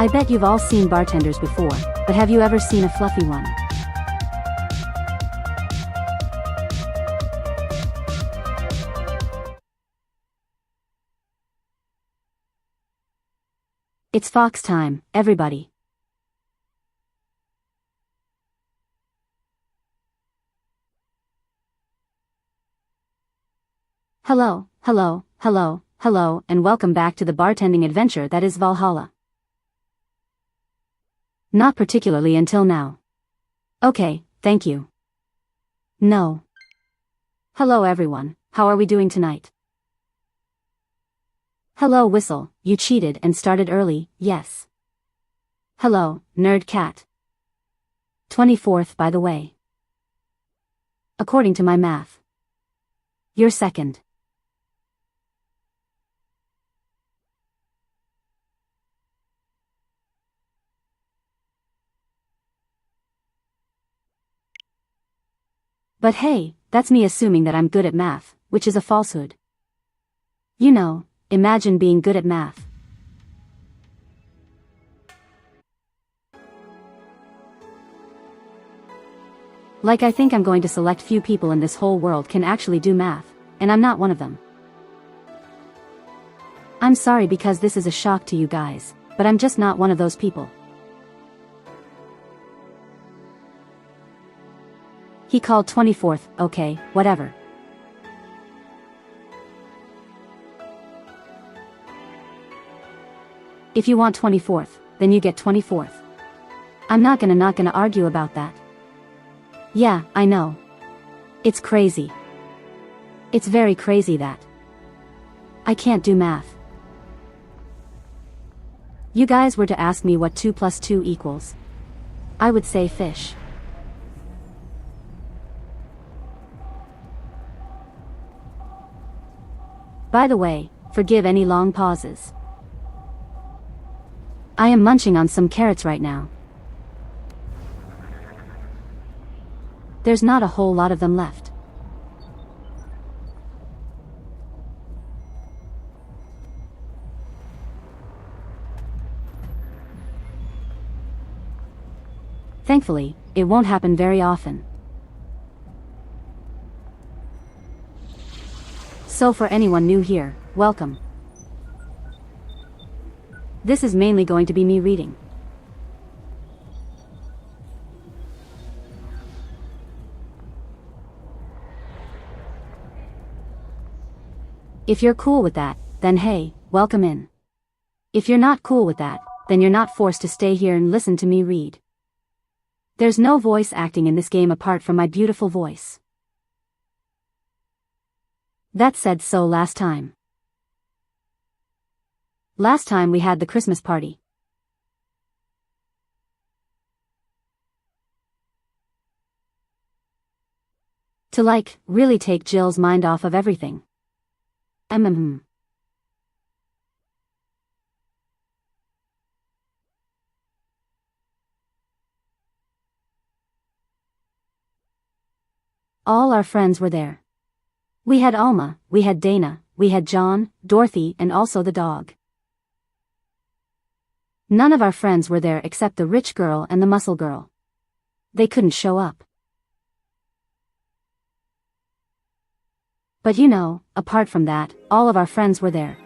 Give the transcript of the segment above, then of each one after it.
I bet you've all seen bartenders before, but have you ever seen a fluffy one? It's Fox time, everybody. Hello, hello, hello, hello, and welcome back to the bartending adventure that is Valhalla. Not particularly until now. Okay, thank you. No. Hello everyone, how are we doing tonight? Hello Whistle, you cheated and started early, yes. Hello, Nerd Cat. 24th by the way. According to my math. You're second. But hey, that's me assuming that I'm good at math, which is a falsehood. You know, imagine being good at math. Like I think I'm going to select few people in this whole world can actually do math, and I'm not one of them. I'm sorry because this is a shock to you guys, but I'm just not one of those people. He called 24th, okay, whatever. If you want 24th, then you get 24th. I'm not gonna argue about that. Yeah, I know. It's crazy. It's very crazy that I can't do math. You guys were to ask me what 2 plus 2 equals. I would say fish. By the way, forgive any long pauses. I am munching on some carrots right now. There's not a whole lot of them left. Thankfully, it won't happen very often. So for anyone new here, welcome. This is mainly going to be me reading. If you're cool with that, then hey, welcome in. If you're not cool with that, then you're not forced to stay here and listen to me read. There's no voice acting in this game apart from my beautiful voice. That said so last time. Last time we had the Christmas party. To like, really take Jill's mind off of everything. All our friends were there. We had Alma, we had Dana, we had John, Dorothy, and also the dog. None of our friends were there except the rich girl and the muscle girl. They couldn't show up. But you know, apart from that, all of our friends were there.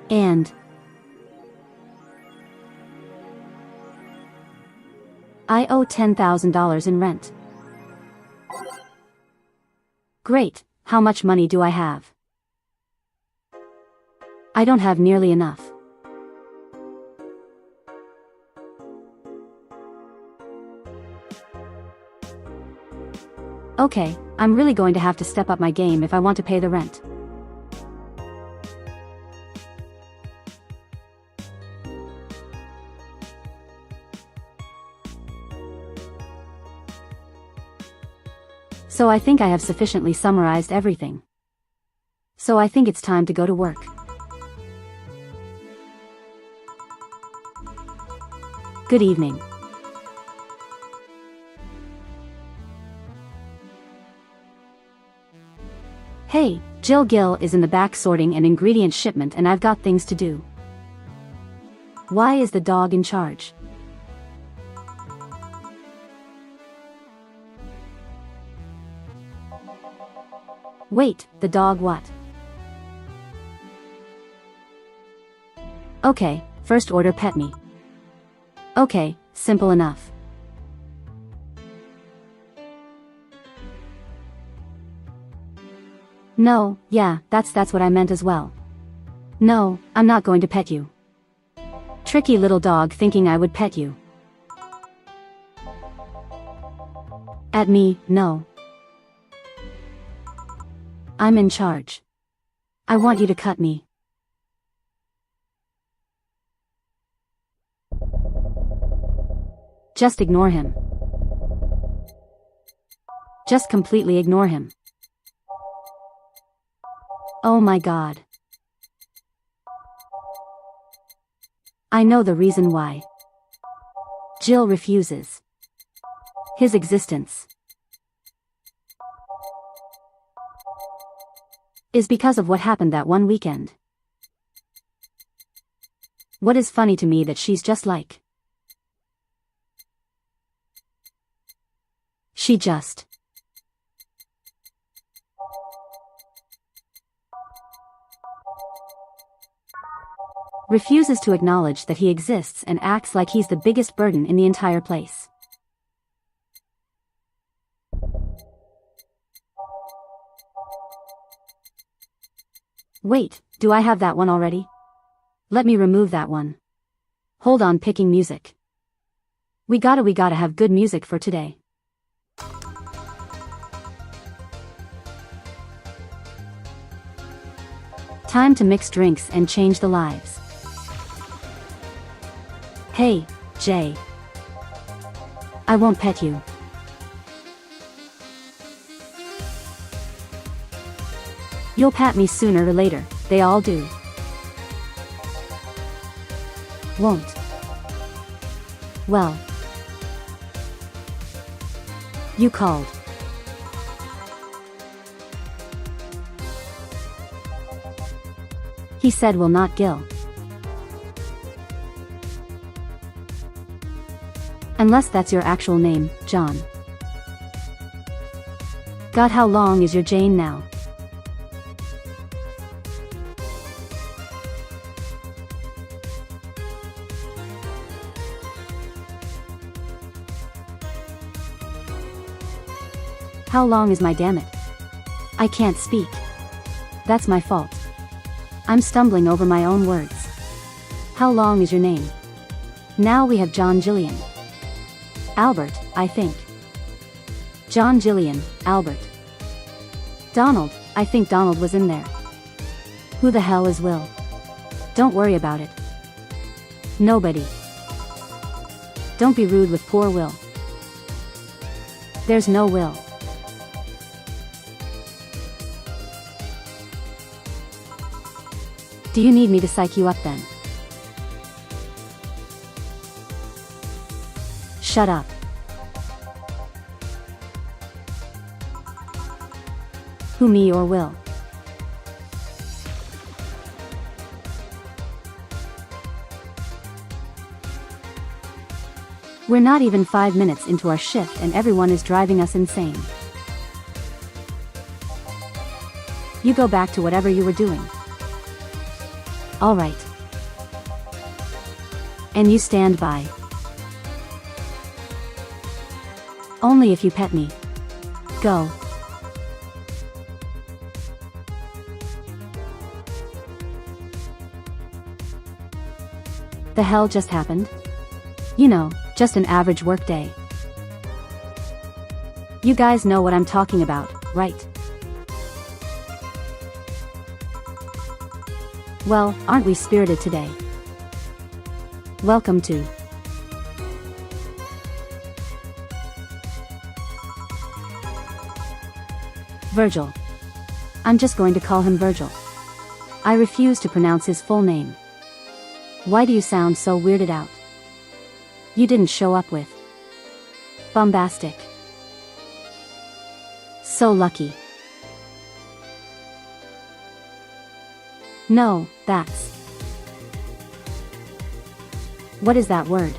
And I owe $10,000 in rent. Great, how much money do I have? I don't have nearly enough. Okay, I'm really going to have to step up my game if I want to pay the rent. So I think I have sufficiently summarized everything. So I think it's time to go to work. Good evening. Hey, Jill Gill is in the back sorting an ingredient shipment and I've got things to do. Why is the dog in charge? Wait, the dog what? Okay, first order pet me. Okay, simple enough. No, yeah, that's what I meant as well. No, I'm not going to pet you. Tricky little dog thinking I would pet you. At me, no. I'm in charge. I want you to cut me. Just ignore him. Just completely ignore him. Oh my God. I know the reason why. Jill refuses. His existence is because of what happened that one weekend. What is funny to me that she's just like. She just refuses to acknowledge that he exists and acts like he's the biggest burden in the entire place. Wait, do I have that one already? Let me remove that one. Hold on, picking music. We gotta have good music for today. Time to mix drinks and change the lives. Hey, Jay. I won't pet you. You'll pat me sooner or later, they all do. Won't. Well. You called. He said will not Gil. Unless that's your actual name, John. God, how long is your Jane now? How long is my damn it? I can't speak. That's my fault. I'm stumbling over my own words. How long is your name? Now we have John Jillian. Albert, I think. John Jillian, Albert. Donald, I think Donald was in there. Who the hell is Will? Don't worry about it. Nobody. Don't be rude with poor Will. There's no Will. Do you need me to psych you up then? Shut up. Who, me or Will? We're not even 5 minutes into our shift and everyone is driving us insane. You go back to whatever you were doing. All right. And you stand by. Only if you pet me. Go. The hell just happened? You know, just an average work day. You guys know what I'm talking about, right? Well, aren't we spirited today? Welcome to Virgil. I'm just going to call him Virgil. I refuse to pronounce his full name. Why do you sound so weirded out? You didn't show up with bombastic. So lucky. No, that's... What is that word?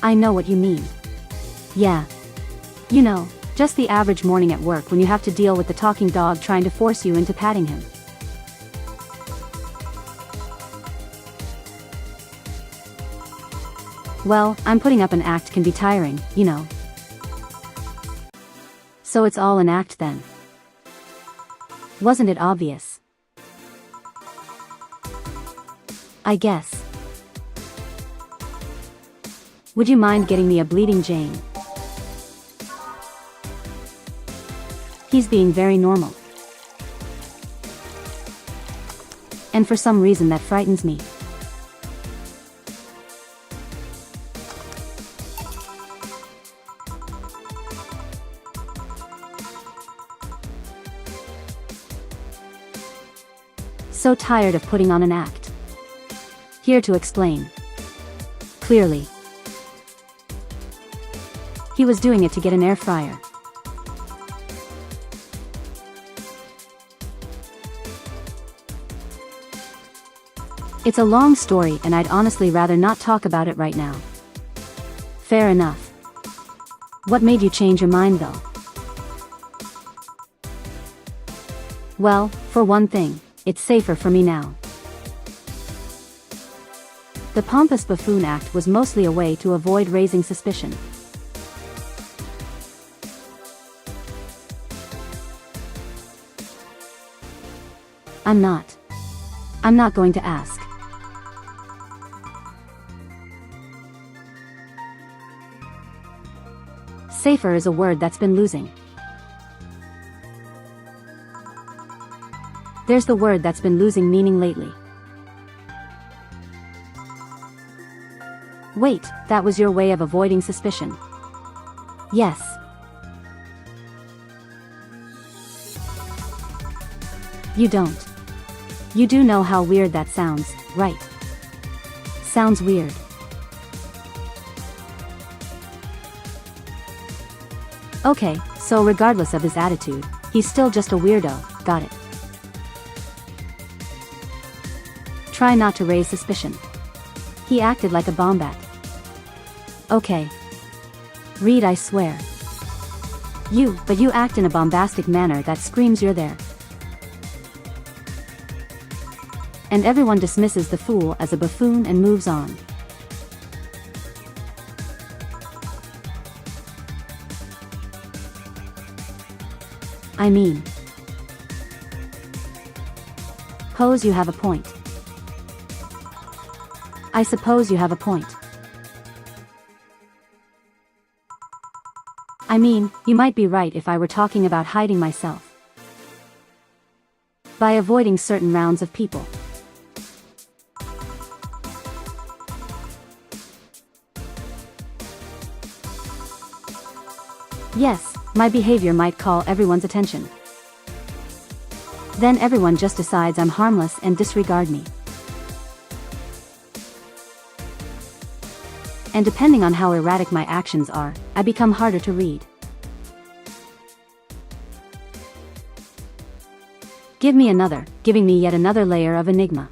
I know what you mean. Yeah. You know, just the average morning at work when you have to deal with the talking dog trying to force you into patting him. Well, I'm putting up an act can be tiring, you know. So it's all an act then. Wasn't it obvious? I guess. Would you mind getting me a bleeding Jane? He's being very normal. And for some reason that frightens me. So tired of putting on an act. Here to explain. Clearly. He was doing it to get an air fryer. It's a long story and I'd honestly rather not talk about it right now. Fair enough. What made you change your mind though? Well, for one thing, it's safer for me now. The pompous buffoon act was mostly a way to avoid raising suspicion. I'm not going to ask. Safer is a word that's been losing. There's the word that's been losing meaning lately. Wait, that was your way of avoiding suspicion. Yes. You don't. You do know how weird that sounds, right? Sounds weird. Okay, so regardless of his attitude, he's still just a weirdo, got it. Try not to raise suspicion. He acted like a bombat. Okay. Reed, I swear. But you act in a bombastic manner that screams you're there. And everyone dismisses the fool as a buffoon and moves on. I mean, suppose you have a point. I suppose you have a point. I mean, you might be right if I were talking about hiding myself. By avoiding certain rounds of people. Yes, my behavior might call everyone's attention. Then everyone just decides I'm harmless and disregard me. And depending on how erratic my actions are, I become harder to read. Giving me yet another layer of enigma.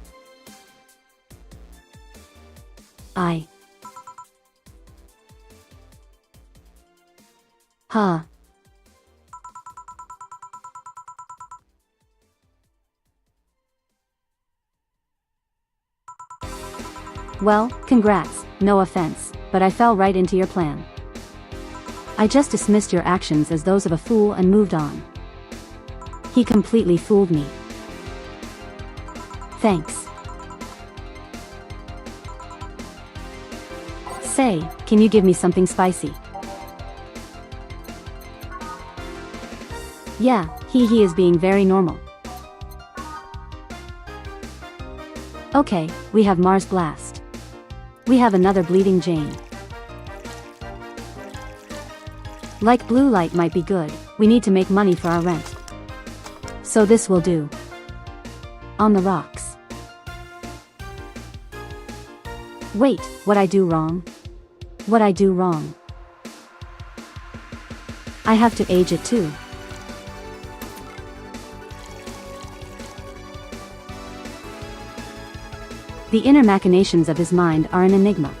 Huh. Well, congrats, no offense, but I fell right into your plan. I just dismissed your actions as those of a fool and moved on. He completely fooled me. Thanks. Say, can you give me something spicy? Yeah, he is being very normal. Okay, we have Mars Blast. We have another Bleeding Jane. Like blue light might be good, we need to make money for our rent. So this will do. On the rocks. Wait, what I do wrong? What I do wrong? I have to age it too. The inner machinations of his mind are an enigma.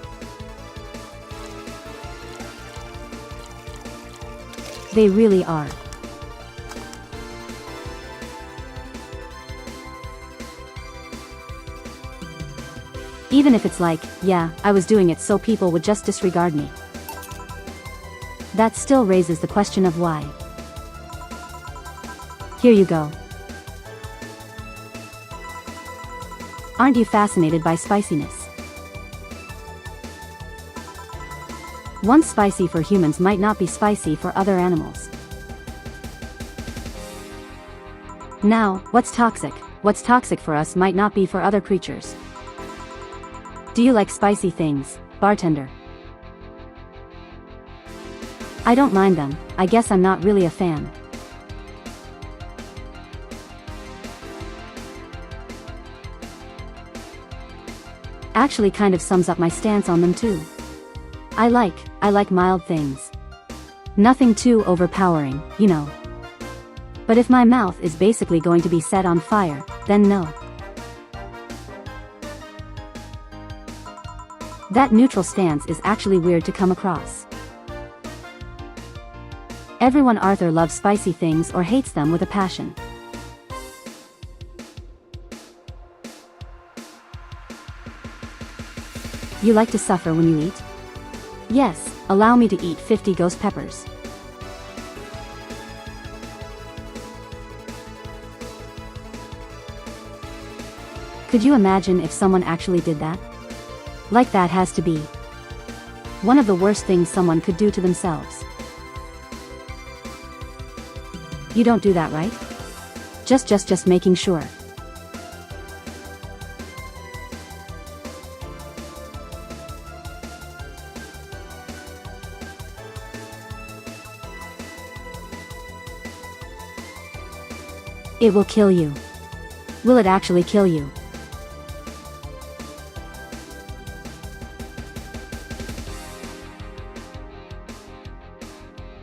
They really are. Even if it's like, yeah, I was doing it so people would just disregard me. That still raises the question of why. Here you go. Aren't you fascinated by spiciness? What's spicy for humans might not be spicy for other animals. Now, what's toxic? What's toxic for us might not be for other creatures. Do you like spicy things, bartender? I don't mind them, I guess I'm not really a fan. Actually kind of sums up my stance on them too. I like mild things. Nothing too overpowering, you know. But if my mouth is basically going to be set on fire, then no. That neutral stance is actually weird to come across. Everyone Arthur loves spicy things or hates them with a passion. You like to suffer when you eat? Yes, allow me to eat 50 ghost peppers. Could you imagine if someone actually did that? Like that has to be one of the worst things someone could do to themselves. You don't do that, right? Just making sure. It will kill you. Will it actually kill you?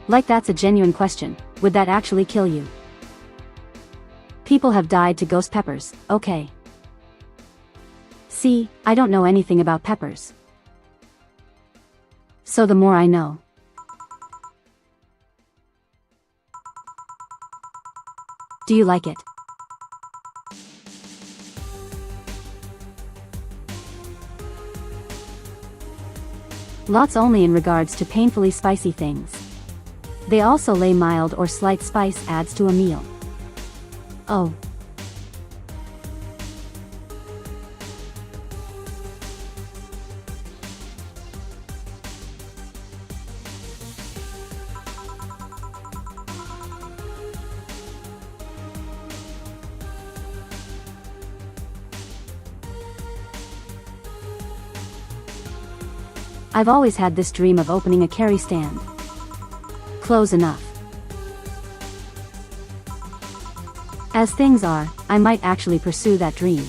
Like that's a genuine question, would that actually kill you? People have died to ghost peppers, okay. See, I don't know anything about peppers. So the more I know. Do you like it? Lots only in regards to painfully spicy things. They also lay mild or slight spice adds to a meal. Oh. I've always had this dream of opening a curry stand. Close enough. As things are, I might actually pursue that dream.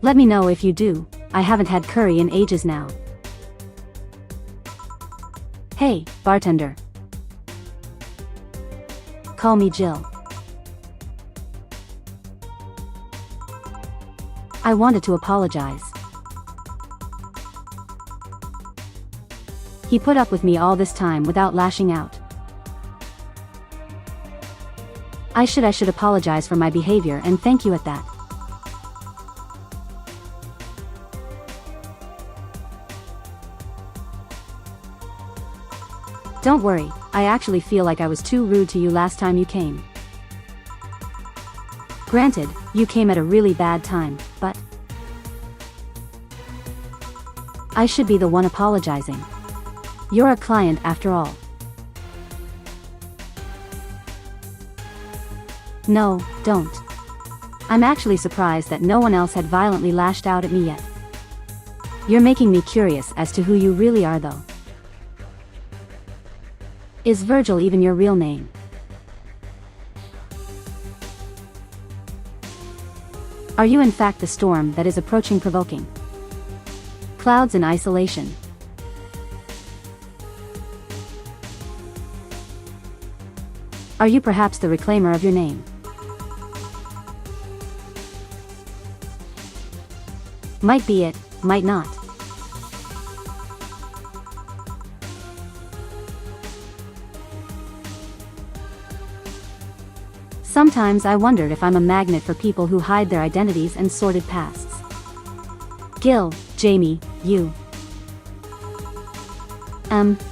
Let me know if you do, I haven't had curry in ages now. Hey, bartender. Call me Jill. I wanted to apologize. He put up with me all this time without lashing out. I should apologize for my behavior and thank you at that. Don't worry, I actually feel like I was too rude to you last time you came. Granted, you came at a really bad time, but I should be the one apologizing. You're a client after all. No, don't. I'm actually surprised that no one else had violently lashed out at me yet. You're making me curious as to who you really are though. Is Virgil even your real name? Are you in fact the storm that is approaching provoking clouds in isolation? Are you perhaps the reclaimer of your name? Might be it, might not. Sometimes I wondered if I'm a magnet for people who hide their identities and sordid pasts. Gil, Jamie, you.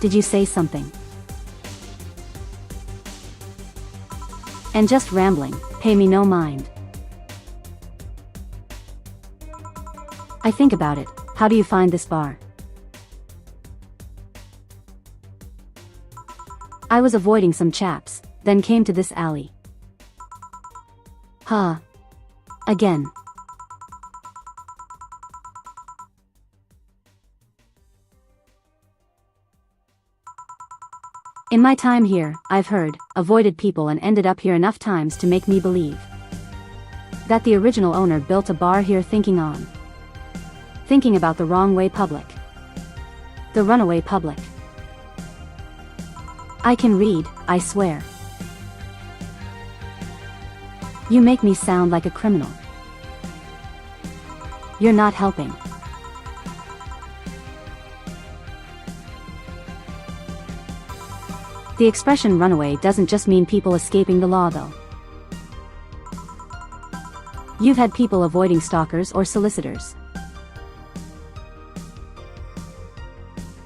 Did you say something? And just rambling, pay me no mind. I think about it, how do you find this bar? I was avoiding some chaps, then came to this alley. Huh. Again. In my time here, I've heard, avoided people and ended up here enough times to make me believe that the original owner built a bar here thinking about the wrong way public. The runaway public. I can read, I swear. You make me sound like a criminal. You're not helping. The expression runaway doesn't just mean people escaping the law though. You've had people avoiding stalkers or solicitors.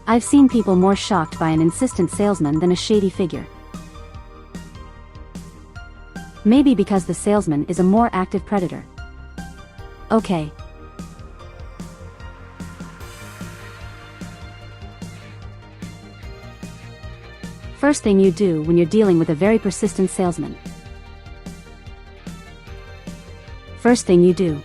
I've seen people more shocked by an insistent salesman than a shady figure. Maybe because the salesman is a more active predator. Okay. First thing you do when you're dealing with a very persistent salesman. First thing you do.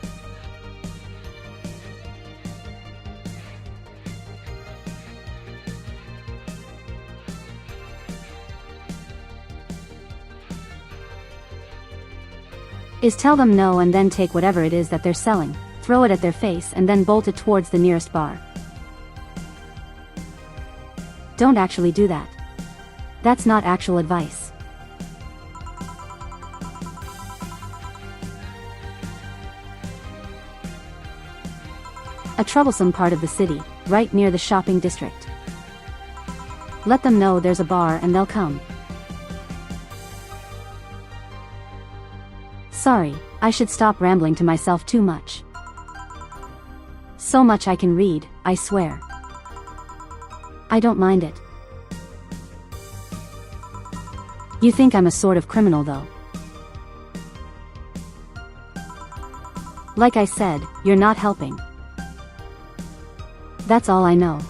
Is tell them no and then take whatever it is that they're selling, throw it at their face and then bolt it towards the nearest bar. Don't actually do that. That's not actual advice. A troublesome part of the city, right near the shopping district. Let them know there's a bar and they'll come. Sorry, I should stop rambling to myself too much. So much I can read, I swear. I don't mind it. You think I'm a sort of criminal though. Like I said, you're not helping. That's all I know.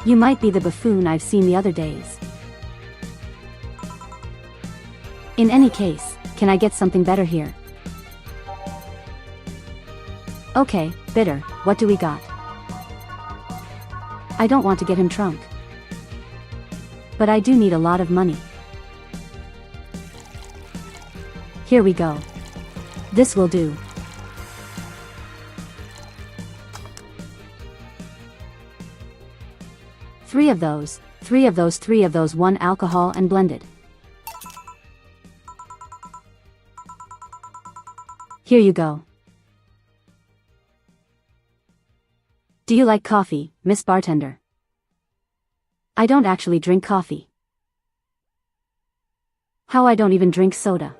You might be the buffoon I've seen the other days. In any case, can I get something better here? Okay, bitter, what do we got? I don't want to get him drunk. But I do need a lot of money. Here we go. This will do. Three of those, 1 alcohol and blended. Here you go. Do you like coffee, Miss Bartender? I don't actually drink coffee. How I don't even drink soda.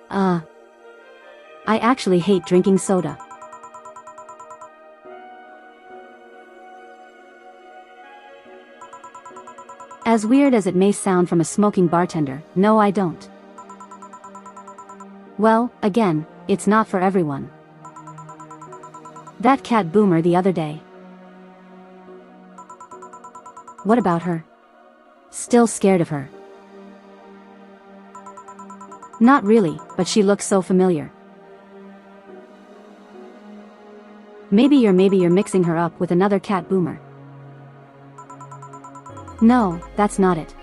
I actually hate drinking soda. As weird as it may sound from a smoking bartender, no I don't. Well, again, it's not for everyone. That cat boomer the other day. What about her? Still scared of her? Not really, but she looks so familiar. Maybe you're mixing her up with another cat boomer. No, that's not it.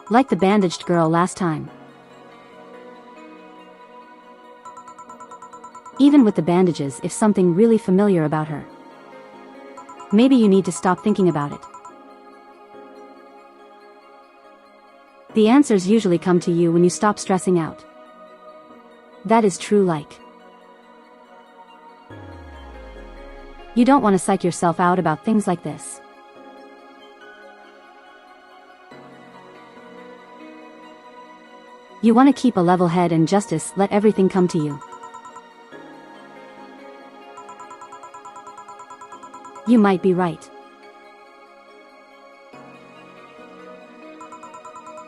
Like the bandaged girl last time. Even with the bandages, if something really familiar about her. Maybe you need to stop thinking about it. The answers usually come to you when you stop stressing out. That is true like. You don't want to psych yourself out about things like this. You want to keep a level head and just let everything come to you. You might be right.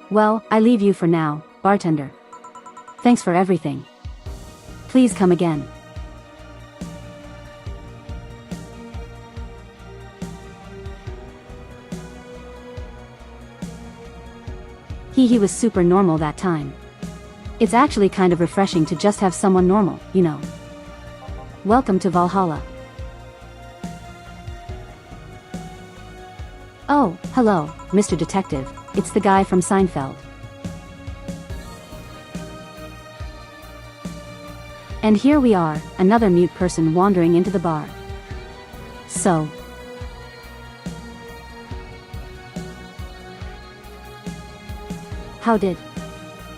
Well, I leave you for now, bartender. Thanks for everything. Please come again. He was super normal that time. It's actually kind of refreshing to just have someone normal, you know. Welcome to Valhalla. Oh, hello, Mr. Detective, it's the guy from Seinfeld. And here we are, another mute person wandering into the bar. So. How did?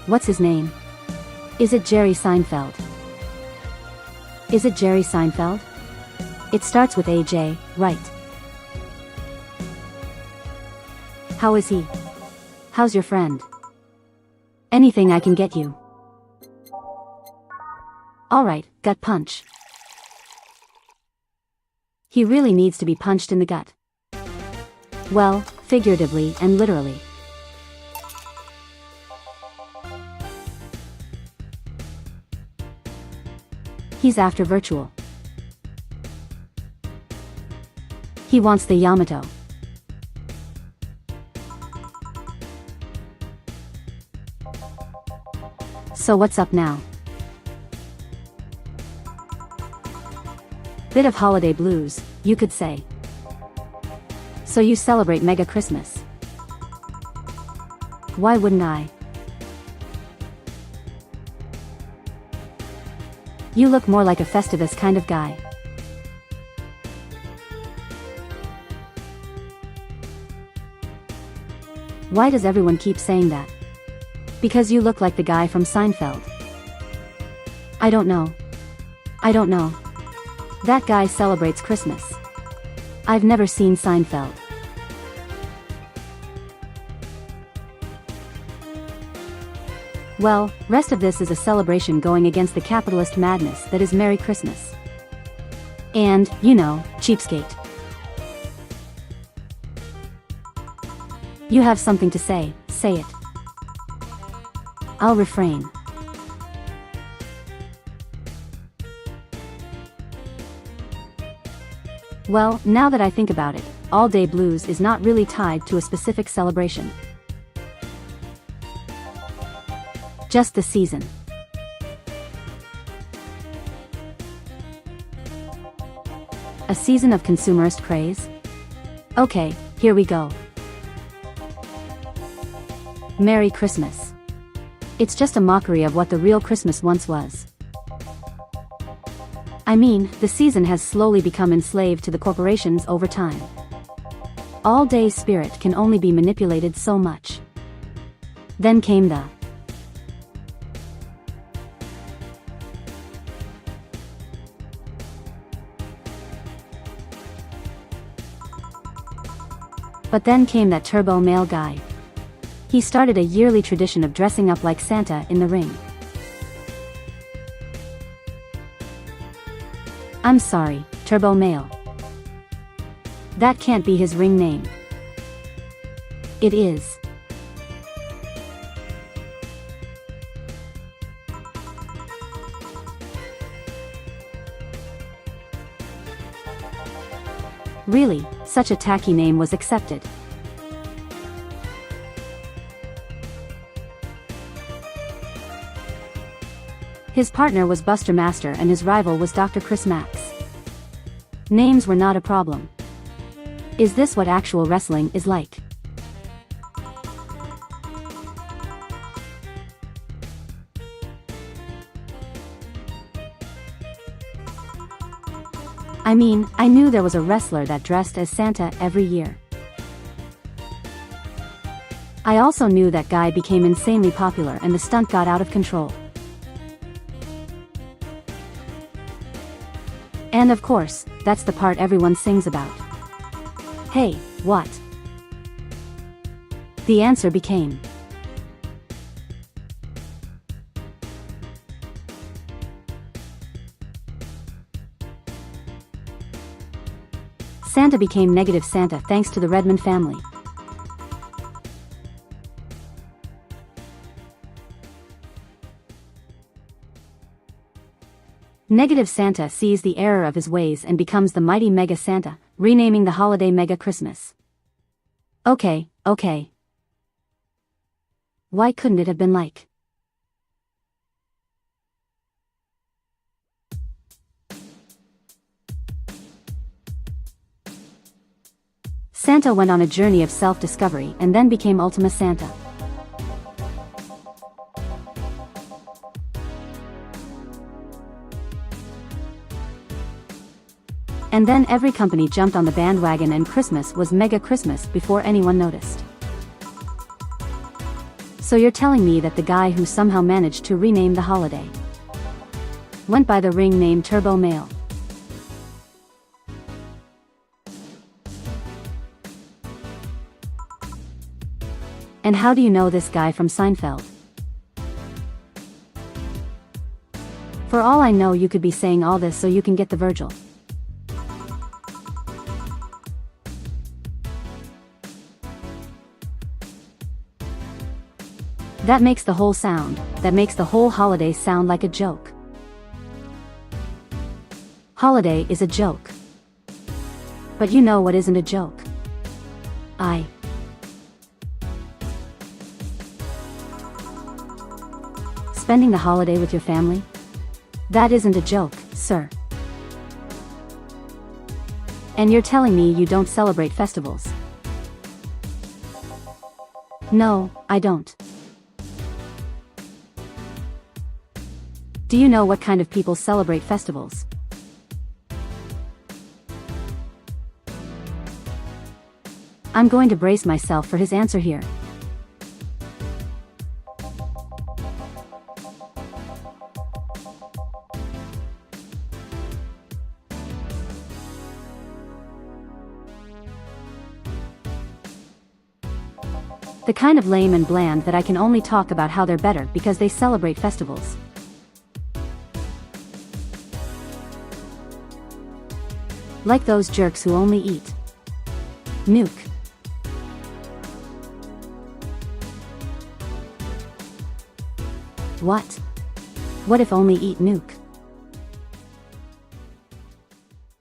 What's his name? Is it Jerry Seinfeld? Is it Jerry Seinfeld? It starts with AJ, right? How is he? How's your friend? Anything I can get you? Alright, gut punch. He really needs to be punched in the gut. Well, figuratively and literally. He's after virtual. He wants the Yamato. So what's up now? Bit of holiday blues, you could say. So you celebrate Mega Christmas. Why wouldn't I? You look more like a Festivus kind of guy. Why does everyone keep saying that? Because you look like the guy from Seinfeld. I don't know. I don't know. That guy celebrates Christmas. I've never seen Seinfeld. Well, rest of this is a celebration going against the capitalist madness that is Merry Christmas. And, you know, cheapskate. You have something to say it. I'll refrain. Well, now that I think about it, All Day Blues is not really tied to a specific celebration. Just the season. A season of consumerist craze? Okay, here we go. Merry Christmas. It's just a mockery of what the real Christmas once was. I mean, the season has slowly become enslaved to the corporations over time. All-day spirit can only be manipulated so much. Then came the But then came that turbo male guy. He started a yearly tradition of dressing up like Santa in the ring. I'm sorry, Turbo Male. That can't be his ring name. It is. Really, such a tacky name was accepted. His partner was Buster Master and his rival was Dr. Chris Max. Names were not a problem. Is this what actual wrestling is like? I mean, I knew there was a wrestler that dressed as Santa every year. I also knew that guy became insanely popular and the stunt got out of control. And of course, that's the part everyone sings about. Hey, what? The answer became Santa became negative Santa thanks to the Redmond family. Negative Santa sees the error of his ways and becomes the mighty Mega Santa, renaming the holiday Mega Christmas. Okay. Why couldn't it have been like? Santa went on a journey of self-discovery and then became Ultima Santa. And then every company jumped on the bandwagon and Christmas was Mega Christmas before anyone noticed. So you're telling me that the guy who somehow managed to rename the holiday went by the ring name Turbo Male. And how do you know this guy from Seinfeld? For all I know, you could be saying all this so you can get the Virgil. That makes the whole holiday sound like a joke. Holiday is a joke. But you know what isn't a joke? Spending the holiday with your family? That isn't a joke, sir. And you're telling me you don't celebrate festivals? No, I don't. Do you know what kind of people celebrate festivals? I'm going to brace myself for his answer here. The kind of lame and bland that I can only talk about how they're better because they celebrate festivals. Like those jerks who only eat nuke. What? What if only eat nuke?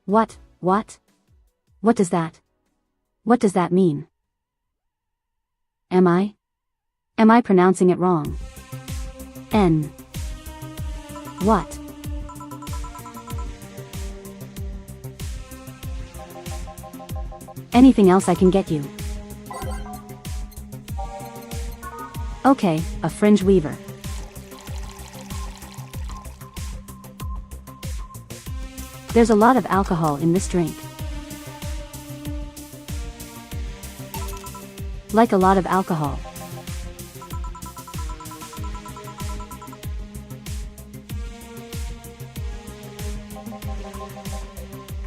What does that mean? Am I pronouncing it wrong? What? Anything else I can get you? Okay, a fringe weaver. There's a lot of alcohol in this drink. Like a lot of alcohol.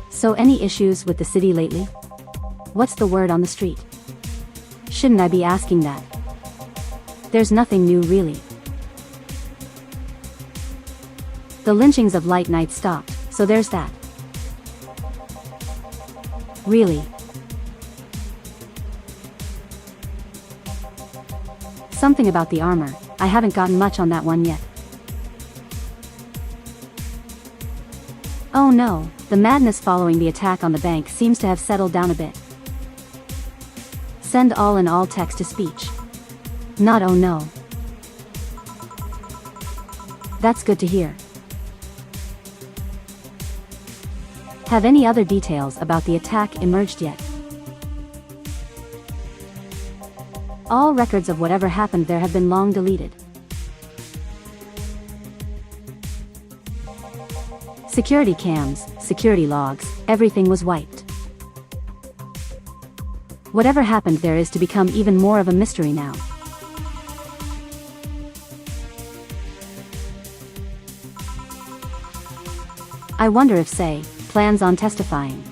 So any issues with the city lately? What's the word on the street? Shouldn't I be asking that? There's nothing new really. The lynchings of Light Night stopped, so there's that. Really? Something about the armor, I haven't gotten much on that one yet. Oh no, the madness following the attack on the bank seems to have settled down a bit. Send all in all text to speech. Not oh no. That's good to hear. Have any other details about the attack emerged yet? All records of whatever happened there have been long deleted. Security cams, security logs, everything was wiped. Whatever happened there is to become even more of a mystery now. I wonder if Say plans on testifying.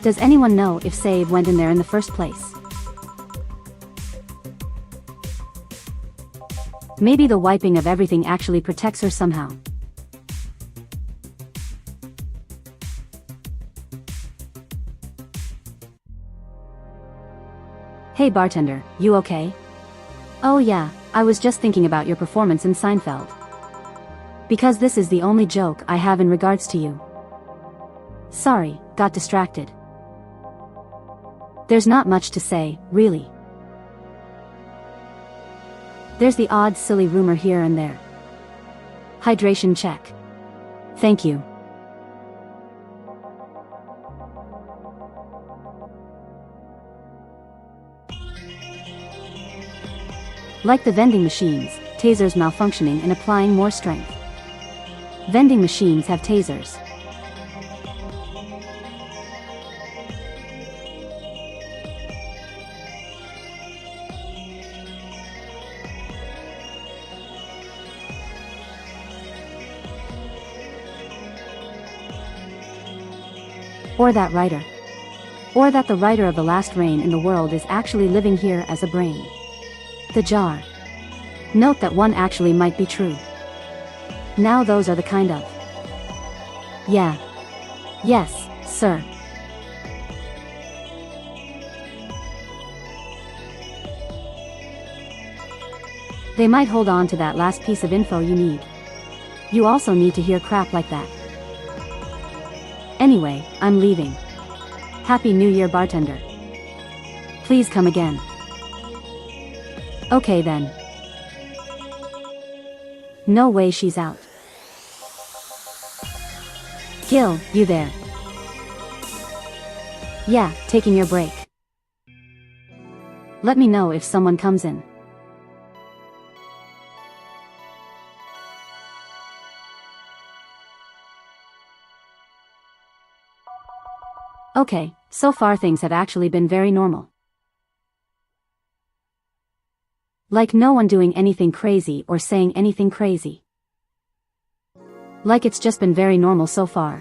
Does anyone know if Save went in there in the first place? Maybe the wiping of everything actually protects her somehow. Hey bartender, you okay? Oh yeah, I was just thinking about your performance in Seinfeld. Because this is the only joke I have in regards to you. Sorry, got distracted. There's not much to say, really. There's the odd silly rumor here and there. Hydration check. Thank you. Like the vending machines, tasers malfunctioning and applying more strength. Vending machines have tasers. Or that writer. Or that the writer of The Last Rain in the World is actually living here as a brain. The jar. Note that one actually might be true. Now those are the kind of. Yeah. Yes, sir. They might hold on to that last piece of info you need. You also need to hear crap like that. Anyway, I'm leaving. Happy New Year, bartender. Please come again. Okay then. No way she's out. Gil, you there? Yeah, taking your break. Let me know if someone comes in. Okay, so far things have actually been very normal. Like no one doing anything crazy or saying anything crazy. Like it's just been very normal so far.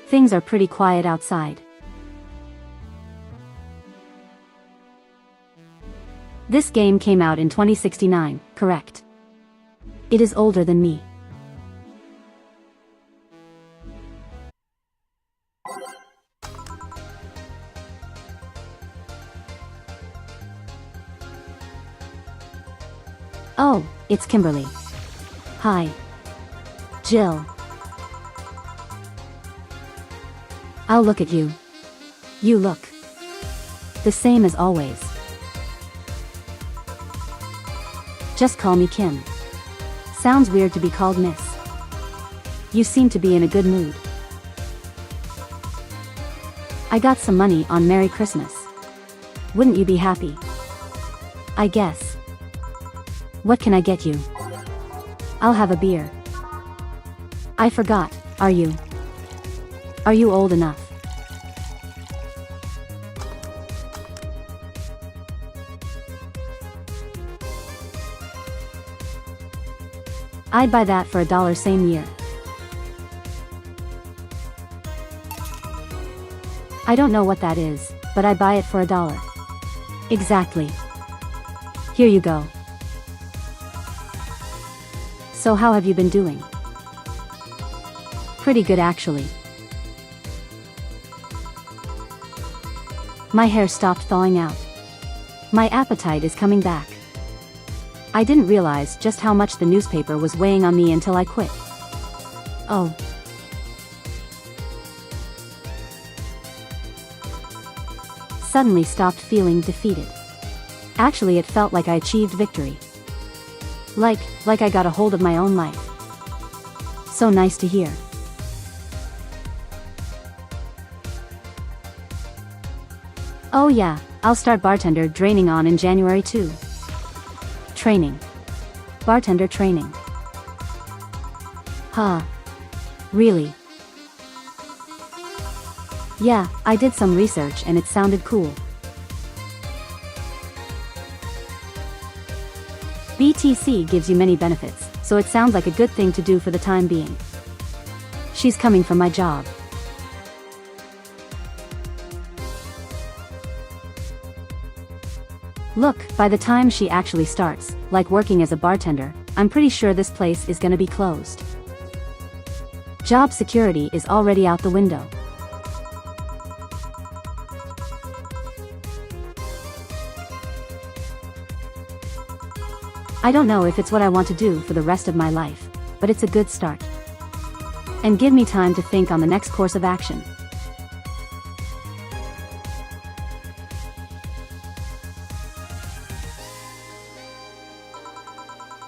Things are pretty quiet outside. This game came out in 2069, correct? It is older than me. Oh, it's Kimberly. Hi. Jill. I'll look at you. You look the same as always. Just call me Kim. Sounds weird to be called Miss. You seem to be in a good mood. I got some money on Merry Christmas. Wouldn't you be happy? I guess. What can I get you? I'll have a beer. I forgot, are you old enough? I'd buy that for $1 same year. I don't know what that is, but I buy it for $1. Exactly. Here you go. So how have you been doing? Pretty good actually. My hair stopped thawing out. My appetite is coming back. I didn't realize just how much the newspaper was weighing on me until I quit. Oh. Suddenly stopped feeling defeated. Actually, it felt like I achieved victory. Like I got a hold of my own life. So nice to hear. Oh yeah, I'll start bartender training on in January too. Training. Bartender training. Huh. Really? Yeah, I did some research and it sounded cool. BTC gives you many benefits, so it sounds like a good thing to do for the time being. She's coming from my job. Look, by the time she actually starts, like working as a bartender, I'm pretty sure this place is gonna be closed. Job security is already out the window. I don't know if it's what I want to do for the rest of my life, but it's a good start. And give me time to think on the next course of action.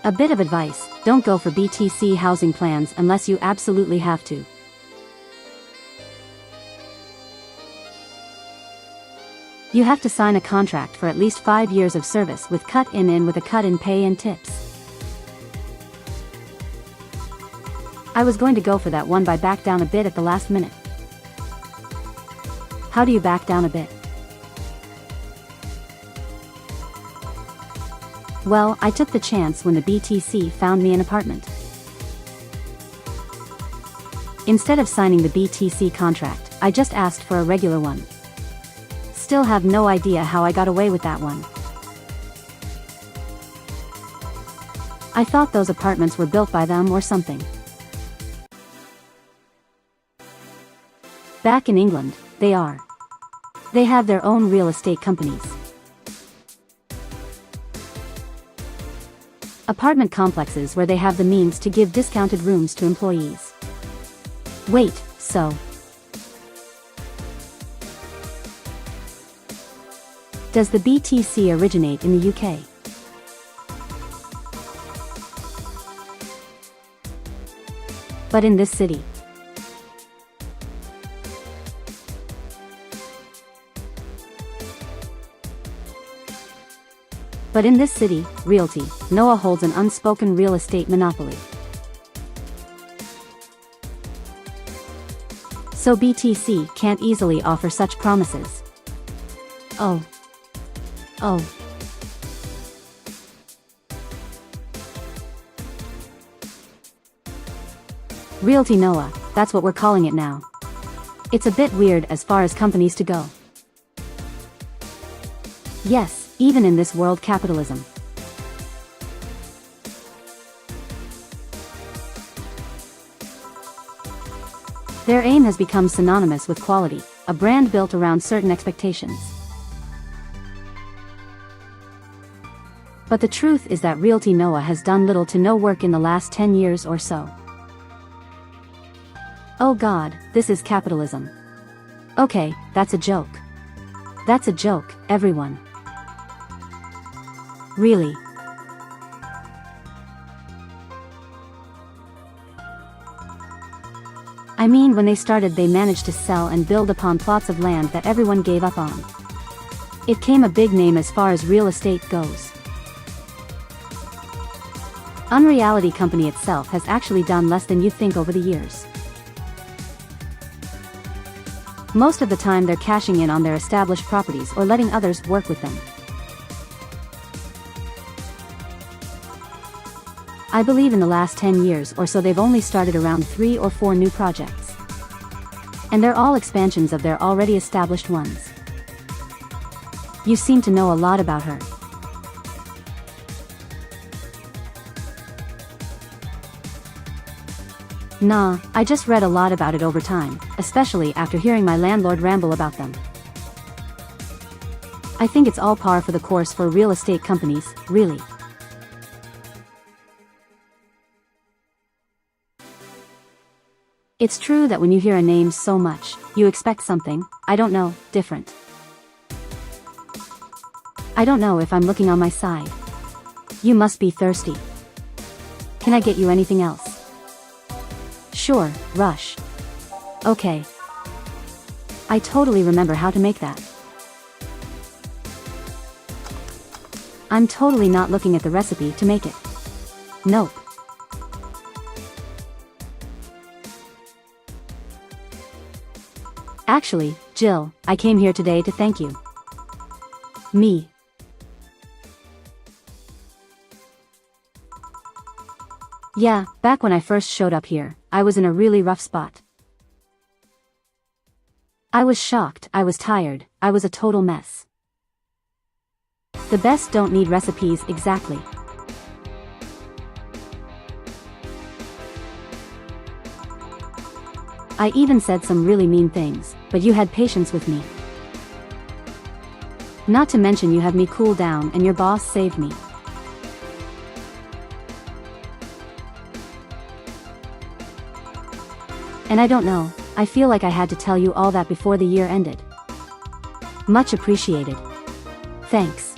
A bit of advice, don't go for BTC housing plans unless you absolutely have to. You have to sign a contract for at least 5 years of service with cut-in with a cut in pay and tips. I was going to go for that one but back down a bit at the last minute. How do you back down a bit? Well, I took the chance when the BTC found me an apartment. Instead of signing the BTC contract, I just asked for a regular one. Still have no idea how I got away with that one. I thought those apartments were built by them or something. Back in England, they are. They have their own real estate companies. Apartment complexes where they have the means to give discounted rooms to employees. Wait, so. Does the BTC originate in the UK? But in this city. But in this city, realty, Noah holds an unspoken real estate monopoly. So BTC can't easily offer such promises. Oh. Realty Noah, that's what we're calling it now. It's a bit weird as far as companies to go. Yes. Even in this world capitalism. Their aim has become synonymous with quality, a brand built around certain expectations. But the truth is that Realty Noah has done little to no work in the last 10 years or so. Oh God, this is capitalism. Okay, that's a joke. That's a joke, everyone. Really? I mean, when they started, they managed to sell and build upon plots of land that everyone gave up on. It came a big name as far as real estate goes. Unreality Company itself has actually done less than you think over the years. Most of the time they're cashing in on their established properties or letting others work with them. I believe in the last 10 years or so they've only started around 3 or 4 new projects. And they're all expansions of their already established ones. You seem to know a lot about her. Nah, I just read a lot about it over time, especially after hearing my landlord ramble about them. I think it's all par for the course for real estate companies, really. It's true that when you hear a name so much, you expect something, I don't know, different. I don't know if I'm looking on my side. You must be thirsty. Can I get you anything else? Sure, Rush. Okay. I totally remember how to make that. I'm totally not looking at the recipe to make it. Nope. Actually, Jill, I came here today to thank you. Me. Yeah, back when I first showed up here, I was in a really rough spot. I was shocked, I was tired, I was a total mess. The best don't need recipes exactly. I even said some really mean things, but you had patience with me. Not to mention you had me cool down and your boss saved me. And I don't know, I feel like I had to tell you all that before the year ended. Much appreciated. Thanks.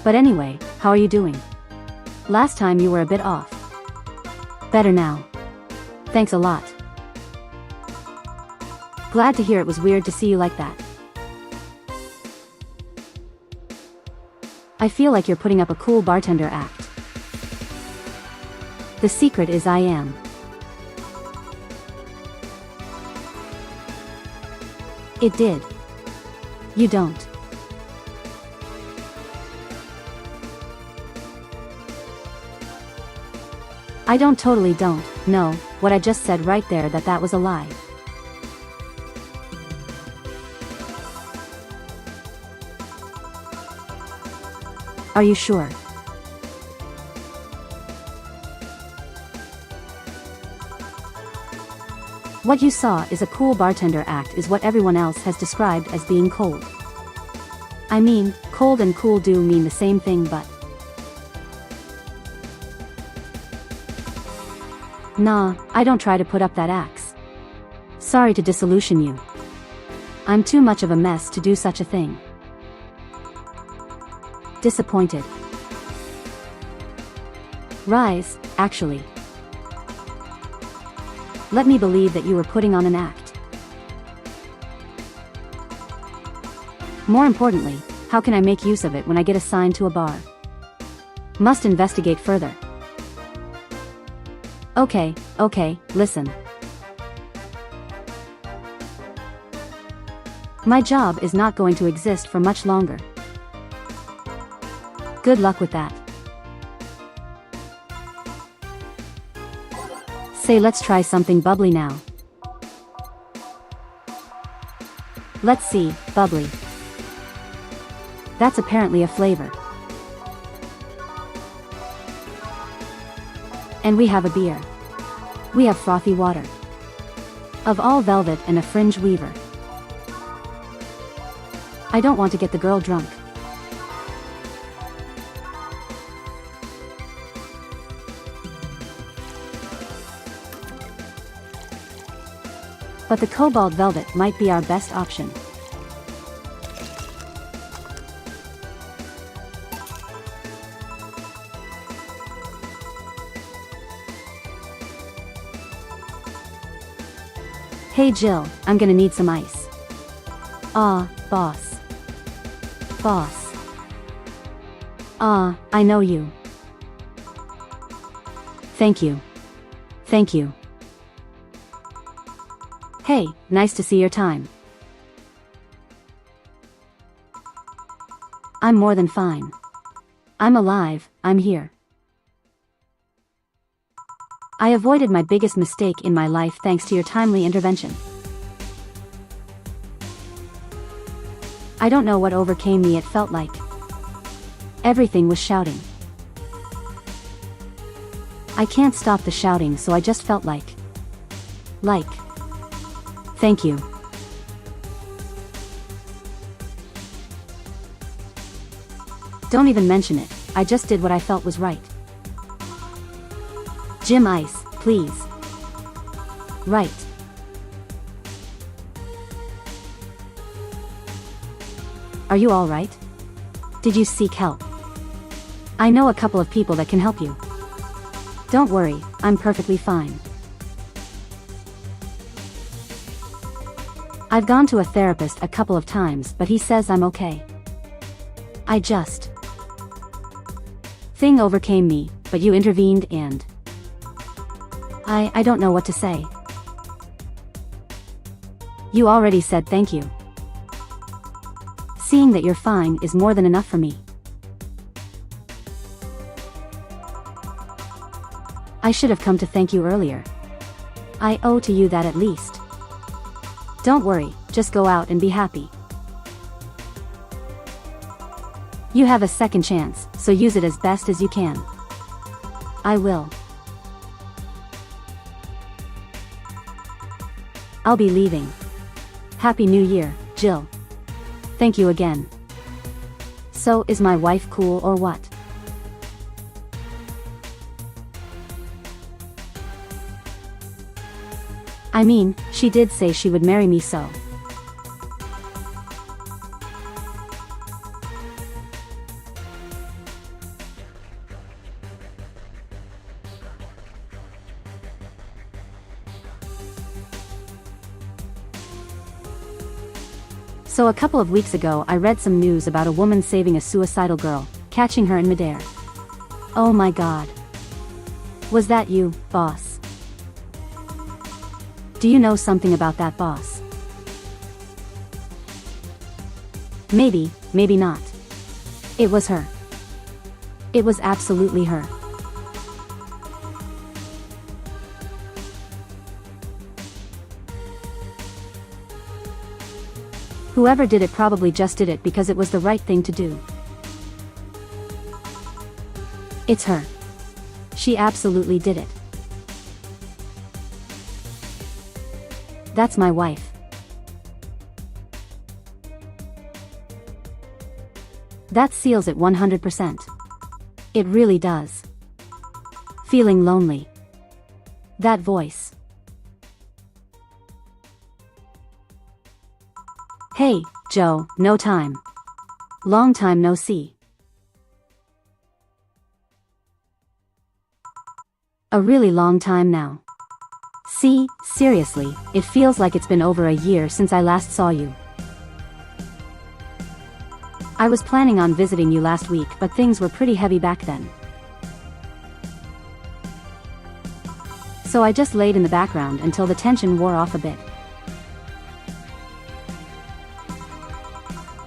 But anyway, how are you doing? Last time you were a bit off. Better now. Thanks a lot. Glad to hear it was weird to see you like that. I feel like you're putting up a cool bartender act. The secret is I am. It did. You don't. I don't know, what I just said right there that was a lie. Are you sure? What you saw is a cool bartender act is what everyone else has described as being cold. I mean, cold and cool do mean the same thing but... Nah, I don't try to put up that axe. Sorry to disillusion you. I'm too much of a mess to do such a thing. Disappointed. Rise, actually. Let me believe that you were putting on an act. More importantly, how can I make use of it when I get assigned to a bar? Must investigate further. Okay, listen. My job is not going to exist for much longer. Good luck with that. Say let's try something bubbly now. Let's see, bubbly. That's apparently a flavor. And we have a beer. We have frothy water. Of all velvet and a fringe weaver. I don't want to get the girl drunk. But the cobalt velvet might be our best option. Hey Jill, I'm gonna need some ice. Ah, boss. Boss. Ah, I know you. Thank you. Thank you. Hey, nice to see your time. I'm more than fine. I'm alive, I'm here. I avoided my biggest mistake in my life thanks to your timely intervention. I don't know what overcame me, it felt like everything was shouting. I can't stop the shouting, so I just felt like, thank you. Don't even mention it, I just did what I felt was right. Jim Ice, please. Right. Are you alright? Did you seek help? I know a couple of people that can help you. Don't worry, I'm perfectly fine. I've gone to a therapist a couple of times, but he says I'm okay. I just... Thing overcame me, but you intervened and... I don't know what to say. You already said thank you. Seeing that you're fine is more than enough for me. I should have come to thank you earlier. I owe to you that at least. Don't worry, just go out and be happy. You have a second chance, so use it as best as you can. I will. I'll be leaving. Happy New Year, Jill. Thank you again. So, is my wife cool or what? I mean, she did say she would marry me, so. So a couple of weeks ago I read some news about a woman saving a suicidal girl, catching her in midair. Oh my god. Was that you, boss? Do you know something about that, boss? Maybe, maybe not. It was her. It was absolutely her. Whoever did it probably just did it because it was the right thing to do. It's her. She absolutely did it. That's my wife. That seals it 100%. It really does. Feeling lonely. That voice. Hey, Joe, no time. Long time no see. A really long time now. See, seriously, it feels like it's been over a year since I last saw you. I was planning on visiting you last week, but things were pretty heavy back then. So I just laid in the background until the tension wore off a bit.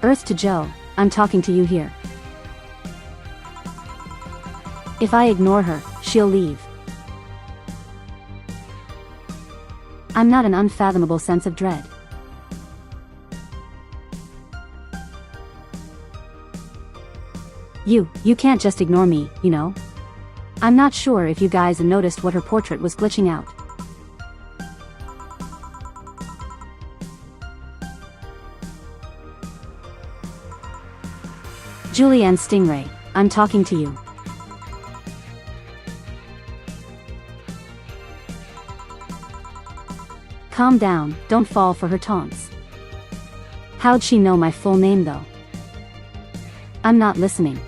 Earth to Joe, I'm talking to you here. If I ignore her, she'll leave. I'm not an unfathomable sense of dread. You can't just ignore me, you know? I'm not sure if you guys noticed what her portrait was glitching out. Jill Stingray, I'm talking to you. Calm down, don't fall for her taunts. How'd she know my full name though? I'm not listening.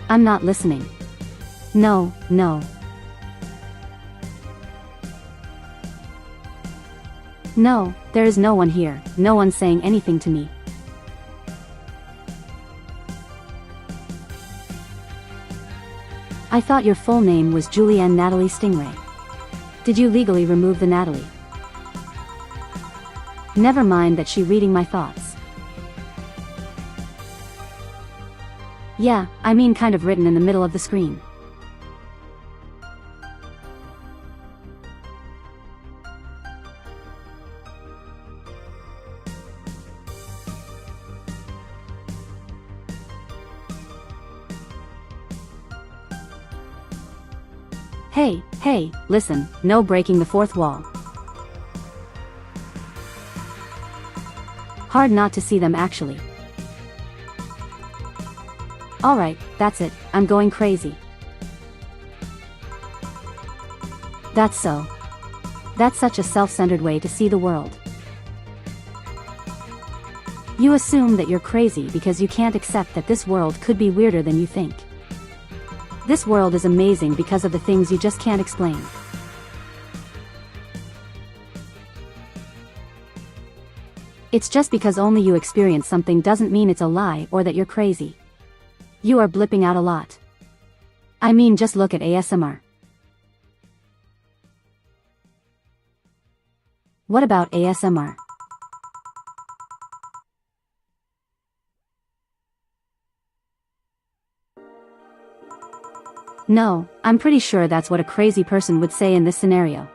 I'm not listening. No, no. No, there is no one here, no one saying anything to me. I thought your full name was Julianne Natalie Stingray. Did you legally remove the Natalie? Never mind that she reading my thoughts. Yeah, I mean kind of written in the middle of the screen. Hey, listen, no breaking the fourth wall. Hard not to see them actually. Alright, that's it, I'm going crazy. That's so. That's such a self-centered way to see the world. You assume that you're crazy because you can't accept that this world could be weirder than you think. This world is amazing because of the things you just can't explain. It's just because only you experience something doesn't mean it's a lie or that you're crazy. You are blipping out a lot. I mean, just look at ASMR. What about ASMR? No, I'm pretty sure that's what a crazy person would say in this scenario.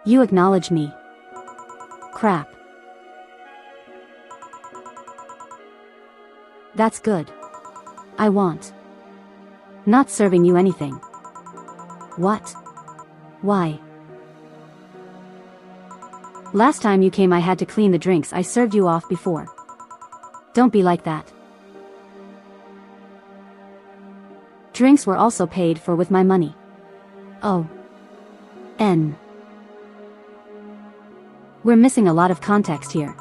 You acknowledge me. Crap. That's good. I want. Not serving you anything. What? Why? Last time you came I had to clean the drinks I served you off before. Don't be like that. Drinks were also paid for with my money. Oh. N. We're missing a lot of context here.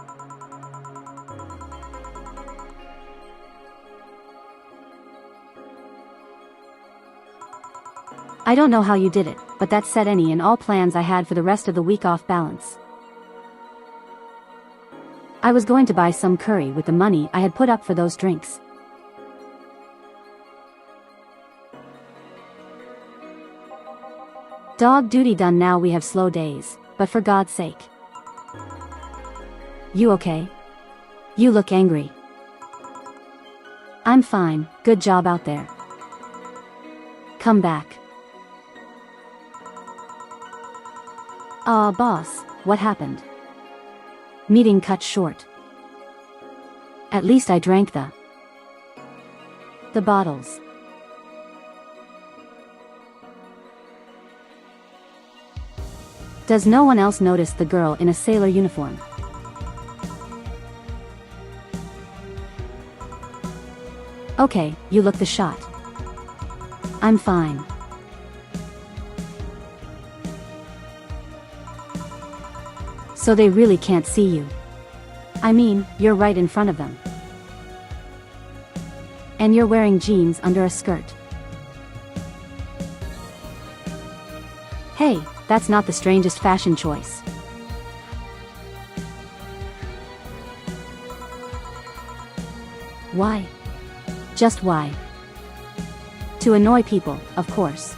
I don't know how you did it, but that set any and all plans I had for the rest of the week off balance. I was going to buy some curry with the money I had put up for those drinks. Dog duty done. Now we have slow days, but for God's sake. You okay? You look angry. I'm fine, good job out there. Come back. Boss, what happened? Meeting cut short. At least I drank the bottles. Does no one else notice the girl in a sailor uniform? Okay, you look the shot. I'm fine. So they really can't see you. I mean, you're right in front of them. And you're wearing jeans under a skirt. Hey, that's not the strangest fashion choice. Why? Just why? To annoy people, of course.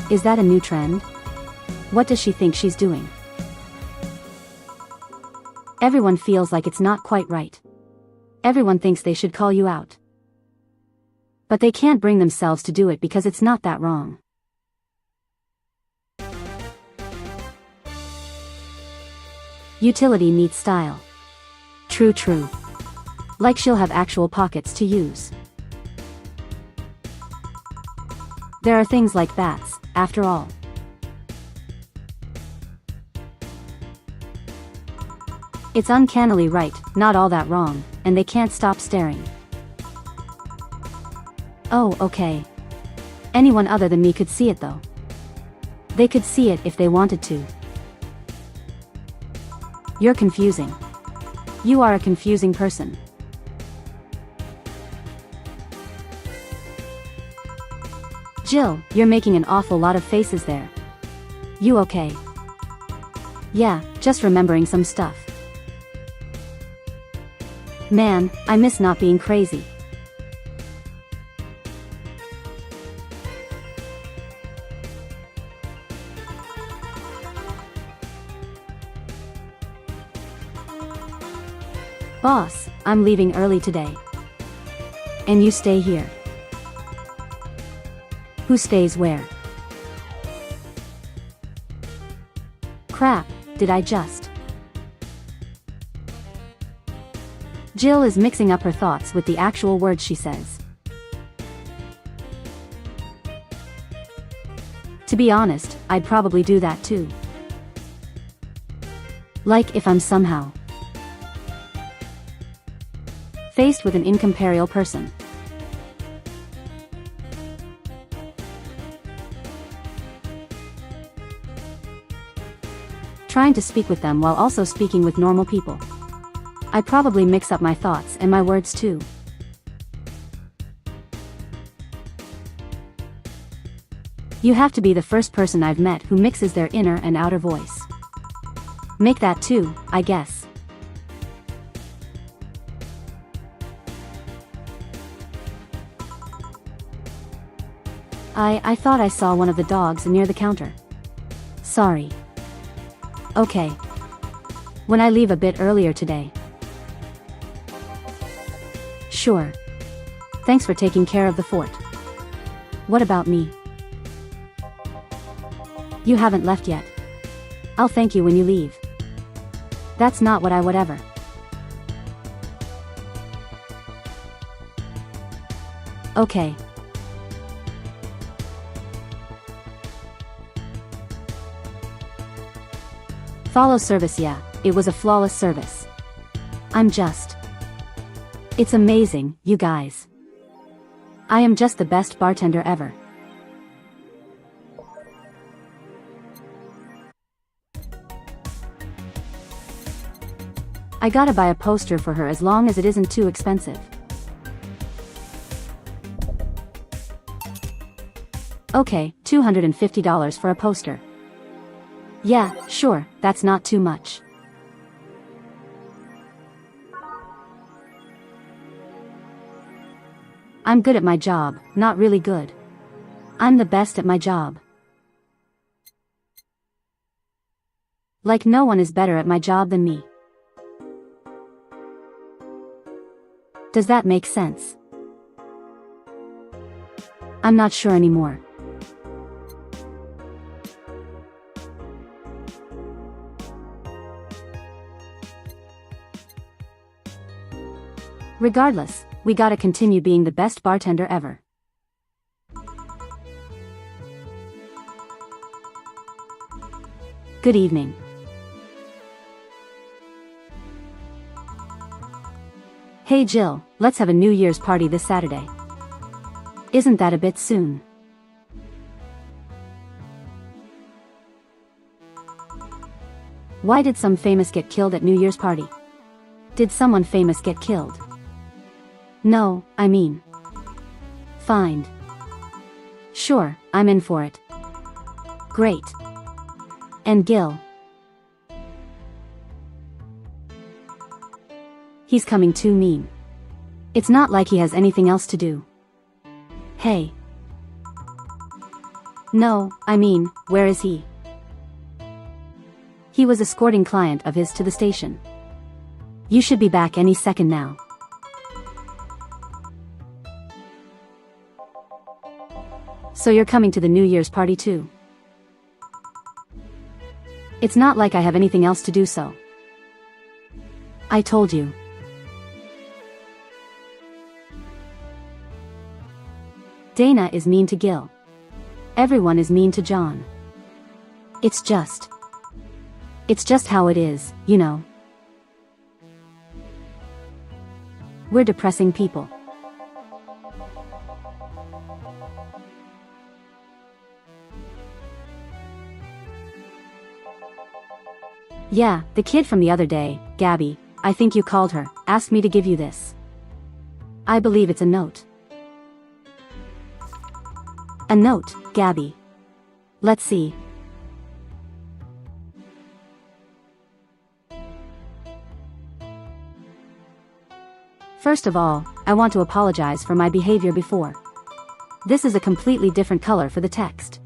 Is that a new trend? What does she think she's doing? Everyone feels like it's not quite right. Everyone thinks they should call you out. But they can't bring themselves to do it because it's not that wrong. Utility meets style. True, true. Like she'll have actual pockets to use. There are things like bats, after all. It's uncannily right, not all that wrong, and they can't stop staring. Oh, okay. Anyone other than me could see it though. They could see it if they wanted to. You're confusing. You are a confusing person. Jill, you're making an awful lot of faces there. You okay? Yeah, just remembering some stuff. Man, I miss not being crazy. Boss, I'm leaving early today. And you stay here. Who stays where? Crap, did I just? Jill is mixing up her thoughts with the actual words she says. To be honest, I'd probably do that too. Like if I'm somehow faced with an incomparable person. Trying to speak with them while also speaking with normal people. I probably mix up my thoughts and my words too. You have to be the first person I've met who mixes their inner and outer voice. Make that too, I guess. I thought I saw one of the dogs near the counter. Sorry. Okay. When I leave a bit earlier today. Sure. Thanks for taking care of the fort. What about me? You haven't left yet. I'll thank you when you leave. That's not what I whatever. Okay. Follow service, yeah, it was a flawless service. It's amazing, you guys. I am just the best bartender ever. I gotta buy a poster for her as long as it isn't too expensive. Okay, $250 for a poster. Yeah, sure, that's not too much. I'm good at my job, not really good. I'm the best at my job. Like no one is better at my job than me. Does that make sense? I'm not sure anymore. Regardless, we gotta continue being the best bartender ever. Good evening. Hey Jill, let's have a New Year's party this Saturday. Isn't that a bit soon? Why did some famous get killed at New Year's party? Did someone famous get killed? No, I mean. Fine. Sure, I'm in for it. Great. And Gil? He's coming too mean. It's not like he has anything else to do. Hey. No, I mean, where is he? He was escorting client of his to the station. You should be back any second now. So you're coming to the New Year's party too? It's not like I have anything else to do so. I told you. Dana is mean to Gil. Everyone is mean to John. It's just how it is, you know. We're depressing people. Yeah, the kid from the other day, Gabby, I think you called her, asked me to give you this. I believe it's a note. A note, Gabby. Let's see. First of all, I want to apologize for my behavior before. This is a completely different color for the text.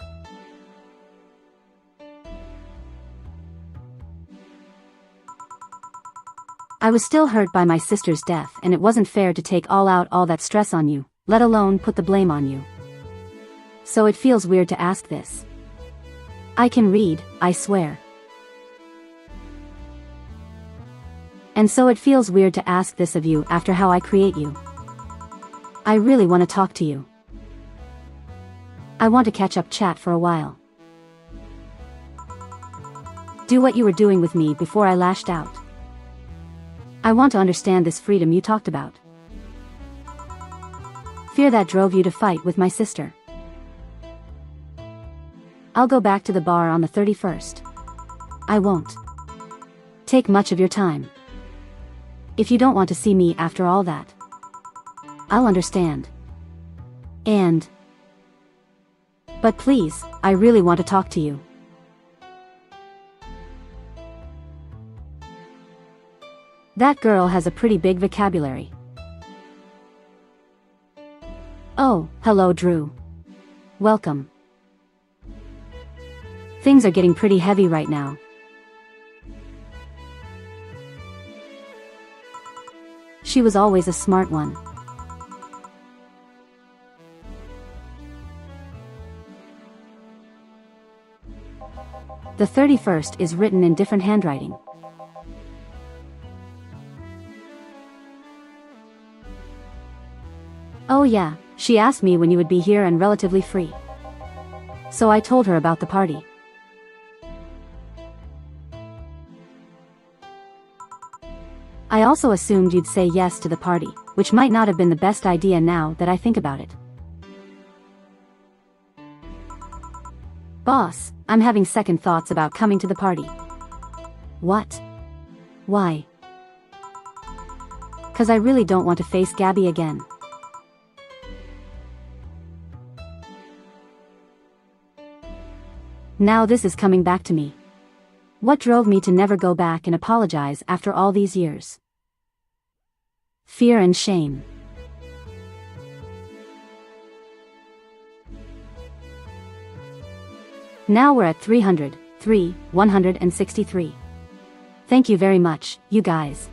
I was still hurt by my sister's death and it wasn't fair to take all that stress on you, let alone put the blame on you. So it feels weird to ask this. I can read, I swear. And so it feels weird to ask this of you after how I create you. I really want to talk to you. I want to catch up chat for a while. Do what you were doing with me before I lashed out. I want to understand this freedom you talked about. Fear that drove you to fight with my sister. I'll go back to the bar on the 31st. I won't take much of your time. If you don't want to see me after all that, I'll understand. But please, I really want to talk to you. That girl has a pretty big vocabulary. Oh, hello Drew. Welcome. Things are getting pretty heavy right now. She was always a smart one. The 31st is written in different handwriting. Oh yeah, she asked me when you would be here and relatively free. So I told her about the party. I also assumed you'd say yes to the party, which might not have been the best idea now that I think about it. Boss, I'm having second thoughts about coming to the party. What? Why? 'Cause I really don't want to face Gabby again. Now this is coming back to me. What drove me to never go back and apologize after all these years? Fear and shame. Now we're at 163. Thank you very much, you guys.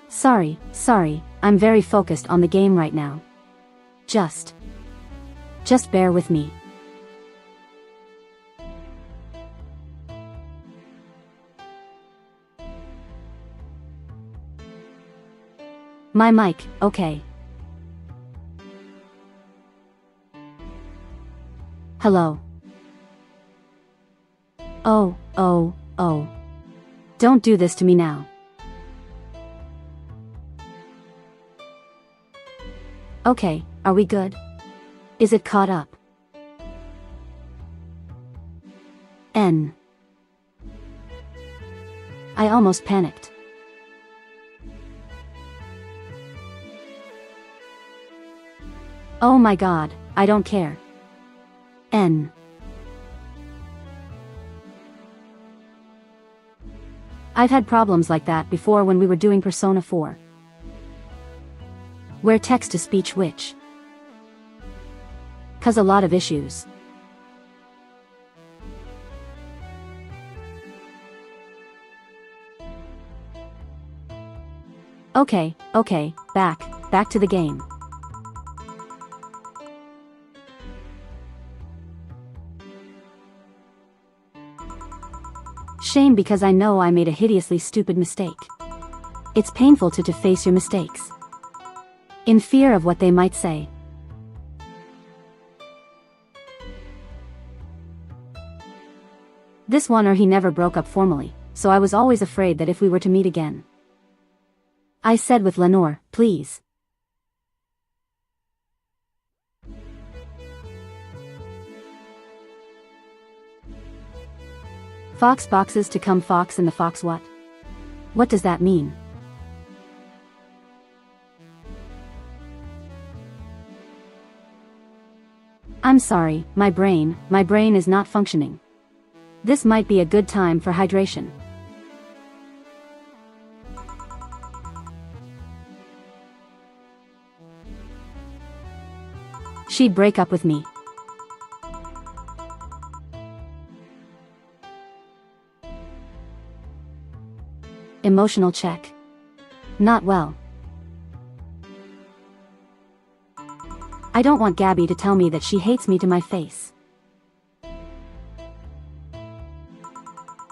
Sorry, I'm very focused on the game right now. Just bear with me. My mic, okay. Hello. Oh. Don't do this to me now. Okay, are we good? Is it caught up? I almost panicked. Oh my god, I don't care. I've had problems like that before when we were doing Persona 4. Where text-to-speech which cause a lot of issues. Okay, back to the game. Shame because I know I made a hideously stupid mistake. It's painful to face your mistakes. In fear of what they might say. This one or he never broke up formally, so I was always afraid that if we were to meet again. I said with Lenore, please. Fox boxes to come fox in the fox what? What does that mean? I'm sorry, my brain is not functioning. This might be a good time for hydration. She'd break up with me. Emotional check. Not well. I don't want Gabby to tell me that she hates me to my face.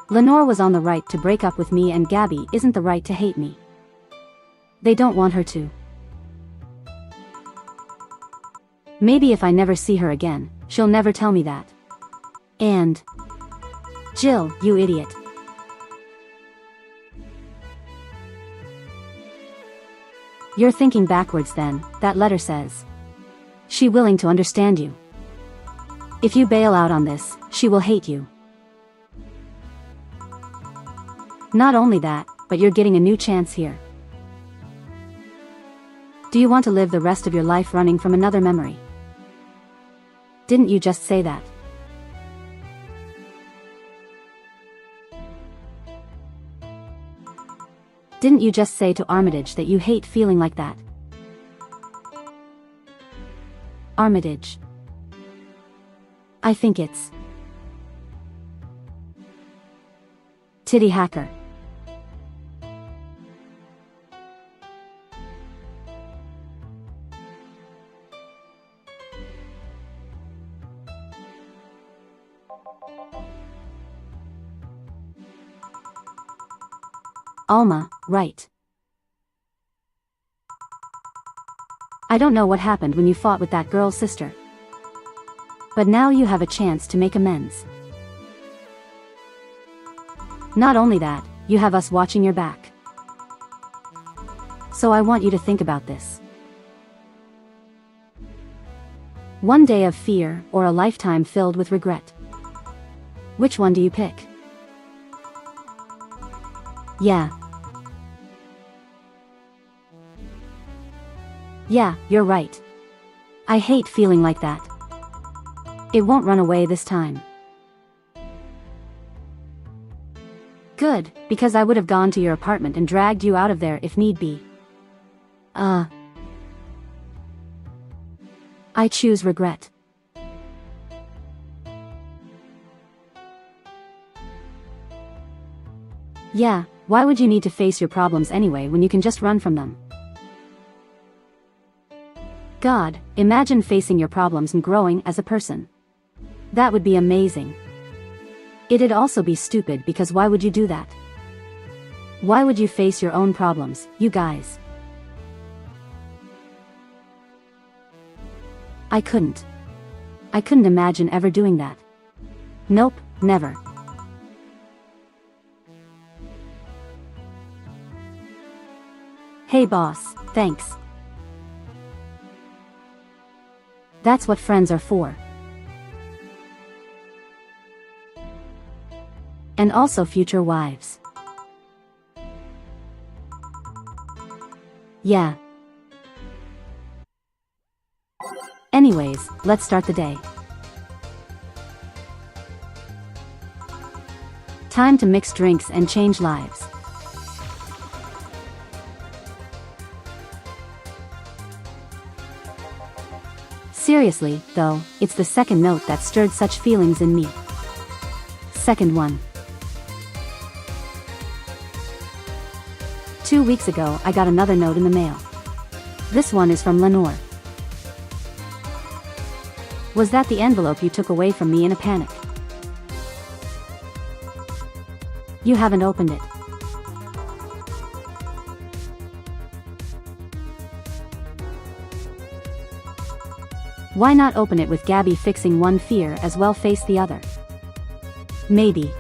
Lenore was on the right to break up with me and Gabby isn't the right to hate me. They don't want her to. Maybe if I never see her again, she'll never tell me that. And Jill, you idiot. You're thinking backwards then, that letter says. She willing to understand you. If you bail out on this, she will hate you. Not only that, but you're getting a new chance here. Do you want to live the rest of your life running from another memory? Didn't you just say that? Didn't you just say to Armitage that you hate feeling like that? Armitage. I think it's Titty Hacker. Alma, right. I don't know what happened when you fought with that girl's sister. But now you have a chance to make amends. Not only that, you have us watching your back. So I want you to think about this. One day of fear, or a lifetime filled with regret. Which one do you pick? Yeah. Yeah, you're right. I hate feeling like that. It won't run away this time. Good, because I would have gone to your apartment and dragged you out of there if need be. I choose regret. Yeah, why would you need to face your problems anyway when you can just run from them? God, imagine facing your problems and growing as a person. That would be amazing. It'd also be stupid because why would you do that? Why would you face your own problems, you guys? I couldn't. I couldn't imagine ever doing that. Nope, never. Hey boss, thanks. That's what friends are for. And also future wives. Yeah. Anyways, let's start the day. Time to mix drinks and change lives. Seriously, though, it's the second note that stirred such feelings in me. Second one. 2 weeks ago I got another note in the mail. This one is from Lenore. Was that the envelope you took away from me in a panic? You haven't opened it. Why not open it with Gabby fixing one fear as well face the other? Maybe.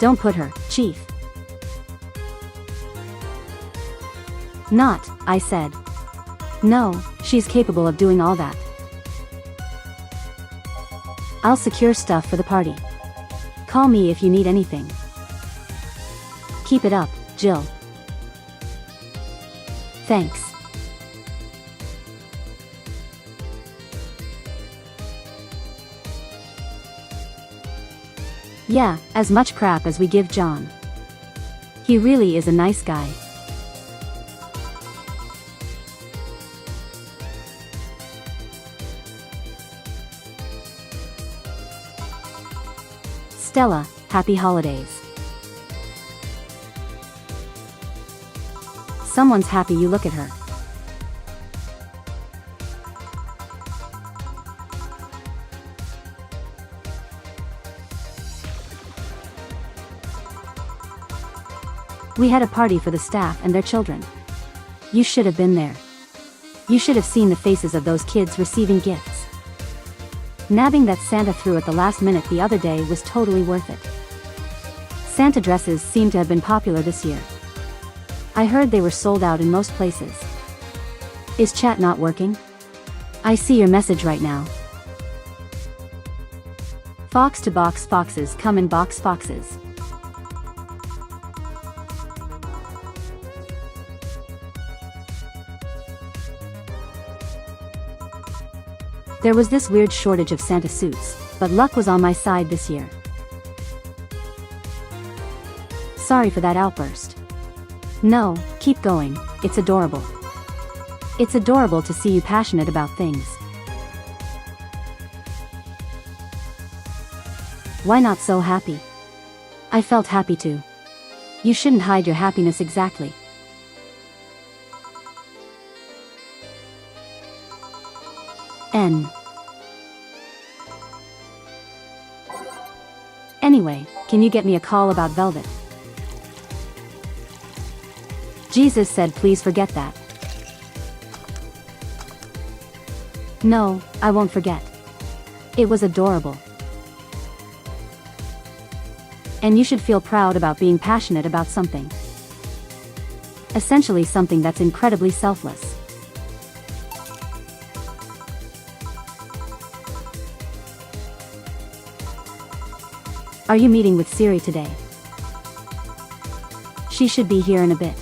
Don't put her, Chief. Not, I said. No, she's capable of doing all that. I'll secure stuff for the party. Call me if you need anything. Keep it up, Jill. Thanks. Yeah, as much crap as we give John. He really is a nice guy. Stella, happy holidays. Someone's happy you look at her. We had a party for the staff and their children. You should have been there. You should have seen the faces of those kids receiving gifts. Nabbing that Santa threw at the last minute the other day was totally worth it. Santa dresses seem to have been popular this year. I heard they were sold out in most places. Is chat not working? I see your message right now. Fox to box foxes come in box foxes. There was this weird shortage of Santa suits, but luck was on my side this year. Sorry for that outburst. No, keep going, it's adorable. It's adorable to see you passionate about things. Why not so happy? I felt happy too. You shouldn't hide your happiness exactly. N. Anyway, can you get me a call about Velvet? Jesus said please forget that. No, I won't forget. It was adorable. And you should feel proud about being passionate about something. Essentially something that's incredibly selfless. Are you meeting with Siri today? She should be here in a bit.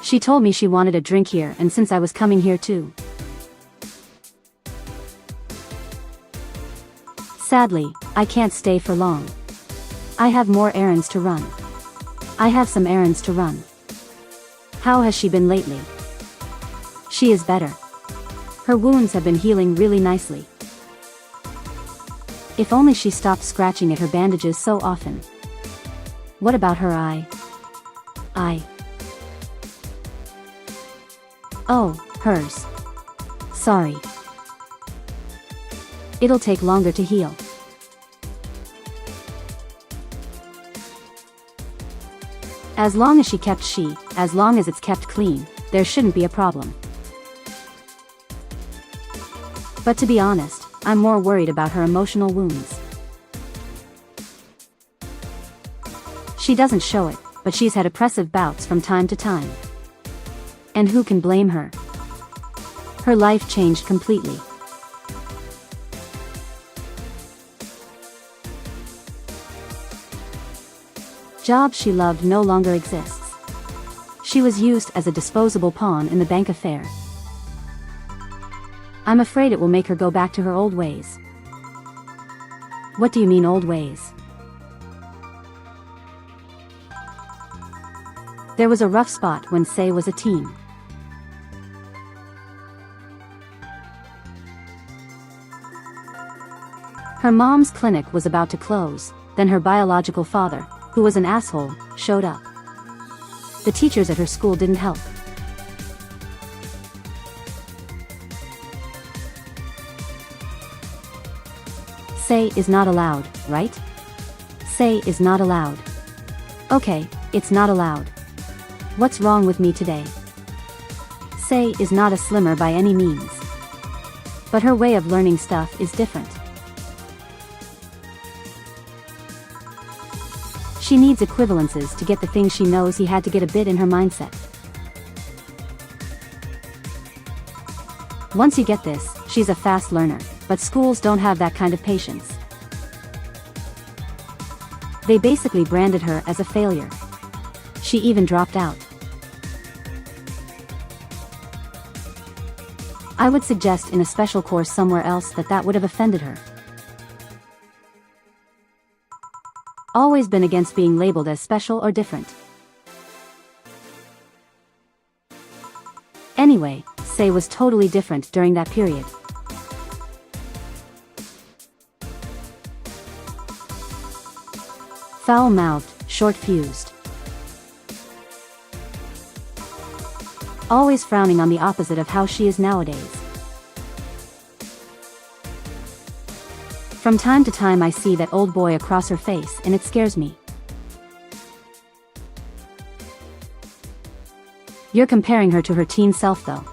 She told me she wanted a drink here, and since I was coming here too. Sadly, I can't stay for long. I have more errands to run. I have some errands to run. How has she been lately? She is better. Her wounds have been healing really nicely. If only she stopped scratching at her bandages so often. What about her eye? Oh, hers. Sorry. It'll take longer to heal. As long as it's kept clean, there shouldn't be a problem. But to be honest, I'm more worried about her emotional wounds. She doesn't show it, but she's had oppressive bouts from time to time. And who can blame her? Her life changed completely. Job she loved no longer exists. She was used as a disposable pawn in the bank affair. I'm afraid it will make her go back to her old ways. What do you mean old ways? There was a rough spot when Sei was a teen. Her mom's clinic was about to close, then her biological father, who was an asshole, showed up. The teachers at her school didn't help. Sei is not allowed, right? Sei is not allowed. Okay, it's not allowed. What's wrong with me today? Sei is not a slimmer by any means. But her way of learning stuff is different. She needs equivalences to get the things she knows he had to get a bit in her mindset. Once you get this, she's a fast learner, but schools don't have that kind of patience. They basically branded her as a failure. She even dropped out. I would suggest in a special course somewhere else that would have offended her. Always been against being labeled as special or different. Anyway, Sei was totally different during that period. Foul-mouthed, short-fused. Always frowning on the opposite of how she is nowadays. From time to time I see that old boy across her face and it scares me. You're comparing her to her teen self though.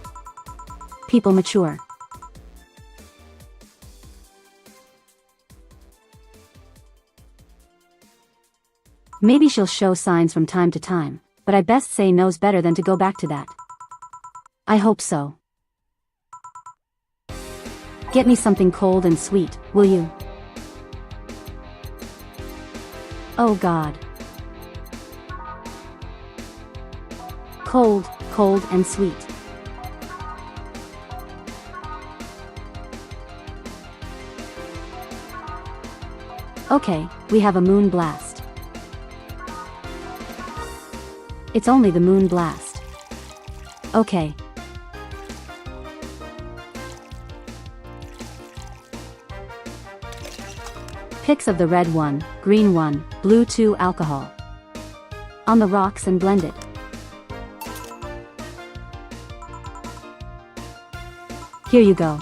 People mature. Maybe she'll show signs from time to time, but I best say knows better than to go back to that. I hope so. Get me something cold and sweet, will you? Oh God. Cold, cold and sweet. Okay, we have a moon blast. It's only the moon blast. Okay. Pics of the red one, green one, blue 2 alcohol. On the rocks and blended. Here you go.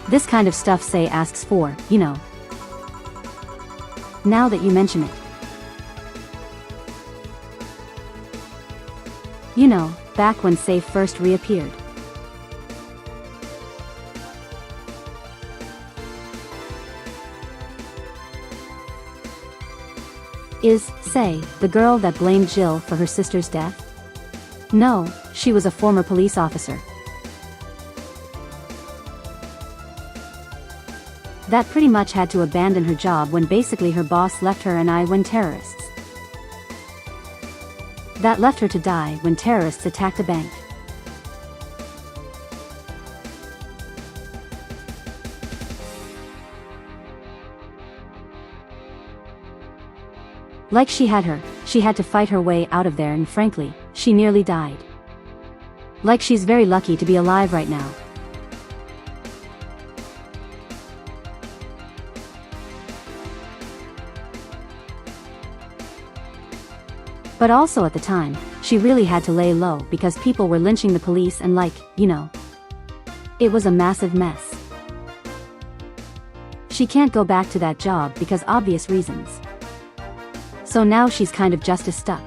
This kind of stuff Say asks for, you know. Now that you mention it. You know, back when Say first reappeared. Is Say the girl that blamed Jill for her sister's death? No, she was a former police officer. That pretty much had to abandon her job when basically her boss left her and I when terrorists. That left her to die when terrorists attacked a bank. Like she had to fight her way out of there and frankly, she nearly died. Like she's very lucky to be alive right now. But also at the time, she really had to lay low because people were lynching the police and like, you know. It was a massive mess. She can't go back to that job because obvious reasons. So now she's kind of just as stuck.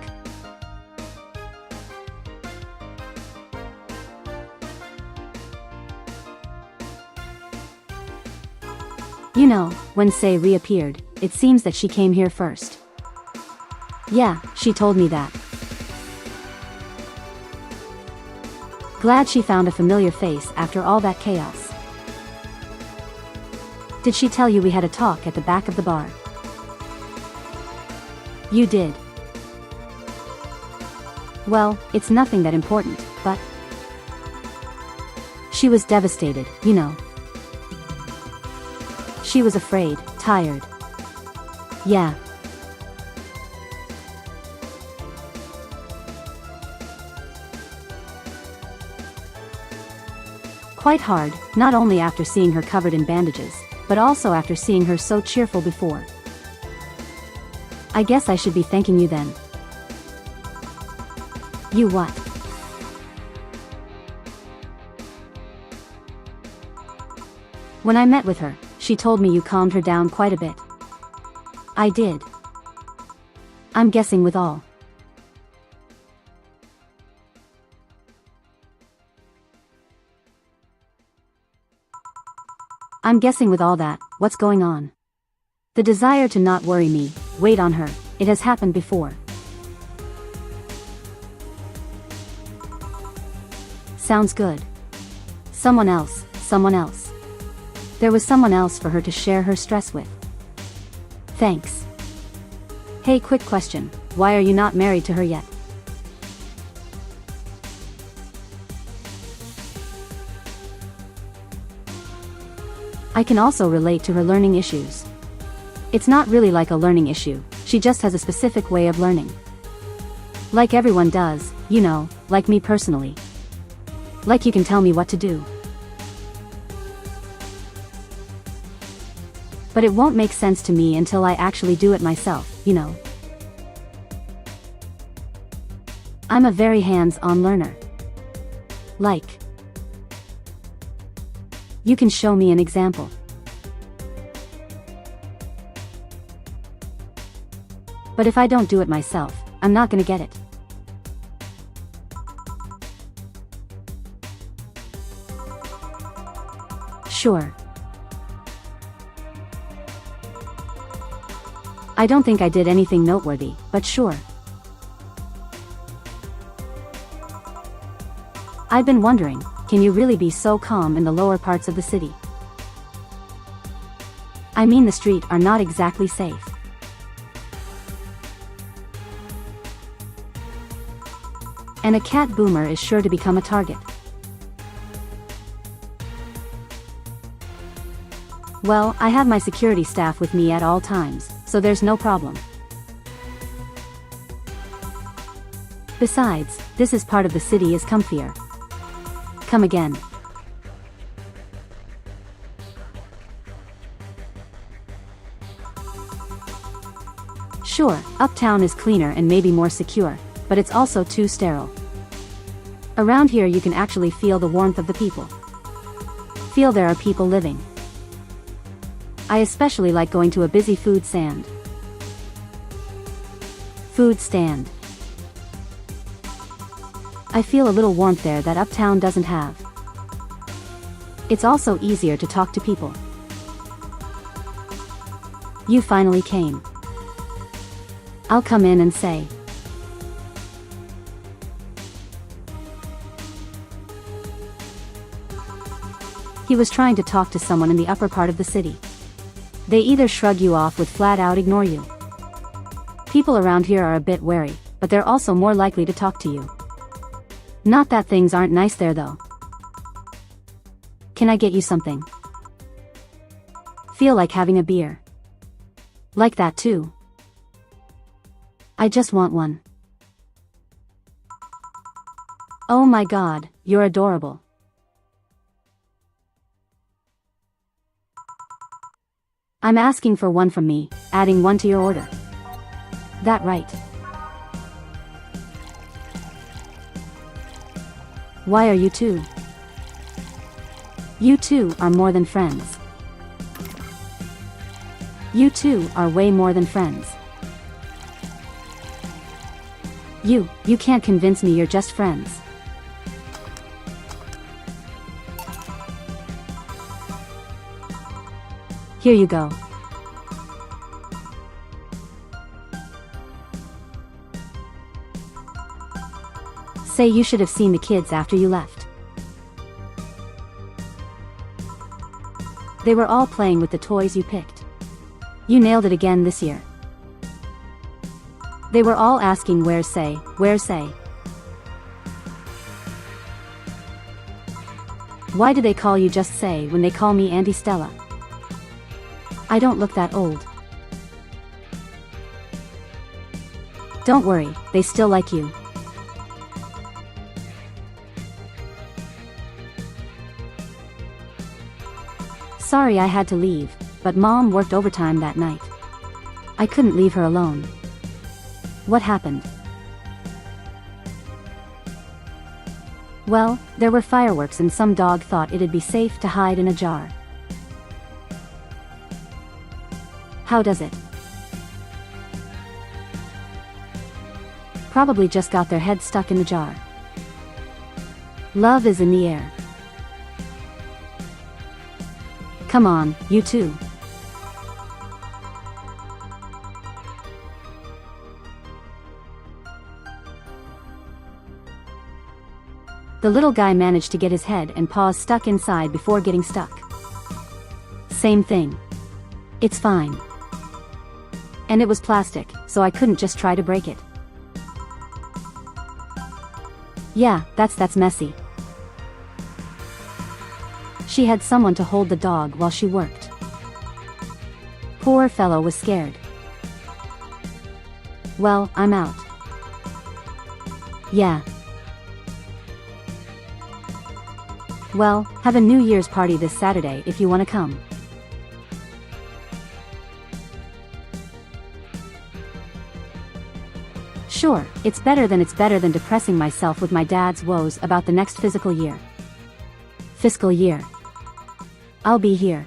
You know, when Say reappeared, it seems that she came here first. Yeah, she told me that. Glad she found a familiar face after all that chaos. Did she tell you we had a talk at the back of the bar? You did. Well, it's nothing that important, but... She was devastated, you know. She was afraid, tired. Yeah. Quite hard, not only after seeing her covered in bandages, but also after seeing her so cheerful before. I guess I should be thanking you then. You what? When I met with her, she told me you calmed her down quite a bit. I did. I'm guessing with all. I'm guessing with all that, what's going on? The desire to not worry me, wait on her, it has happened before. Sounds good. Someone else, someone else. There was someone else for her to share her stress with. Thanks. Hey, quick question, why are you not married to her yet? I can also relate to her learning issues. It's not really like a learning issue, she just has a specific way of learning. Like everyone does, you know, like me personally. Like you can tell me what to do. But it won't make sense to me until I actually do it myself, you know. I'm a very hands-on learner. Like. You can show me an example. But if I don't do it myself, I'm not gonna get it. Sure. I don't think I did anything noteworthy, but sure. I've been wondering, can you really be so calm in the lower parts of the city? I mean, the streets are not exactly safe. And a cat boomer is sure to become a target. Well, I have my security staff with me at all times, so there's no problem. Besides, this part of the city is comfier. Come again. Sure, uptown is cleaner and maybe more secure, but it's also too sterile. Around here you can actually feel the warmth of the people. Feel there are people living. I especially like going to a busy food stand. Food stand. I feel a little warmth there that uptown doesn't have. It's also easier to talk to people. You finally came. I'll come in and say. He was trying to talk to someone in the upper part of the city. They either shrug you off or flat out ignore you. People around here are a bit wary, but they're also more likely to talk to you. Not that things aren't nice there though. Can I get you something? Feel like having a beer. Like that too. I just want one. Oh my god, you're adorable. I'm asking for one from me, adding one to your order. That right? Why are you two? You two are more than friends. You two are way more than friends. You can't convince me you're just friends. Here you go. Say you should have seen the kids after you left. They were all playing with the toys you picked. You nailed it again this year. They were all asking where's Say, where's Say? Why do they call you just Say when they call me Auntie Stella? I don't look that old. Don't worry, they still like you. Sorry I had to leave, but Mom worked overtime that night. I couldn't leave her alone. What happened? Well, there were fireworks and some dog thought it'd be safe to hide in a jar. How does it? Probably just got their head stuck in the jar. Love is in the air. Come on, you two. The little guy managed to get his head and paws stuck inside before getting stuck. Same thing. It's fine. And it was plastic, so I couldn't just try to break it. Yeah, that's messy. She had someone to hold the dog while she worked. Poor fellow was scared. Well, I'm out. Yeah. Well, have a New Year's party this Saturday if you want to come. Sure, it's better than depressing myself with my dad's woes about the next fiscal year. Fiscal year. I'll be here.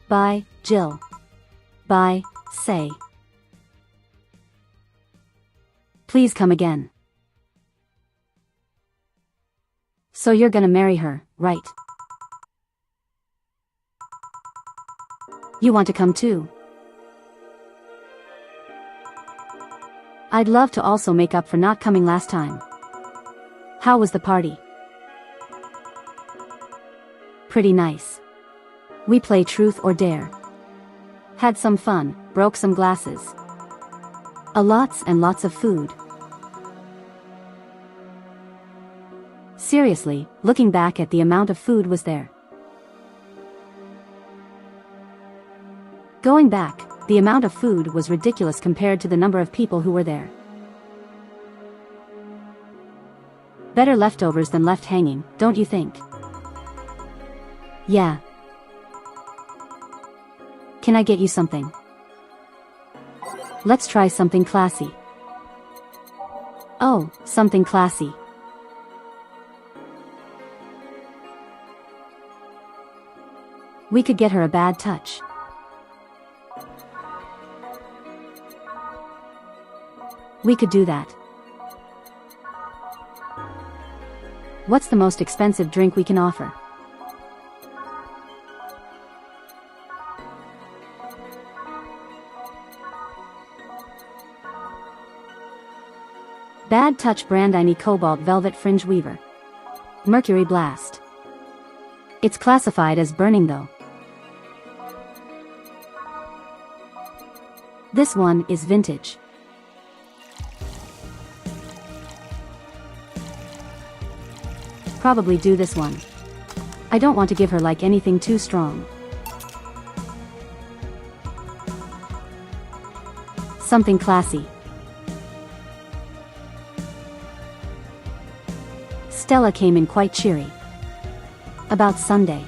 Bye, Jill. Bye, Say. Please come again. So you're gonna marry her, right? You want to come too? I'd love to also make up for not coming last time. How was the party? Pretty nice. We play truth or dare. Had some fun, broke some glasses. Lots and lots of food. Seriously, looking back at the amount of food was there. Going back, the amount of food was ridiculous compared to the number of people who were there. Better leftovers than left hanging, don't you think? Yeah. Can I get you something? Let's try something classy. Oh, something classy. We could get her a bad touch. We could do that. What's the most expensive drink we can offer? Bad touch Brandini Cobalt Velvet Fringe Weaver. Mercury Blast. It's classified as burning though. This one is vintage. Probably do this one. I don't want to give her like anything too strong. Something classy. Stella came in quite cheery. About Sunday.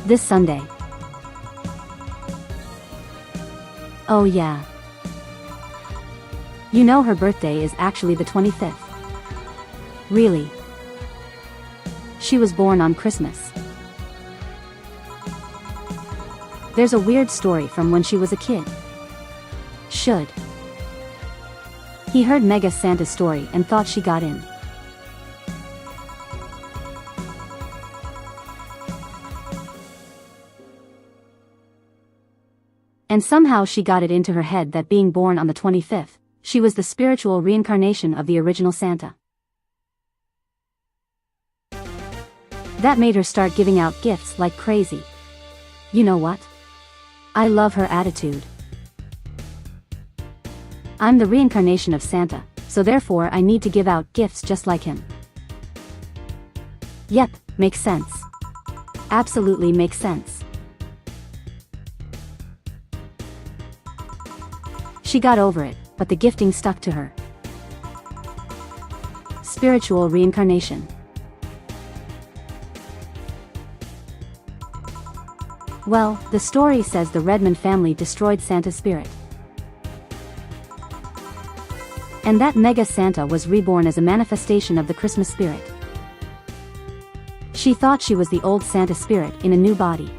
This Sunday. Oh yeah. You know her birthday is actually the 25th. Really? She was born on Christmas. There's a weird story from when she was a kid. Should. He heard Mega Santa's story and thought she got in. And somehow she got it into her head that being born on the 25th, she was the spiritual reincarnation of the original Santa. That made her start giving out gifts like crazy. You know what? I love her attitude. I'm the reincarnation of Santa, so therefore I need to give out gifts just like him. Yep, makes sense. Absolutely makes sense. She got over it, but the gifting stuck to her. Spiritual reincarnation. Well, the story says the Redmond family destroyed Santa's spirit. And that Mega Santa was reborn as a manifestation of the Christmas spirit. She thought she was the old Santa spirit in a new body.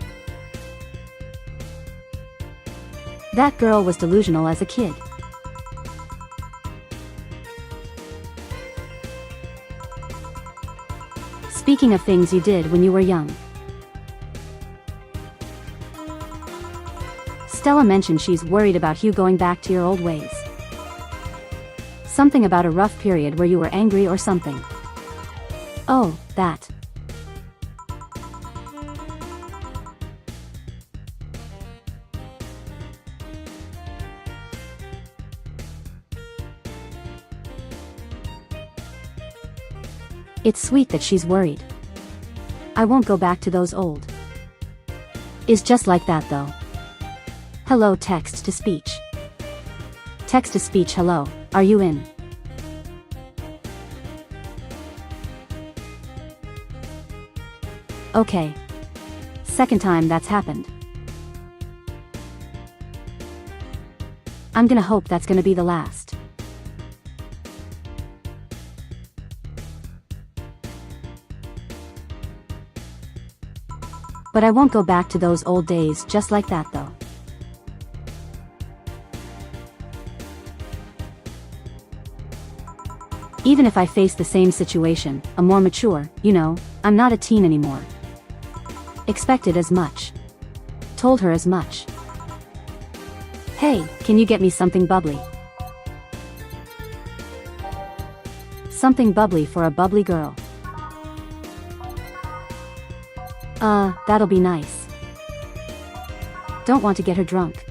That girl was delusional as a kid. Speaking of things you did when you were young. Stella mentioned she's worried about you going back to your old ways. Something about a rough period where you were angry or something. Oh, that. It's sweet that she's worried. I won't go back to those old. Is just like that though. Hello text to speech. Text to speech hello, are you in? Okay. Second time that's happened. I'm gonna hope that's gonna be the last. But I won't go back to those old days just like that though. Even if I face the same situation, I'm more mature, you know, I'm not a teen anymore. Expected as much. Told her as much. Hey, can you get me something bubbly? Something bubbly for a bubbly girl. That'll be nice. Don't want to get her drunk.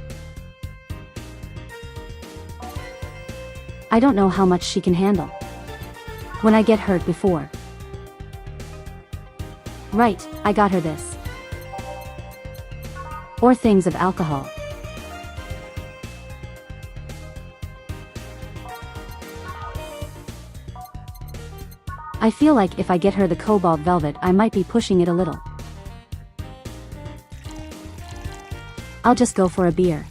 I don't know how much she can handle. When I get hurt before. Right, I got her this. Or things of alcohol. I feel like if I get her the cobalt velvet, I might be pushing it a little. I'll just go for a beer.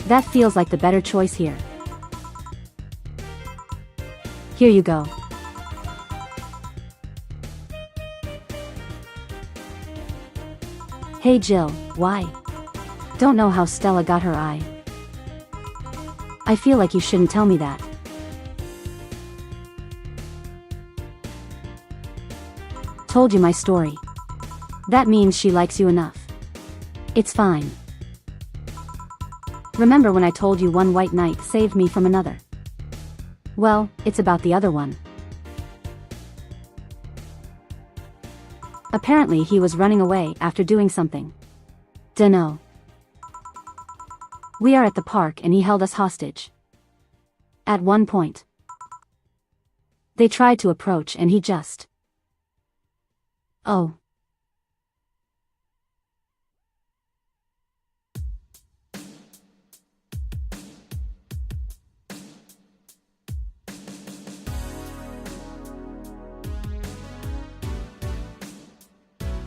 That feels like the better choice here. Here you go. Hey Jill, why? Don't know how Stella got her eye. I feel like you shouldn't tell me that. Told you my story. That means she likes you enough. It's fine. Remember when I told you one white knight saved me from another? Well, it's about the other one. Apparently he was running away after doing something. Dunno. We are at the park and he held us hostage. At one point. They tried to approach and he just... Oh.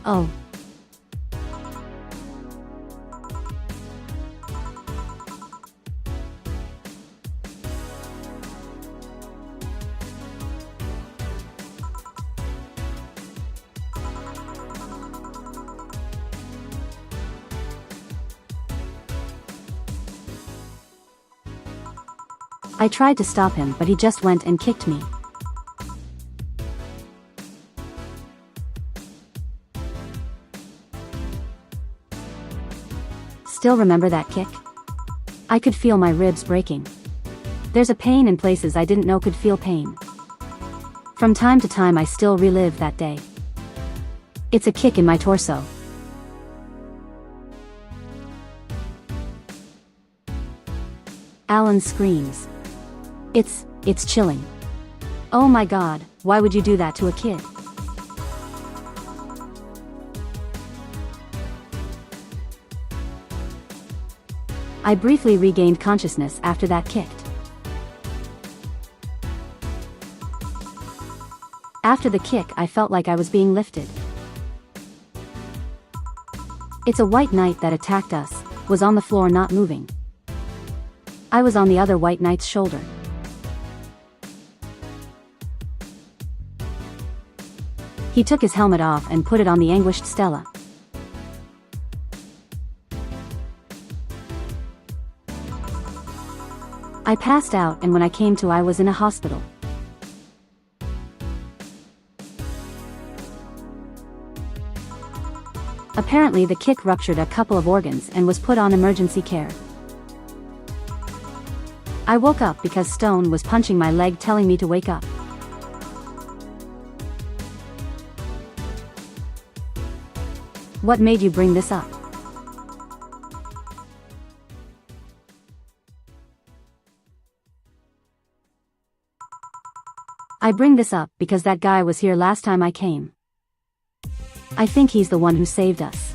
Oh. I tried to stop him, but he just went and kicked me. Still remember that kick? I could feel my ribs breaking. There's a pain in places I didn't know could feel pain. From time to time I still relive that day. It's a kick in my torso. Alan screams. It's chilling. Oh my god, why would you do that to a kid? I briefly regained consciousness after that kicked. After the kick I felt like I was being lifted. It's a white knight that attacked us, was on the floor not moving. I was on the other white knight's shoulder. He took his helmet off and put it on the anguished Stella. I passed out, and when I came to I was in a hospital. Apparently the kick ruptured a couple of organs and was put on emergency care. I woke up because Stone was punching my leg telling me to wake up. What made you bring this up? I bring this up because that guy was here last time I came. I think he's the one who saved us.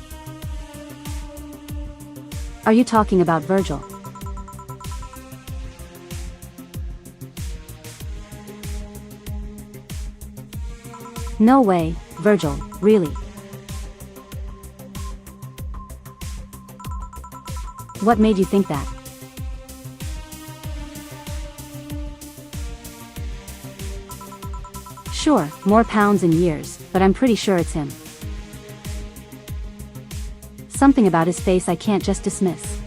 Are you talking about Virgil? No way, Virgil, really? What made you think that? Sure, more pounds and years, but I'm pretty sure it's him. Something about his face I can't just dismiss.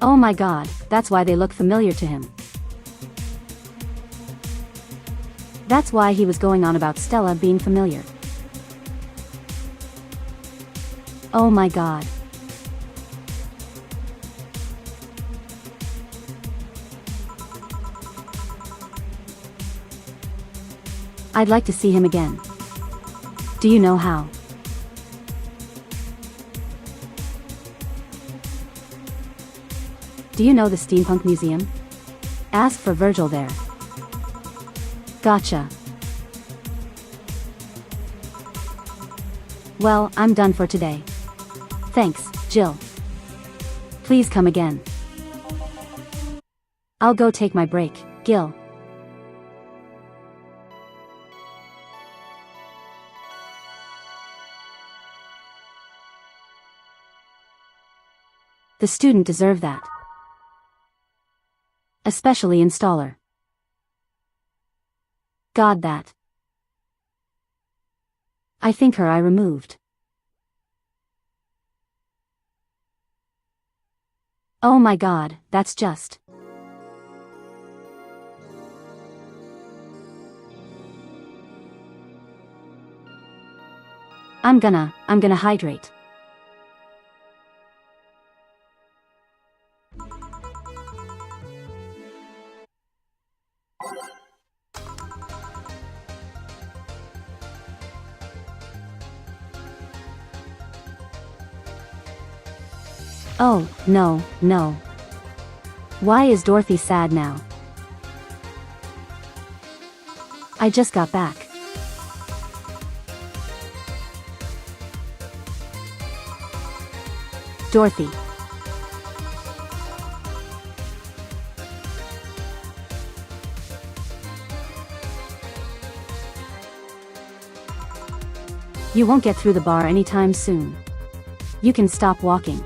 Oh my god, that's why they look familiar to him. That's why he was going on about Stella being familiar. Oh my god. I'd like to see him again. Do you know how? Do you know the Steampunk Museum? Ask for Virgil there. Gotcha. Well, I'm done for today. Thanks, Jill. Please come again. I'll go take my break, Gil. The student deserved that. Especially installer. God, that. I think her I removed. Oh my god, that's just. I'm gonna hydrate. Oh, no, no. Why is Dorothy sad now? I just got back. Dorothy. You won't get through the bar anytime soon. You can stop walking.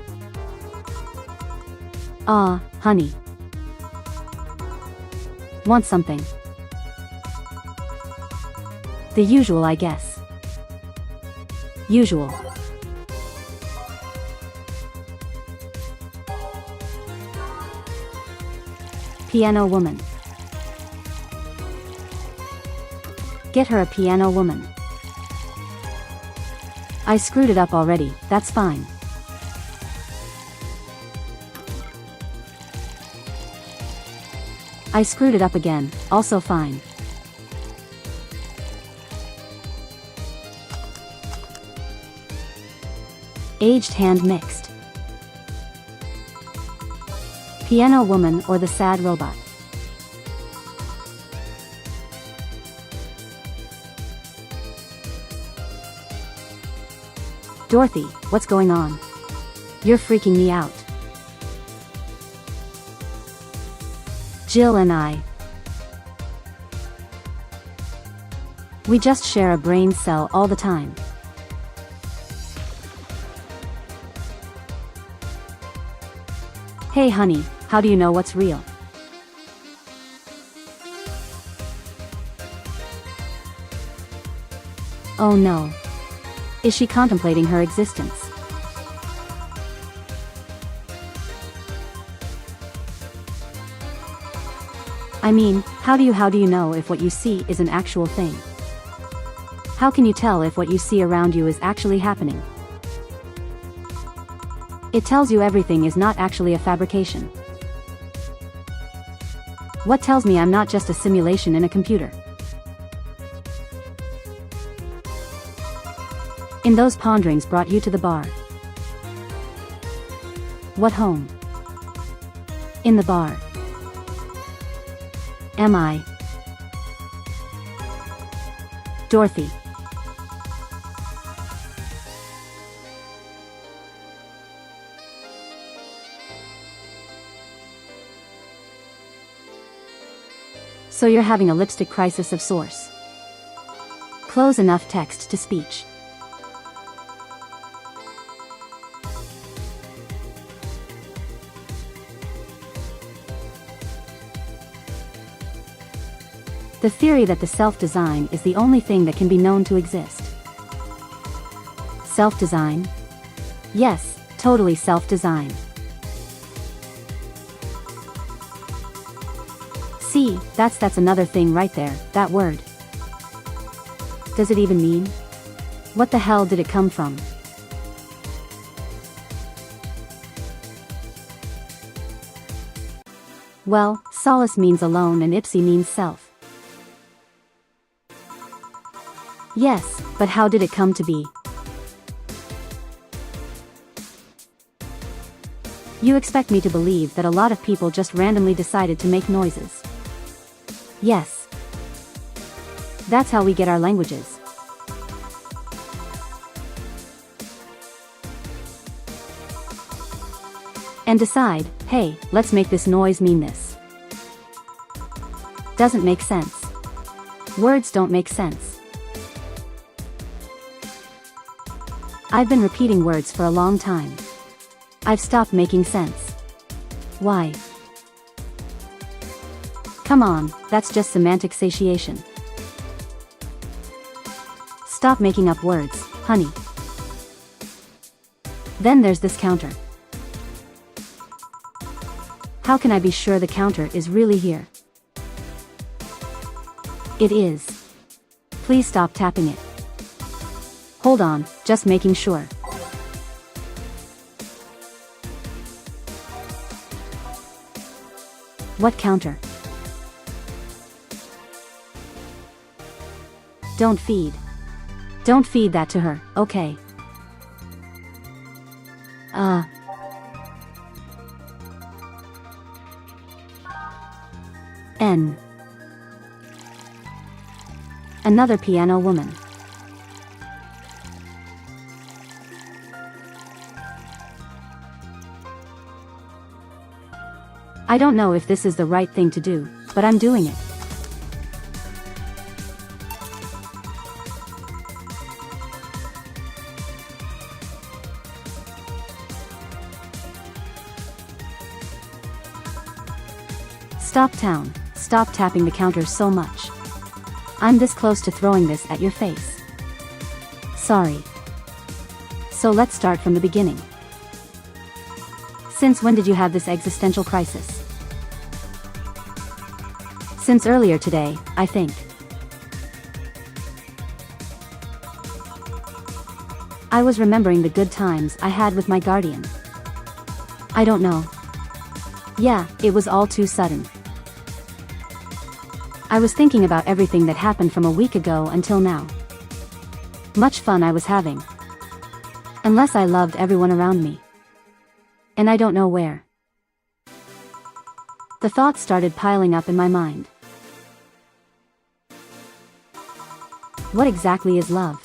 Ah, honey. Want something? The usual, I guess. Usual. Piano woman. Get her a piano woman. I screwed it up already, that's fine. I screwed it up again, also fine. Aged hand mixed. Piano woman or the sad robot. Dorothy, what's going on? You're freaking me out. Jill and I. We just share a brain cell all the time. Hey honey, how do you know what's real? Oh no. Is she contemplating her existence? I mean, how do you know if what you see is an actual thing? How can you tell if what you see around you is actually happening? It tells you everything is not actually a fabrication. What tells me I'm not just a simulation in a computer? In those ponderings brought you to the bar. What home? In the bar. Am I? Dorothy. So you're having a lipstick crisis of sorts. Close enough text to speech. The theory that the self-design is the only thing that can be known to exist. Self-design? Yes, totally self-design. See, that's another thing right there, that word. Does it even mean? What the hell did it come from? Well, solace means alone and ipsi means self. Yes, but how did it come to be? You expect me to believe that a lot of people just randomly decided to make noises. Yes. That's how we get our languages. And decide, hey, let's make this noise mean this. Doesn't make sense. Words don't make sense. I've been repeating words for a long time. I've stopped making sense. Why? Come on, that's just semantic satiation. Stop making up words, honey. Then there's this counter. How can I be sure the counter is really here? It is. Please stop tapping it. Hold on, just making sure. What counter? Don't feed. Don't feed that to her, okay? N. Another piano woman. I don't know if this is the right thing to do, but I'm doing it. Stop town, stop tapping the counter so much. I'm this close to throwing this at your face. Sorry. So let's start from the beginning. Since when did you have this existential crisis? Since earlier today, I think. I was remembering the good times I had with my guardian. I don't know. Yeah, it was all too sudden. I was thinking about everything that happened from a week ago until now. Much fun I was having. Unless I loved everyone around me. And I don't know where. The thoughts started piling up in my mind. What exactly is love?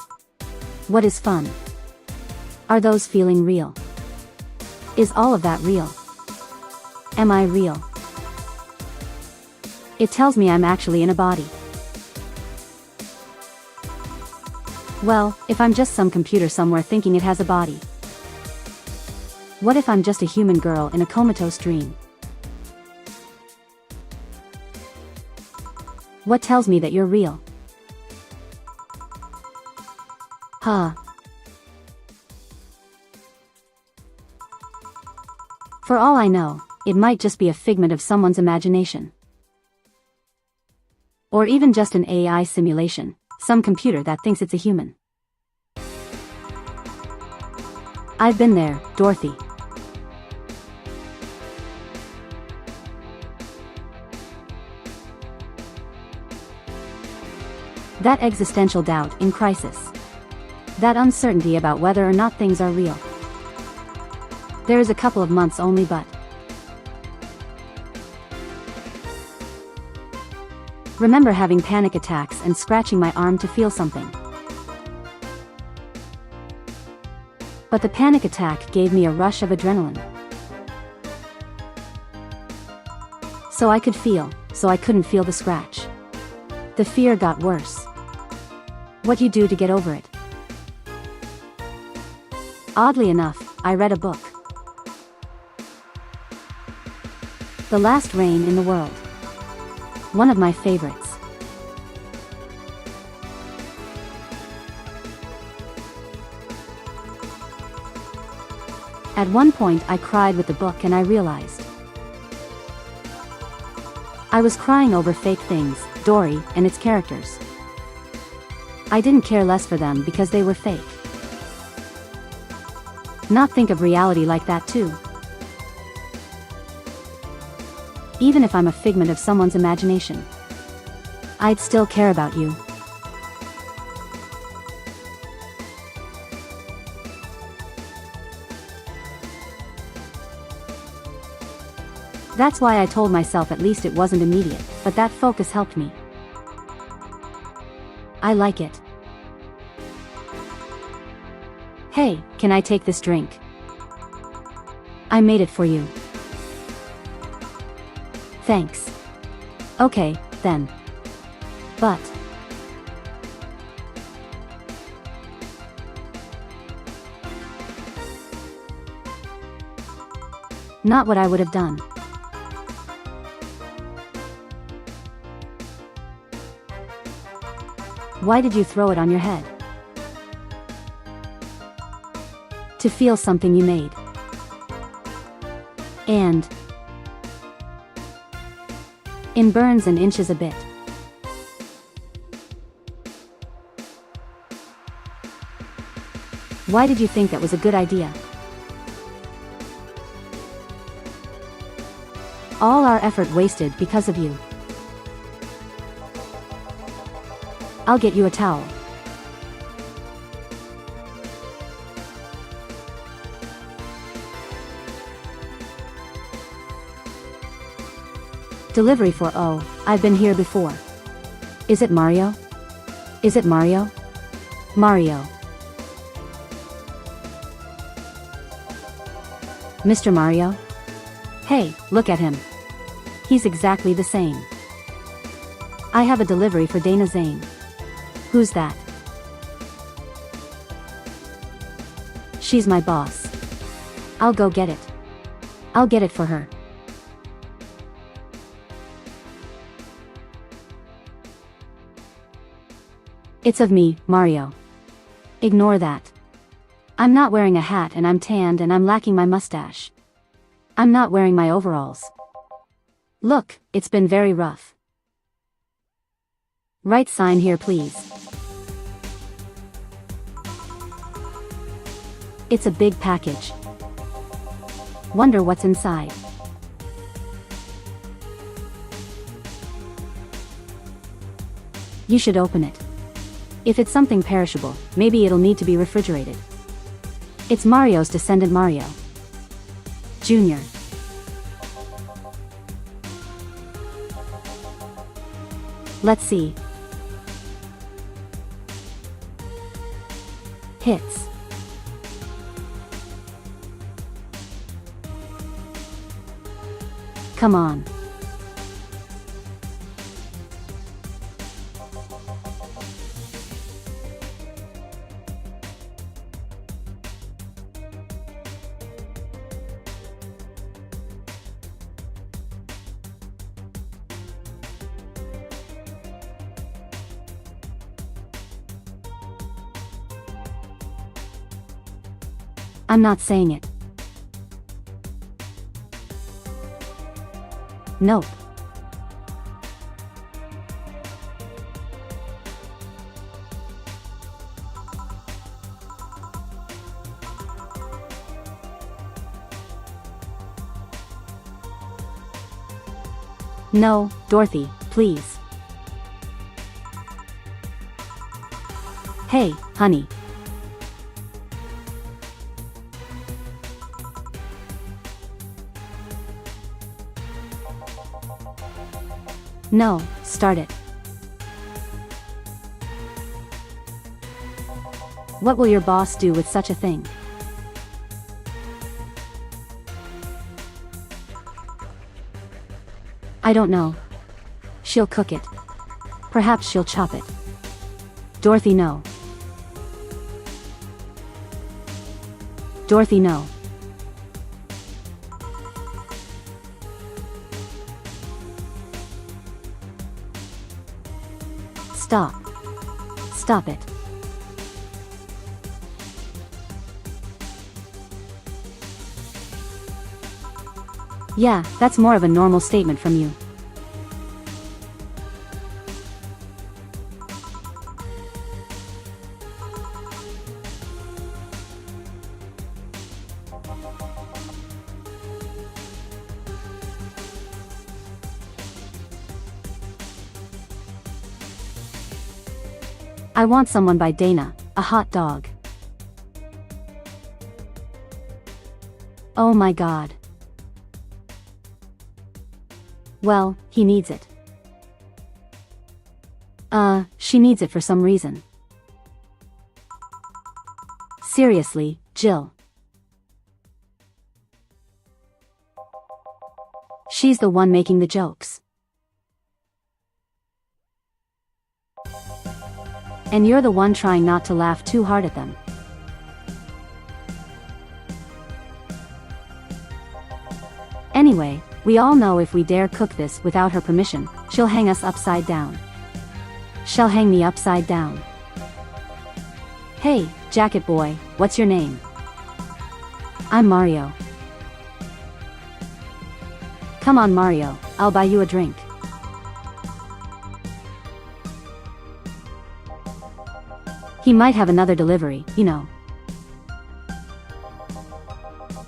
What is fun? Are those feelings real? Is all of that real? Am I real? It tells me I'm actually in a body. Well, if I'm just some computer somewhere thinking it has a body. What if I'm just a human girl in a comatose dream? What tells me that you're real? Huh. For all I know, it might just be a figment of someone's imagination. Or even just an AI simulation, some computer that thinks it's a human. I've been there, Dorothy. That existential doubt in crisis. That uncertainty about whether or not things are real. There is a couple of months only, but remember having panic attacks and scratching my arm to feel something. But the panic attack gave me a rush of adrenaline. So I could feel, so I couldn't feel the scratch. The fear got worse. What you do to get over it? Oddly enough, I read a book. The Last Rain in the World. One of my favorites. At one point I cried with the book and I realized I was crying over fake things, Dory, and its characters. I didn't care less for them because they were fake. Not think of reality like that too. Even if I'm a figment of someone's imagination, I'd still care about you. That's why I told myself at least it wasn't immediate, but that focus helped me. I like it. Hey, can I take this drink? I made it for you. Thanks. Okay, then. But not what I would have done. Why did you throw it on your head? To feel something you made. And in burns and inches a bit. Why did you think that was a good idea? All our effort wasted because of you. I'll get you a towel. Delivery for oh, I've been here before. Is it Mario? Is it Mario? Mario. Mr. Mario? Hey, look at him. He's exactly the same. I have a delivery for Dana Zane. Who's that? She's my boss. I'll go get it. I'll get it for her. It's of me, Mario. Ignore that. I'm not wearing a hat and I'm tanned and I'm lacking my mustache. I'm not wearing my overalls. Look, it's been very rough. Write sign here please. It's a big package. Wonder what's inside. You should open it. If it's something perishable, maybe it'll need to be refrigerated. It's Mario's descendant Mario. Jr. Let's see. Hits. Come on. I'm not saying it. Nope. No, Dorothy, please. Hey, honey. No, start it. What will your boss do with such a thing? I don't know. She'll cook it. Perhaps she'll chop it. Dorothy, no. Dorothy, no. Stop. Stop it. Yeah, that's more of a normal statement from you. I want someone by Dana, a hot dog. Oh my god. Well, he needs it. She needs it for some reason. Seriously, Jill. She's the one making the jokes. And you're the one trying not to laugh too hard at them. Anyway, we all know if we dare cook this without her permission, she'll hang us upside down. She'll hang me upside down. Hey, jacket boy, what's your name? I'm Mario. Come on Mario, I'll buy you a drink. He might have another delivery, you know.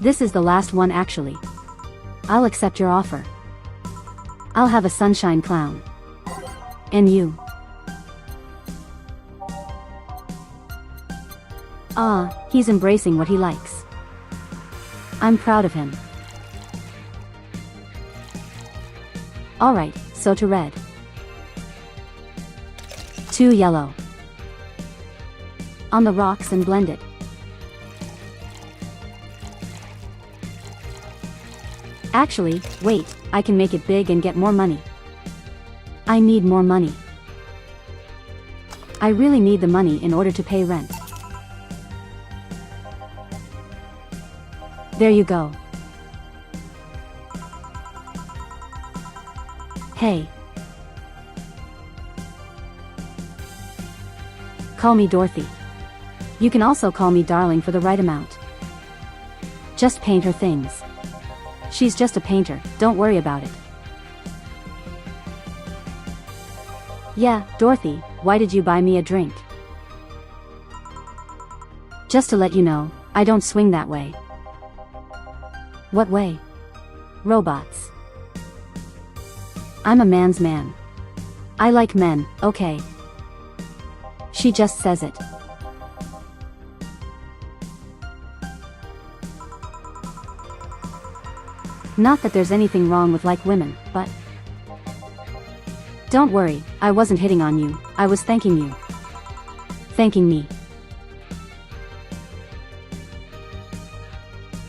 This is the last one actually. I'll accept your offer. I'll have a sunshine clown. And you? He's embracing what he likes. I'm proud of him. Alright, so to red. To yellow. On the rocks and blend it. Actually, wait, I can make it big and get more money. I need more money. I really need the money in order to pay rent. There you go. Hey. Call me Dorothy. You can also call me darling for the right amount. Just paint her things. She's just a painter, don't worry about it. Yeah, Dorothy, why did you buy me a drink? Just to let you know, I don't swing that way. What way? Robots. I'm a man's man. I like men, okay. She just says it. Not that there's anything wrong with like women, but... Don't worry, I wasn't hitting on you, I was thanking you. Thanking me.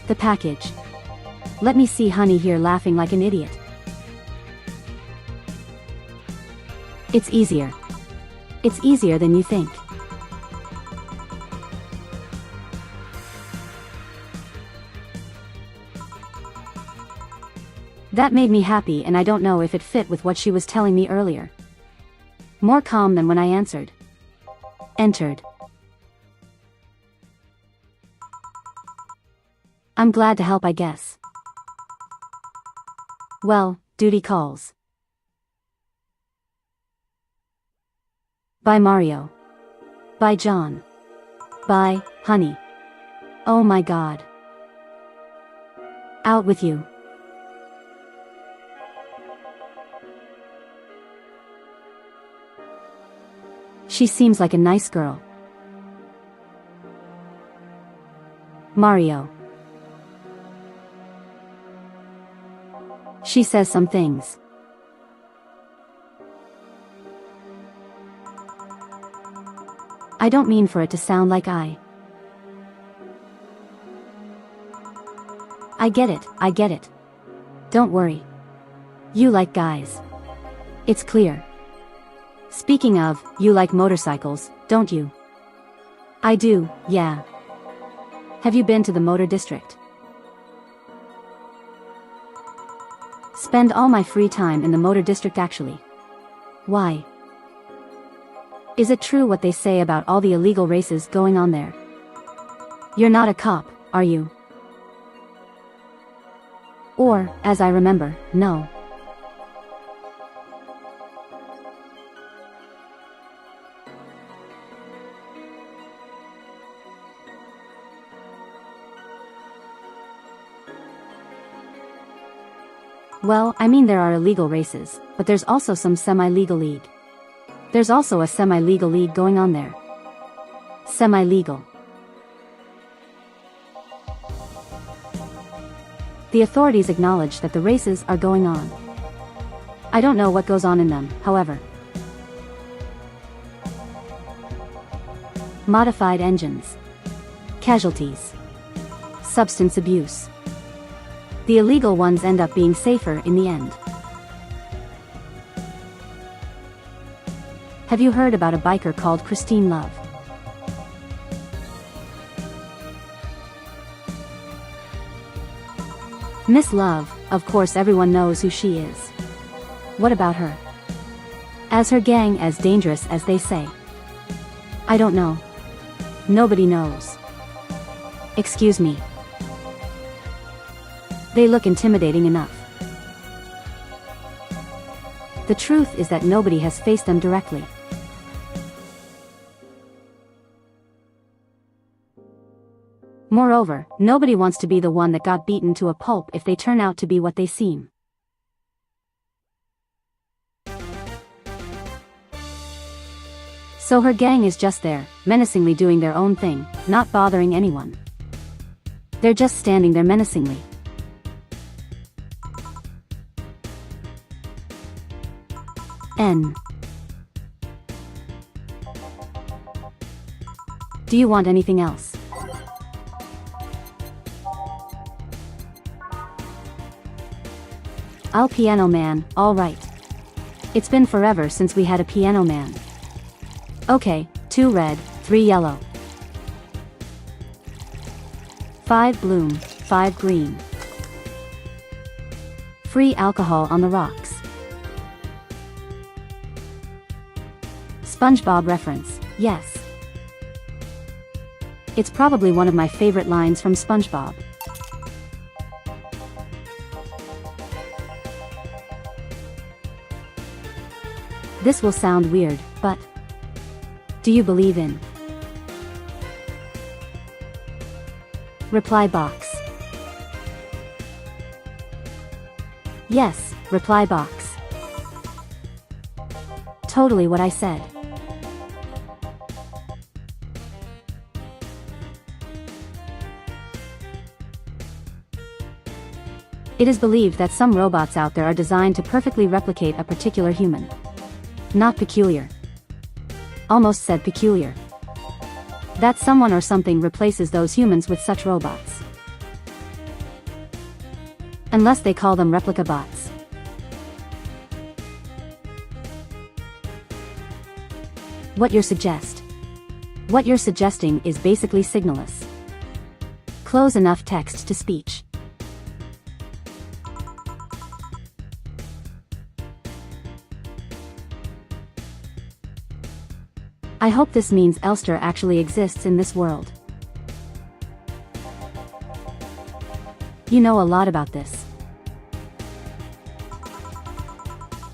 The package. Let me see honey here laughing like an idiot. It's easier. It's easier than you think. That made me happy and I don't know if it fit with what she was telling me earlier. More calm than when I answered. Entered. I'm glad to help I guess. Well, duty calls. Bye Mario. Bye John. Bye, honey. Oh my god. Out with you. She seems like a nice girl. Mario. She says some things. I don't mean for it to sound like I get it, I get it. Don't worry. You like guys. It's clear. Speaking of, you like motorcycles, don't you? I do, yeah. Have you been to the motor district? Spend all my free time in the motor district actually. Why? Is it true what they say about all the illegal races going on there? You're not a cop, are you? Or, as I remember, no. Well, I mean there are illegal races, but there's also some semi-legal league. There's also a semi-legal league going on there. Semi-legal. The authorities acknowledge that the races are going on. I don't know what goes on in them, however. Modified engines. Casualties. Substance abuse. The illegal ones end up being safer in the end. Have you heard about a biker called Christine Love? Miss Love, of course everyone knows who she is. What about her? Is her gang as dangerous as they say? I don't know. Nobody knows. Excuse me. They look intimidating enough. The truth is that nobody has faced them directly. Moreover, nobody wants to be the one that got beaten to a pulp if they turn out to be what they seem. So her gang is just there, menacingly doing their own thing, not bothering anyone. They're just standing there menacingly. N. Do you want anything else? I'll piano man, alright. It's been forever since we had a piano man. Okay, 2 red, 3 yellow. 5 bloom, 5 green. Free alcohol on the rocks. SpongeBob reference, yes. It's probably one of my favorite lines from SpongeBob. This will sound weird, but do you believe in? Reply box. Yes, reply box. Totally what I said. It is believed that some robots out there are designed to perfectly replicate a particular human. Not peculiar. Almost said peculiar. That someone or something replaces those humans with such robots. Unless they call them replica bots. What you're suggesting is basically signalless. Close enough text to speech. I hope this means Elster actually exists in this world. You know a lot about this.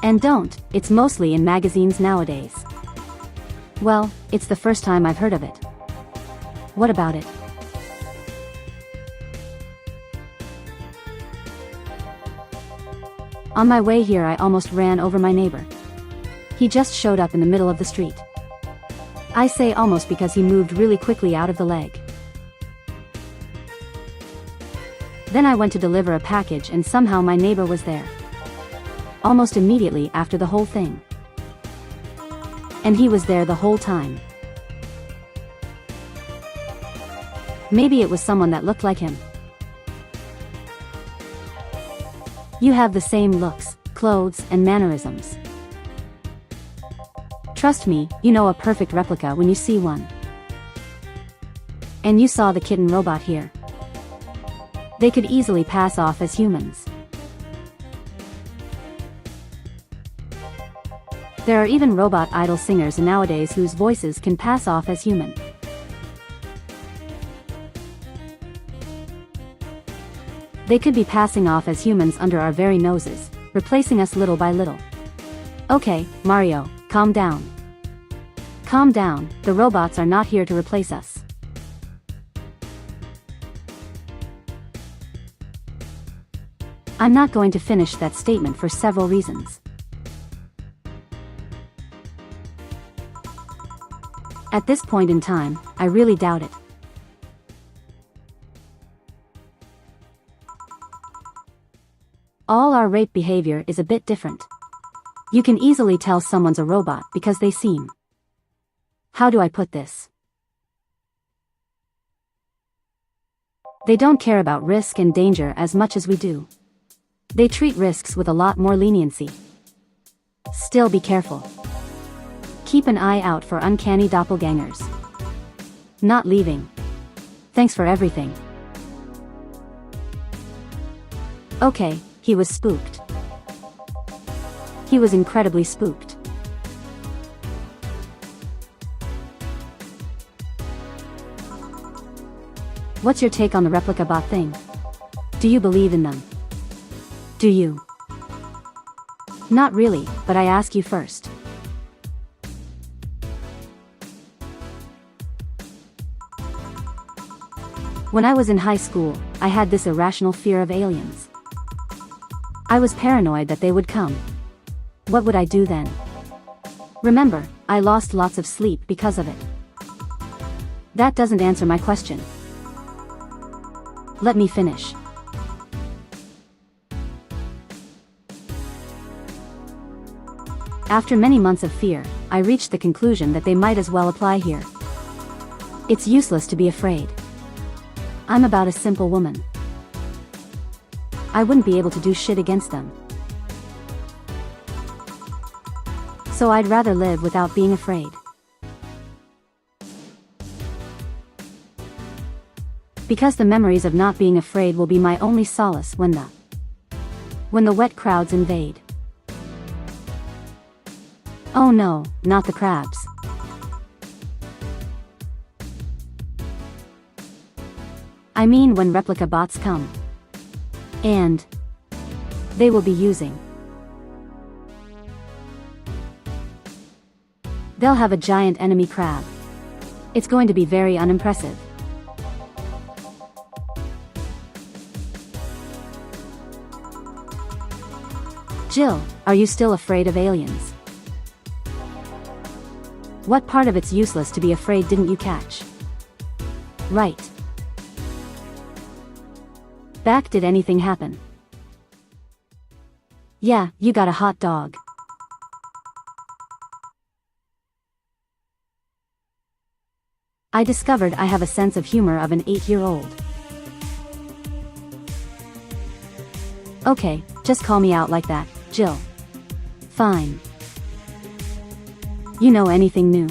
And don't, it's mostly in magazines nowadays. Well, it's the first time I've heard of it. What about it? On my way here I almost ran over my neighbor. He just showed up in the middle of the street. I say almost because he moved really quickly out of the leg. Then I went to deliver a package and somehow my neighbor was there. Almost immediately after the whole thing. And he was there the whole time. Maybe it was someone that looked like him. You have the same looks, clothes, and mannerisms. Trust me, you know a perfect replica when you see one. And you saw the kitten robot here. They could easily pass off as humans. There are even robot idol singers nowadays whose voices can pass off as human. They could be passing off as humans under our very noses, replacing us little by little. Okay, Mario, calm down. Calm down, the robots are not here to replace us. I'm not going to finish that statement for several reasons. At this point in time, I really doubt it. All our rape behavior is a bit different. You can easily tell someone's a robot because they seem... How do I put this? They don't care about risk and danger as much as we do. They treat risks with a lot more leniency. Still be careful. Keep an eye out for uncanny doppelgangers. Not leaving. Thanks for everything. Okay, he was spooked. He was incredibly spooked. What's your take on the replica bot thing? Do you believe in them? Do you? Not really, but I ask you first. When I was in high school, I had this irrational fear of aliens. I was paranoid that they would come. What would I do then? Remember, I lost lots of sleep because of it. That doesn't answer my question. Let me finish. After many months of fear, I reached the conclusion that they might as well apply here. It's useless to be afraid. I'm about a simple woman. I wouldn't be able to do shit against them. So I'd rather live without being afraid. Because the memories of not being afraid will be my only solace when the wet crowds invade. Oh no, not the crabs. I mean when replica bots come. And they will be using. They'll have a giant enemy crab. It's going to be very unimpressive. Jill, are you still afraid of aliens? What part of it's useless to be afraid didn't you catch? Right. Back, did anything happen? Yeah, you got a hot dog. I discovered I have a sense of humor of an 8-year-old. Okay, just call me out like that, Jill. Fine. You know anything new?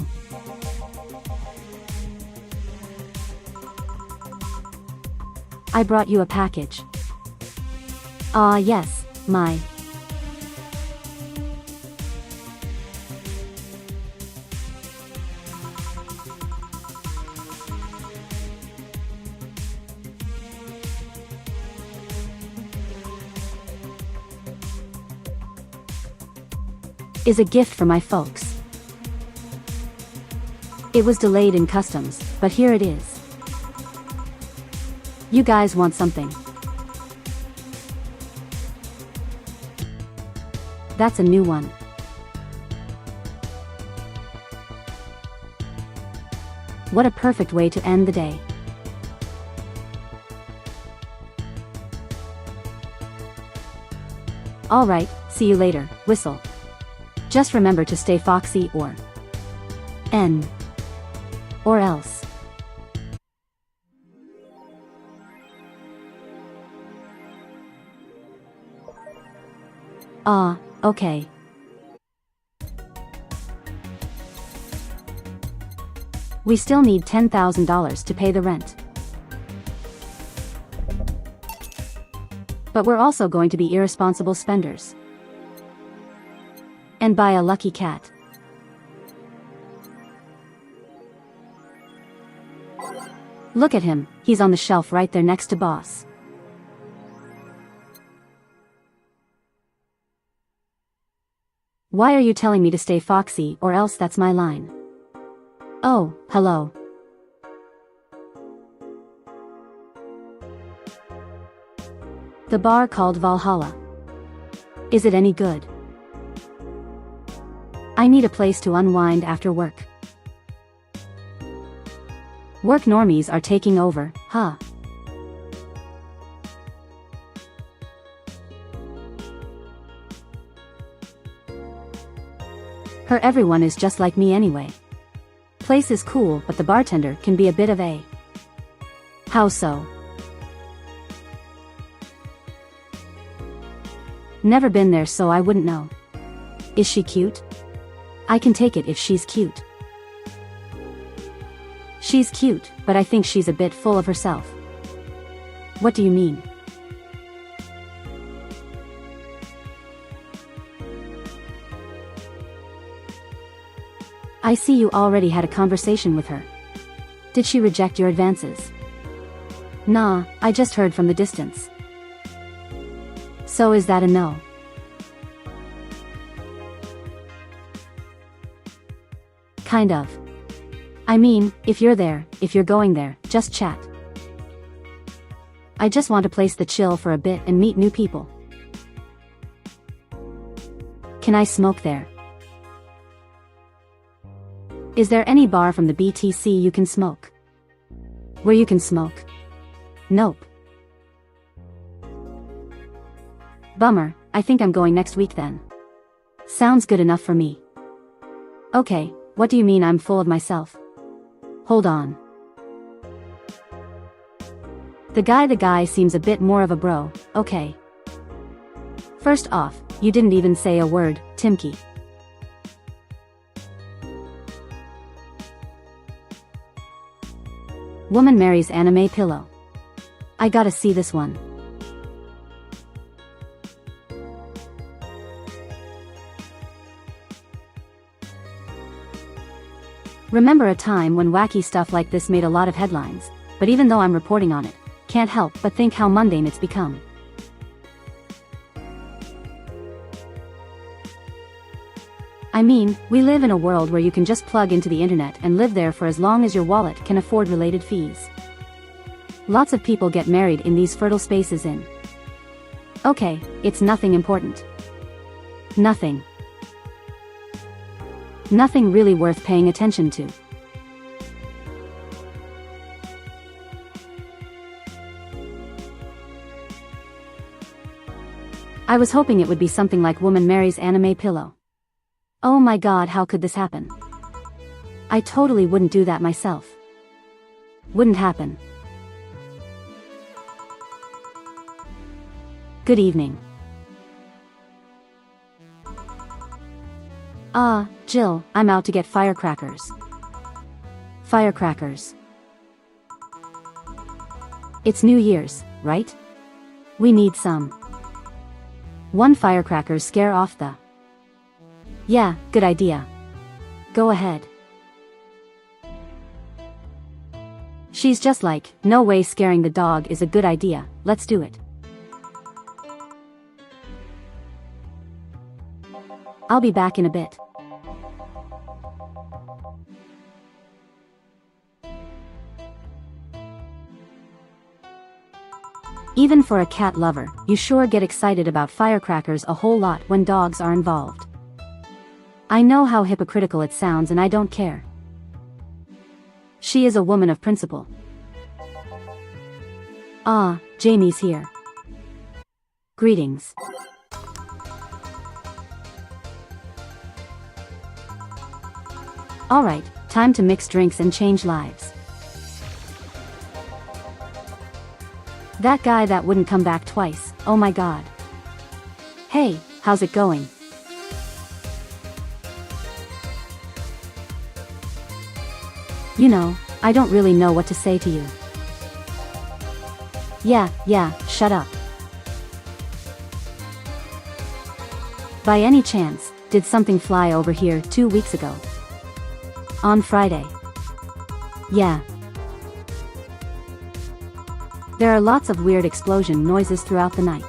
I brought you a package. Ah yes, my... is a gift for my folks. It was delayed in customs, but here it is. You guys want something? That's a new one. What a perfect way to end the day. Alright, see you later, Whistle. Just remember to stay foxy or else. Ah, okay. We still need $10,000 to pay the rent. But we're also going to be irresponsible spenders. And buy a lucky cat. Look at him, he's on the shelf right there next to Boss. Why are you telling me to stay foxy or else? That's my line. Oh, hello. The bar called Valhalla. Is it any good? I need a place to unwind after work. Work normies are taking over, huh? Her everyone is just like me anyway. Place is cool, but the bartender can be a bit of a... How so? Never been there, so I wouldn't know. Is she cute? I can take it if she's cute. She's cute, but I think she's a bit full of herself. What do you mean? I see you already had a conversation with her. Did she reject your advances? Nah, I just heard from the distance. So is that a no? Kind of. I mean, if you're there, if you're going there, just chat. I just want a place to chill for a bit and meet new people. Can I smoke there? Is there any bar from the BTC you can smoke? Where you can smoke? Nope. Bummer, I think I'm going next week then. Sounds good enough for me. Okay, what do you mean I'm full of myself? Hold on. The guy seems a bit more of a bro, okay. First off, you didn't even say a word, Timky. Woman marries anime pillow. I gotta see this one. Remember a time when wacky stuff like this made a lot of headlines, but even though I'm reporting on it, can't help but think how mundane it's become. I mean, we live in a world where you can just plug into the internet and live there for as long as your wallet can afford related fees. Lots of people get married in these fertile spaces in. Okay, it's nothing important. Nothing. Nothing really worth paying attention to. I was hoping it would be something like woman marries anime pillow. Oh my god, how could this happen? I totally wouldn't do that myself. Wouldn't happen. Good evening. Jill, I'm out to get firecrackers. Firecrackers. It's New Year's, right? We need some. One firecrackers scare off the... Yeah, good idea. Go ahead. She's just like, no way, scaring the dog is a good idea, let's do it. I'll be back in a bit. Even for a cat lover, you sure get excited about firecrackers a whole lot when dogs are involved. I know how hypocritical it sounds and I don't care. She is a woman of principle. Jamie's here. Greetings. Alright, time to mix drinks and change lives. That guy that wouldn't come back twice, oh my god. Hey, how's it going? You know, I don't really know what to say to you. Yeah, shut up. By any chance, did something fly over here 2 weeks ago? On Friday? Yeah. There are lots of weird explosion noises throughout the night.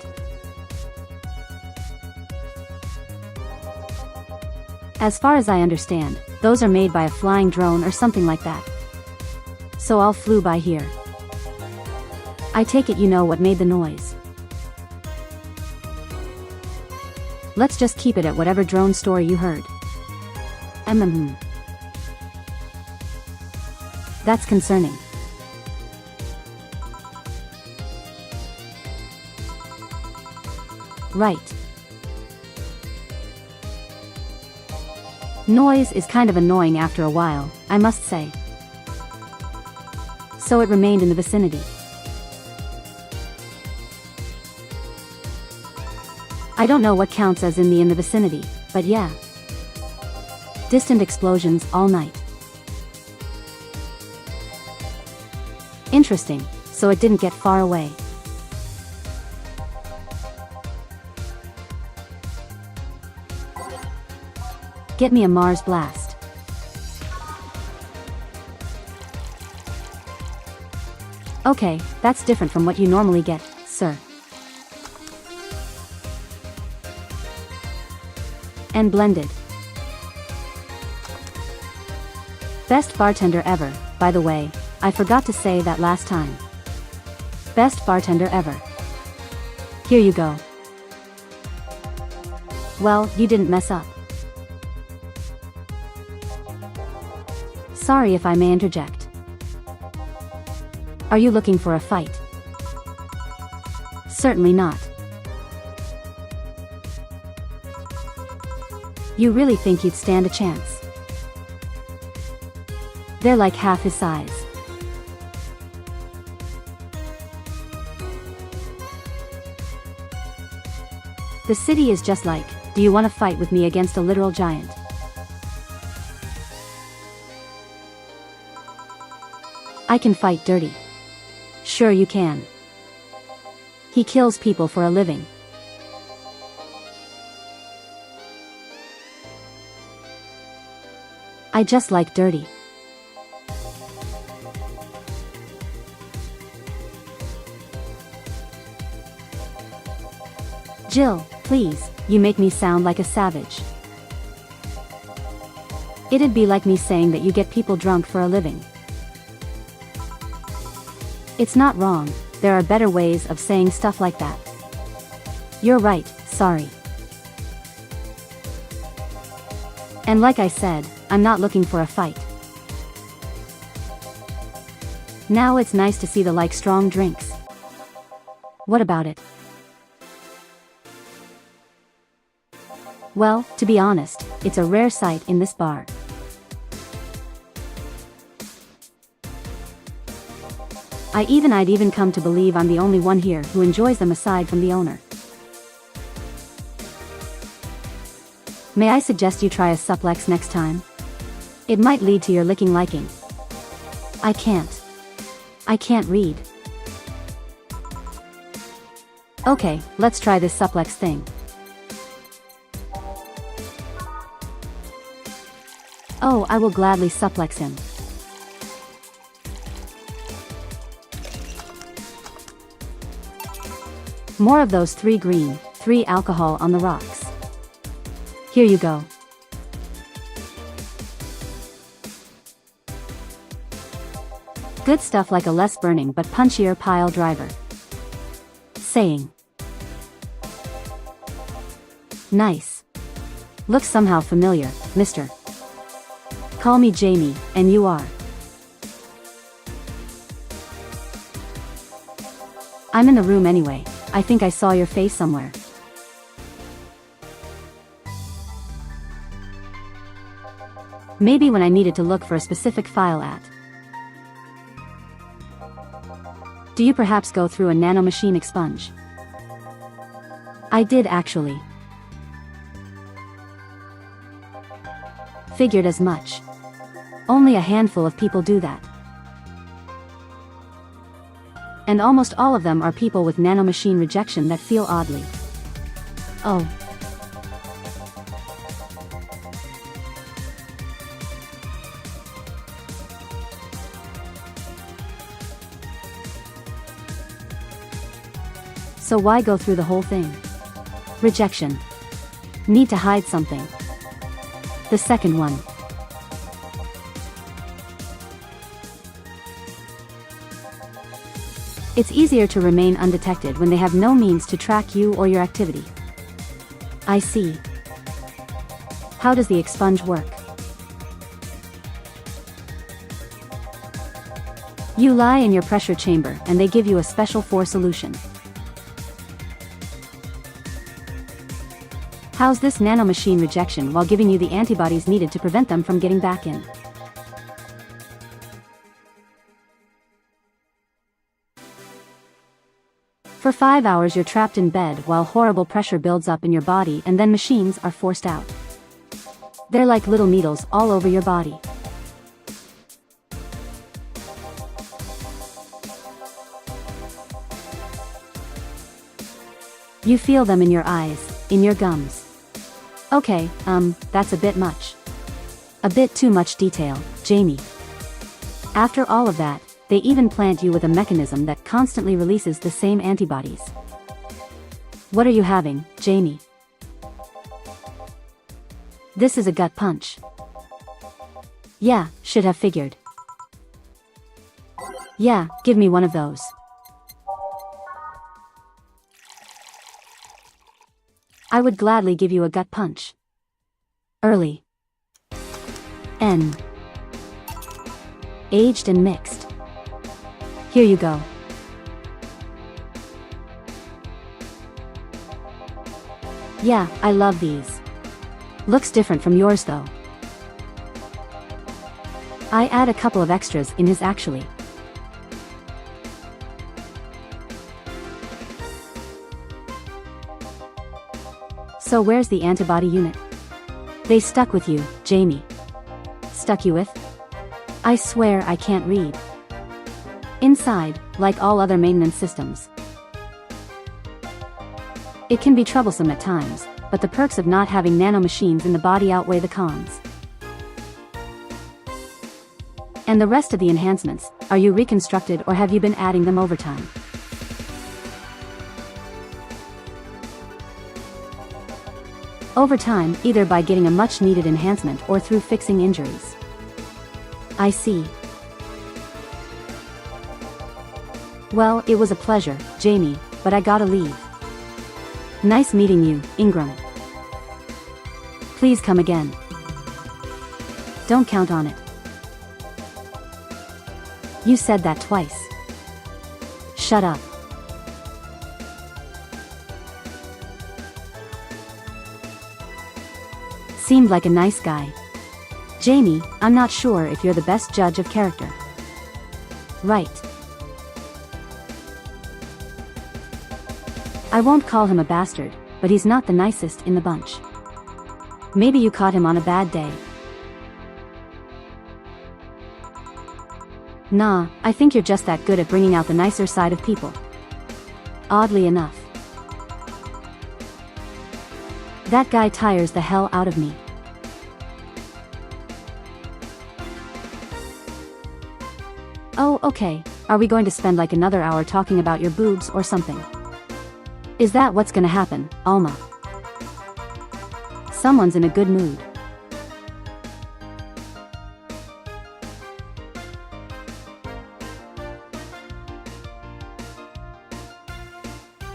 As far as I understand, those are made by a flying drone or something like that. So all flew by here. I take it you know what made the noise. Let's just keep it at whatever drone story you heard. That's concerning. Right. Noise is kind of annoying after a while, I must say. So it remained in the vicinity. I don't know what counts as in the vicinity, but yeah. Distant explosions all night. Interesting, so it didn't get far away. Get me a Mars blast. Okay, that's different from what you normally get, sir. And blended. Best bartender ever, by the way, I forgot to say that last time. Best bartender ever. Here you go. Well, you didn't mess up. Sorry if I may interject. Are you looking for a fight? Certainly not. You really think you'd stand a chance? They're like half his size. The city is just like, do you want to fight with me against a literal giant? I can fight dirty. Sure you can. He kills people for a living. I just like dirty. Jill, please, you make me sound like a savage. It'd be like me saying that you get people drunk for a living. It's not wrong, there are better ways of saying stuff like that. You're right, sorry. And like I said, I'm not looking for a fight. Now it's nice to see the like strong drinks. What about it? Well, to be honest, it's a rare sight in this bar. I'd even come to believe I'm the only one here who enjoys them aside from the owner. May I suggest you try a suplex next time? It might lead to your licking liking. I can't read. Okay, let's try this suplex thing. Oh, I will gladly suplex him. More of those 3 green, 3 alcohol on the rocks. Here you go. Good stuff, like a less burning but punchier pile driver. Saying. Nice. Looks somehow familiar, mister. Call me Jamie, and you are. I'm in the room anyway, I think I saw your face somewhere. Maybe when I needed to look for a specific file at. Do you perhaps go through a nanomachine expunge? I did actually. Figured as much. Only a handful of people do that. And almost all of them are people with nanomachine rejection that feel oddly. Oh. So why go through the whole thing? Rejection. Need to hide something. The second one. It's easier to remain undetected when they have no means to track you or your activity. I see. How does the expunge work? You lie in your pressure chamber and they give you a special 4 solution. How's this nanomachine rejection while giving you the antibodies needed to prevent them from getting back in? For 5 hours you're trapped in bed while horrible pressure builds up in your body and then machines are forced out. They're like little needles all over your body. You feel them in your eyes, in your gums. Okay, that's a bit much. A bit too much detail, Jamie. After all of that, they even plant you with a mechanism that constantly releases the same antibodies. What are you having, Jamie? This is a gut punch. Yeah, should have figured. Yeah, give me one of those. I would gladly give you a gut punch. Early. N. Aged and mixed. Here you go. Yeah, I love these. Looks different from yours though. I add a couple of extras in his actually. So where's the antibody unit? They stuck with you, Jamie. Stuck you with? I swear I can't read. Inside, like all other maintenance systems. It can be troublesome at times, but the perks of not having nanomachines in the body outweigh the cons. And the rest of the enhancements, are you reconstructed or have you been adding them over time? Over time, either by getting a much-needed enhancement or through fixing injuries. I see. Well, it was a pleasure, Jamie, but I gotta leave. Nice meeting you, Ingram. Please come again. Don't count on it. You said that twice. Shut up. Seemed like a nice guy. Jamie, I'm not sure if you're the best judge of character. Right. I won't call him a bastard, but he's not the nicest in the bunch. Maybe you caught him on a bad day. Nah, I think you're just that good at bringing out the nicer side of people. Oddly enough. That guy tires the hell out of me. Oh, okay, are we going to spend like another hour talking about your boobs or something? Is that what's gonna happen, Alma? Someone's in a good mood.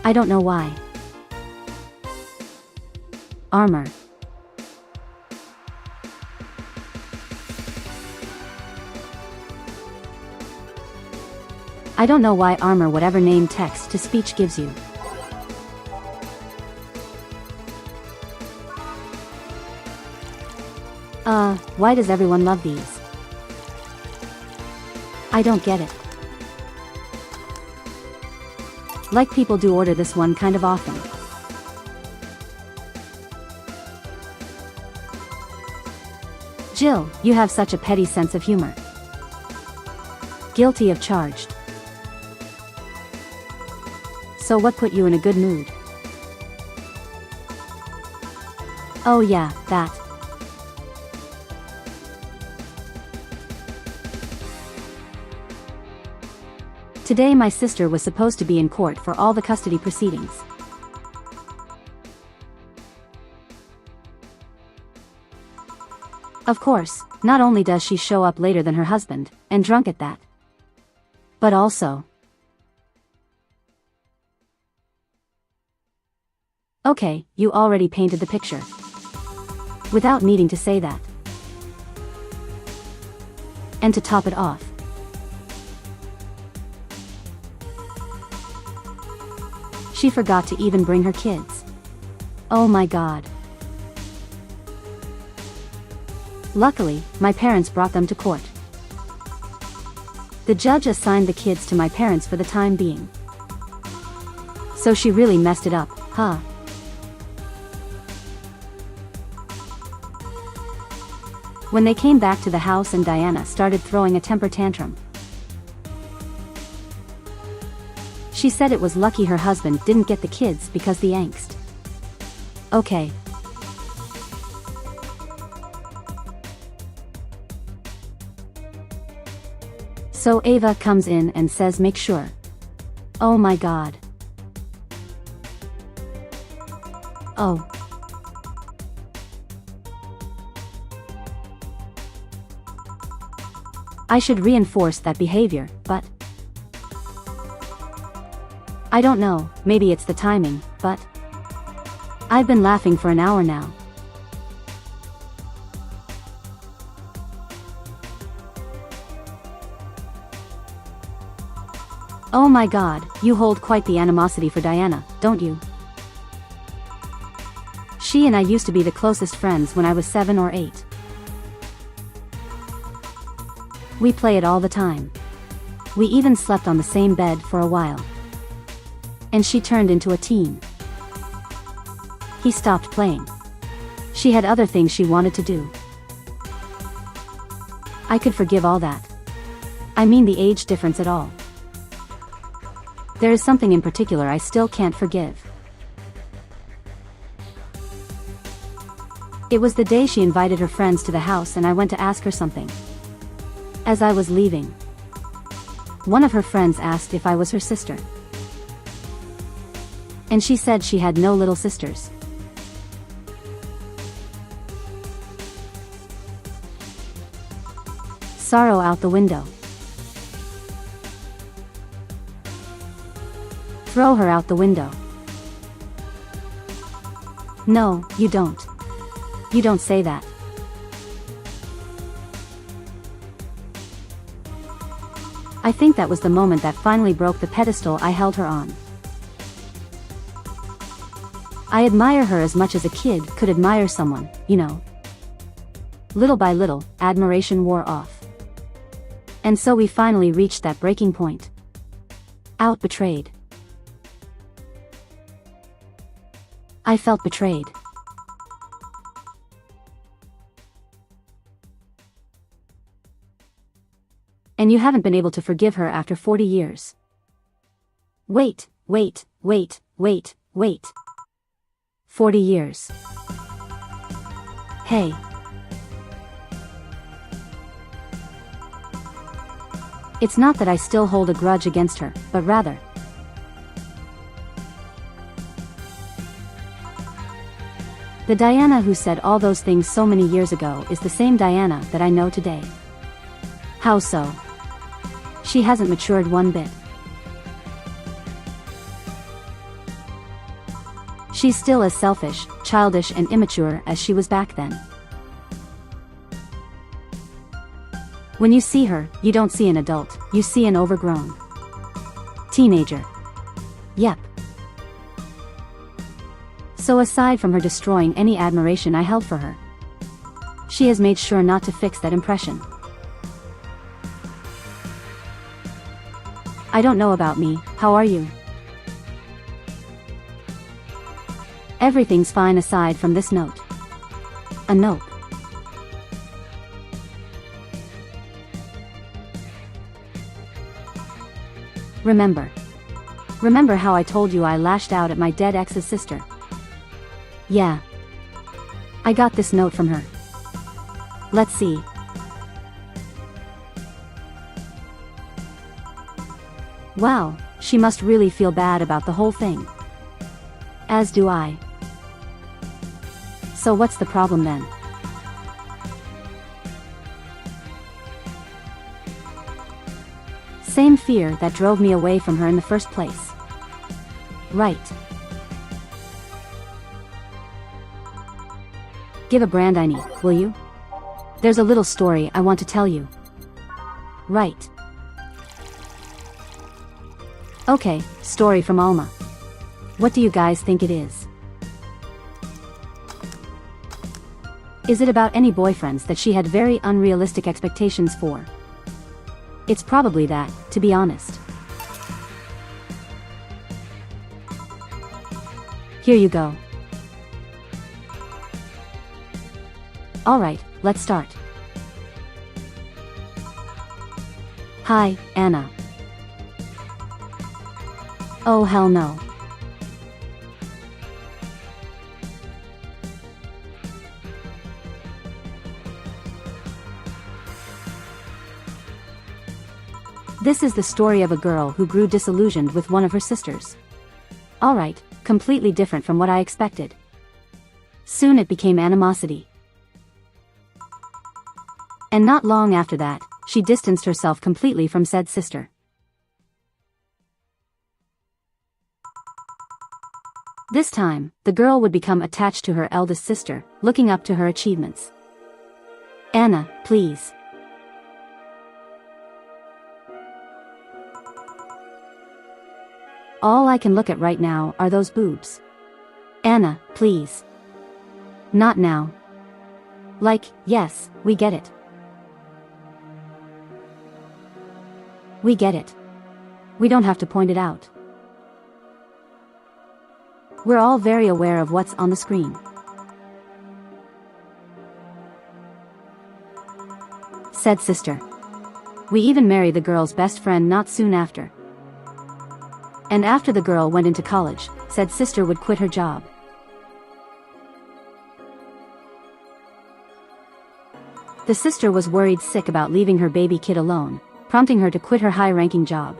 I don't know why. Armor. I don't know why armor whatever name text-to-speech gives you. Why does everyone love these? I don't get it. Like people do order this one kind of often. Jill, you have such a petty sense of humor. Guilty of charged. So what put you in a good mood? Oh yeah, that. Today my sister was supposed to be in court for all the custody proceedings. Of course, not only does she show up later than her husband, and drunk at that, but also... Okay, you already painted the picture. Without needing to say that. And to top it off, she forgot to even bring her kids. Oh my god. Luckily, my parents brought them to court. The judge assigned the kids to my parents for the time being. So she really messed it up, huh? When they came back to the house and Diana started throwing a temper tantrum. She said it was lucky her husband didn't get the kids because the angst. Okay. So Ava comes in and says make sure. Oh my god. Oh. I should reinforce that behavior, but I don't know, maybe it's the timing, but I've been laughing for an hour now. Oh my god, you hold quite the animosity for Diana, don't you? She and I used to be the closest friends when I was 7 or 8. We play it all the time. We even slept on the same bed for a while. And she turned into a teen. He stopped playing. She had other things she wanted to do. I could forgive all that. I mean the age difference at all. There is something in particular I still can't forgive. It was the day she invited her friends to the house and I went to ask her something. As I was leaving, one of her friends asked if I was her sister. And she said she had no little sisters. Sorrow out the window. Throw her out the window. No, you don't. You don't say that. I think that was the moment that finally broke the pedestal I held her on. I admire her as much as a kid could admire someone, you know. Little by little, admiration wore off. And so we finally reached that breaking point. Out betrayed. I felt betrayed. And you haven't been able to forgive her after 40 years. Wait. 40 years. Hey. It's not that I still hold a grudge against her, but rather, the Diana who said all those things so many years ago is the same Diana that I know today. How so? She hasn't matured one bit. She's still as selfish, childish and immature as she was back then. When you see her, you don't see an adult, you see an overgrown teenager. Yep. So aside from her destroying any admiration I held for her, she has made sure not to fix that impression. I don't know about me, how are you? Everything's fine aside from this note. A nope. Remember how I told you I lashed out at my dead ex's sister? Yeah. I got this note from her. Let's see. Wow, she must really feel bad about the whole thing. As do I. So what's the problem then? Same fear that drove me away from her in the first place. Right. Give a brand I need, will you? There's a little story I want to tell you. Right. Okay, story from Alma. What do you guys think it is? Is it about any boyfriends that she had very unrealistic expectations for? It's probably that, to be honest. Here you go. Alright, let's start. Hi, Anna. Oh hell no. This is the story of a girl who grew disillusioned with one of her sisters. Alright, completely different from what I expected. Soon it became animosity. And not long after that, she distanced herself completely from said sister. This time, the girl would become attached to her eldest sister, looking up to her achievements. Anna, please. All I can look at right now are those boobs. Anna, please. Not now. Like, yes, we get it. We get it. We don't have to point it out. We're all very aware of what's on the screen. Said sister. We even married the girl's best friend not soon after. And after the girl went into college, said sister would quit her job. The sister was worried sick about leaving her baby kid alone, prompting her to quit her high-ranking job.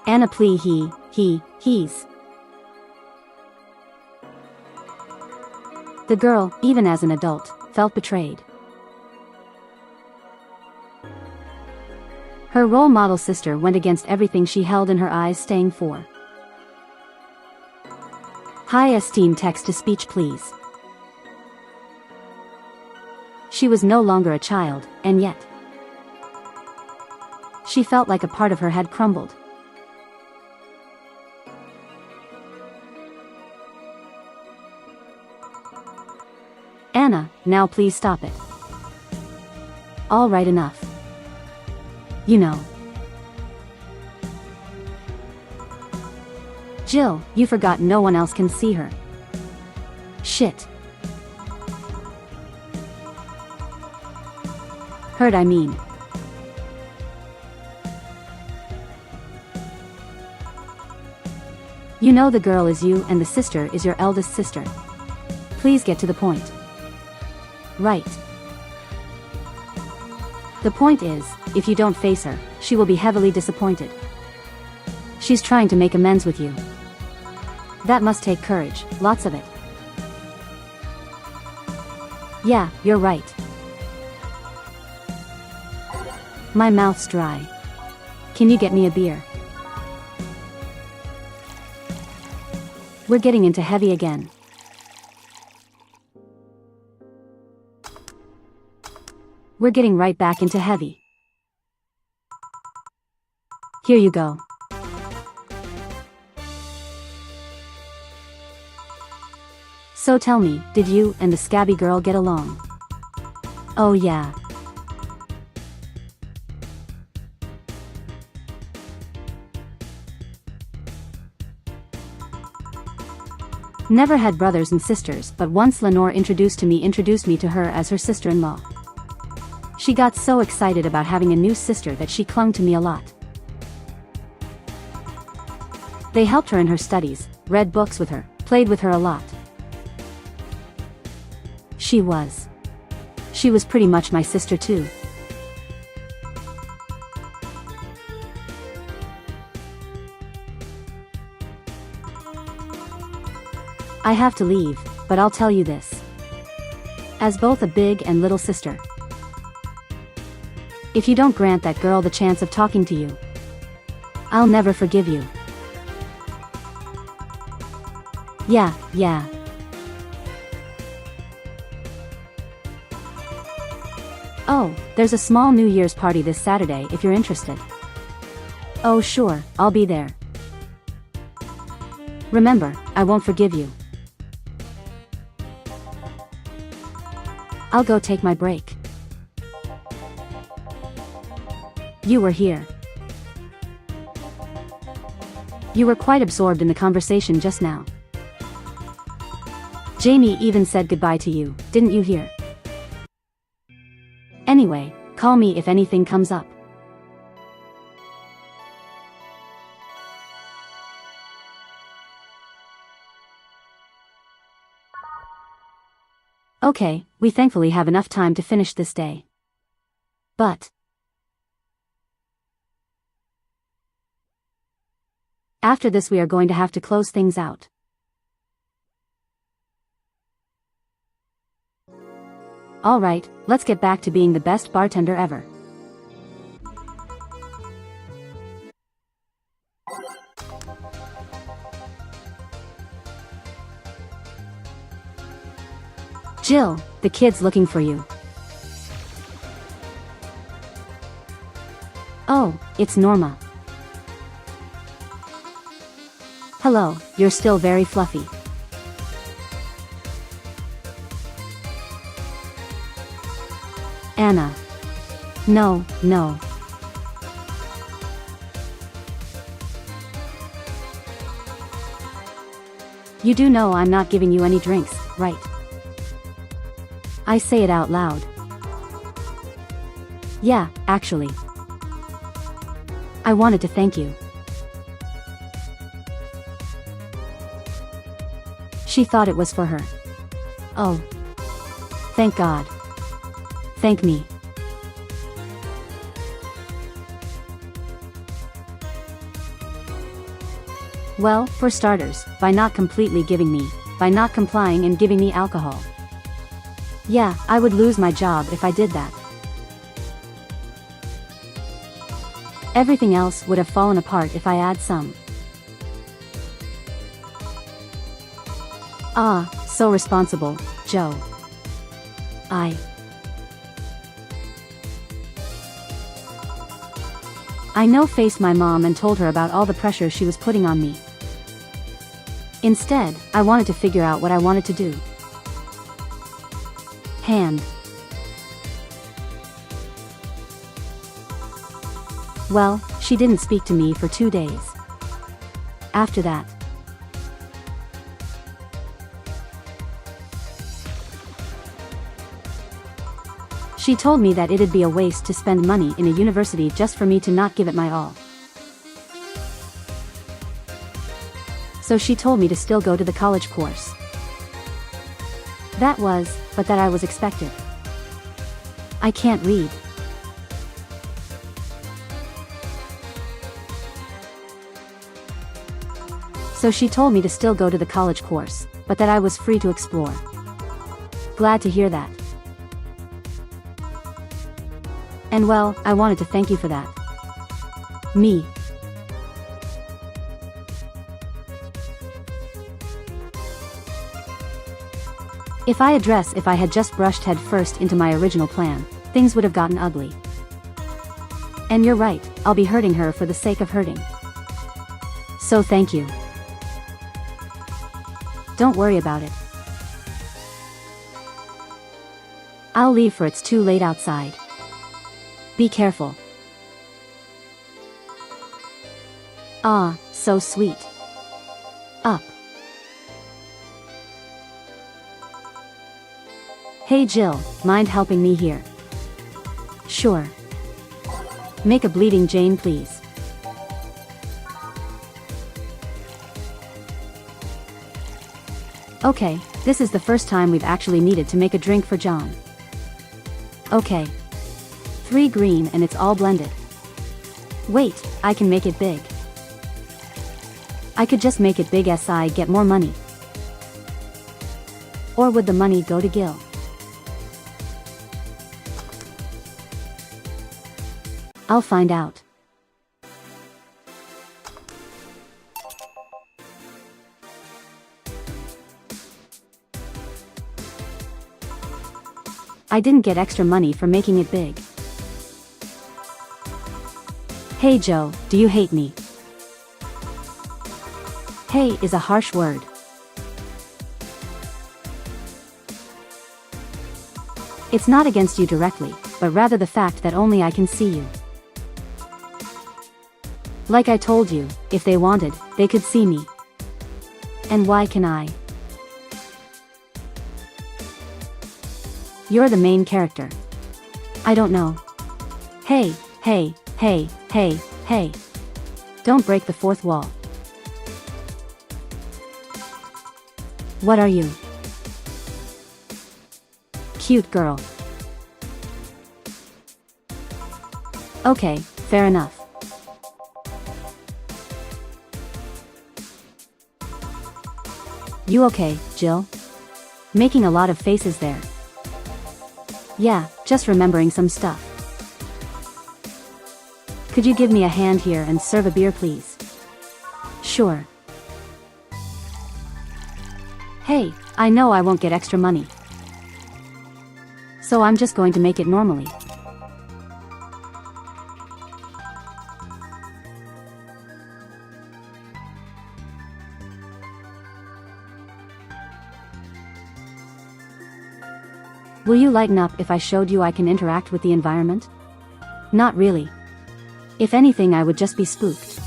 Anna plea he's. The girl, even as an adult, felt betrayed. Her role model sister went against everything she held in her eyes, staying for. High esteem text-to-speech please. She was no longer a child, and yet she felt like a part of her had crumbled. Anna, now please stop it. All right, enough. You know. Jill, you forgot no one else can see her. Shit. Heard I mean. You know the girl is you and the sister is your eldest sister. Please get to the point. Right. The point is, if you don't face her, she will be heavily disappointed. She's trying to make amends with you. That must take courage, lots of it. Yeah, you're right. My mouth's dry. Can you get me a beer? We're getting into heavy again. We're getting right back into heavy. Here you go. So tell me, did you and the scabby girl get along? Oh yeah. Never had brothers and sisters, but once Lenore introduced me to her as her sister-in-law. She got so excited about having a new sister that she clung to me a lot. They helped her in her studies, read books with her, played with her a lot. She was pretty much my sister too. I have to leave, but I'll tell you this. As both a big and little sister, if you don't grant that girl the chance of talking to you, I'll never forgive you. Yeah. Oh, there's a small New Year's party this Saturday if you're interested. Oh sure, I'll be there. Remember, I won't forgive you. I'll go take my break. You were here. You were quite absorbed in the conversation just now. Jamie even said goodbye to you, didn't you hear? Anyway, call me if anything comes up. Okay, we thankfully have enough time to finish this day. But after this we are going to have to close things out. Alright, let's get back to being the best bartender ever. Jill, the kid's looking for you. Oh, it's Norma. Hello, you're still very fluffy. Anna. No. You do know I'm not giving you any drinks, right? I say it out loud. Yeah, actually. I wanted to thank you. She thought it was for her. Oh. Thank God. Thank me. Well, for starters, by not completely giving me, by not complying and giving me alcohol. Yeah, I would lose my job if I did that. Everything else would have fallen apart if I add some. Ah, so responsible, Joe. I faced my mom and told her about all the pressure she was putting on me. Instead, I wanted to figure out what I wanted to do. Well, she didn't speak to me for 2 days. After that, she told me that it'd be a waste to spend money in a university just for me to not give it my all. So she told me to still go to the college course. That I was expected. I can't read. So she told me to still go to the college course, but that I was free to explore. Glad to hear that. And well, I wanted to thank you for that. Me. If I had just brushed head first into my original plan, things would have gotten ugly. And you're right, I'll be hurting her for the sake of hurting. So thank you. Don't worry about it. I'll leave for it's too late outside. Be careful. Ah, so sweet. Up. Hey Jill, mind helping me here? Sure. Make a bleeding Jane please. Okay, this is the first time we've actually needed to make a drink for John. Okay. 3 green and it's all blended. Wait, I can make it big. I could just make it big as I get more money. Or would the money go to Gil? I'll find out. I didn't get extra money for making it big. Hey Joe, do you hate me? Hey is a harsh word. It's not against you directly, but rather the fact that only I can see you. Like I told you, if they wanted, they could see me. And why can I? You're the main character. I don't know. Hey, hey, hey, hey, hey. Don't break the fourth wall. What are you? Cute girl. Okay, fair enough. You okay, Jill? Making a lot of faces there. Yeah, just remembering some stuff. Could you give me a hand here and serve a beer, please? Sure. Hey, I know I won't get extra money. So I'm just going to make it normally. Will you lighten up if I showed you I can interact with the environment? Not really. If anything, I would just be spooked.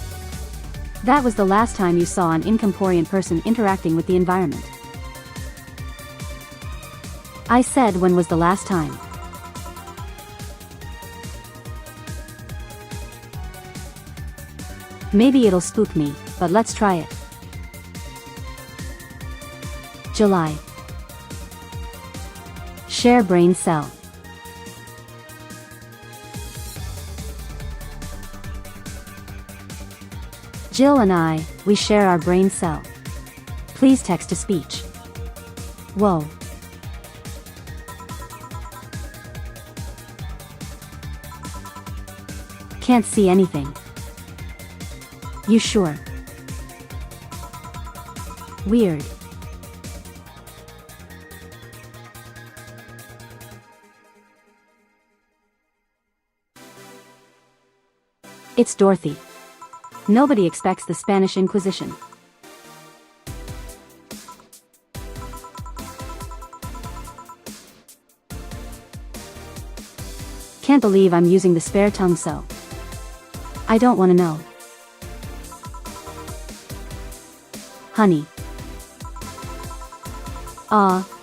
That was the last time you saw an incorporeal person interacting with the environment. I said, when was the last time? Maybe it'll spook me, but let's try it. July. Share brain cell. Jill and I, we share our brain cell. Please text to speech. Whoa. Can't see anything. You sure? Weird. It's Dorothy. Nobody expects the Spanish Inquisition. Can't believe I'm using the spare tongue so. I don't want to know. Honey.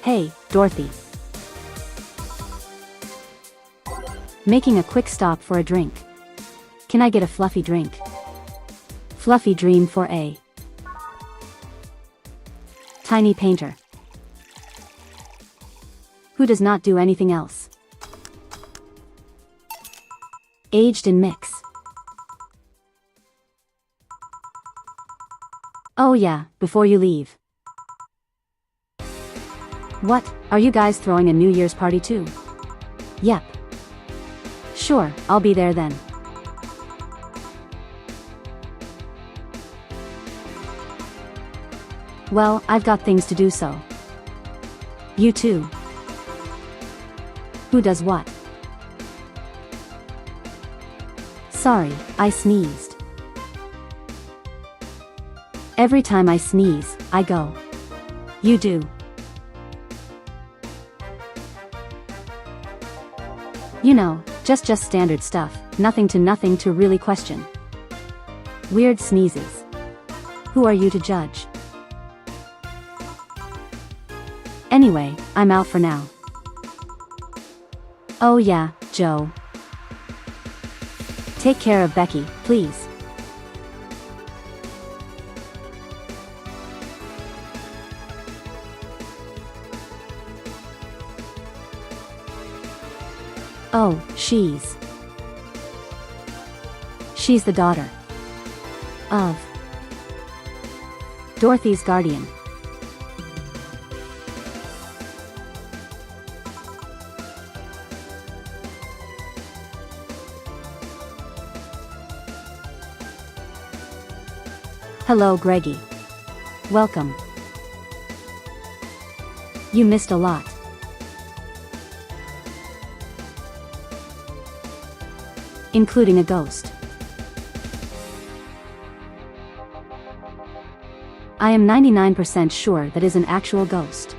Hey, Dorothy. Making a quick stop for a drink. Can I get a fluffy drink? Fluffy dream for a tiny painter who does not do anything else. Aged in mix. Oh yeah, before you leave. What, are you guys throwing a New Year's party too? Yep. Sure, I'll be there then. Well, I've got things to do so. You too. Who does what? Sorry, I sneezed. Every time I sneeze, I go. You do. You know, just standard stuff, nothing to really question. Weird sneezes. Who are you to judge? Anyway, I'm out for now. Oh yeah, Joe. Take care of Becky, please. Oh, she's the daughter of Dorothy's guardian. Hello, Greggy. Welcome. You missed a lot. Including a ghost. I am 99% sure that is an actual ghost.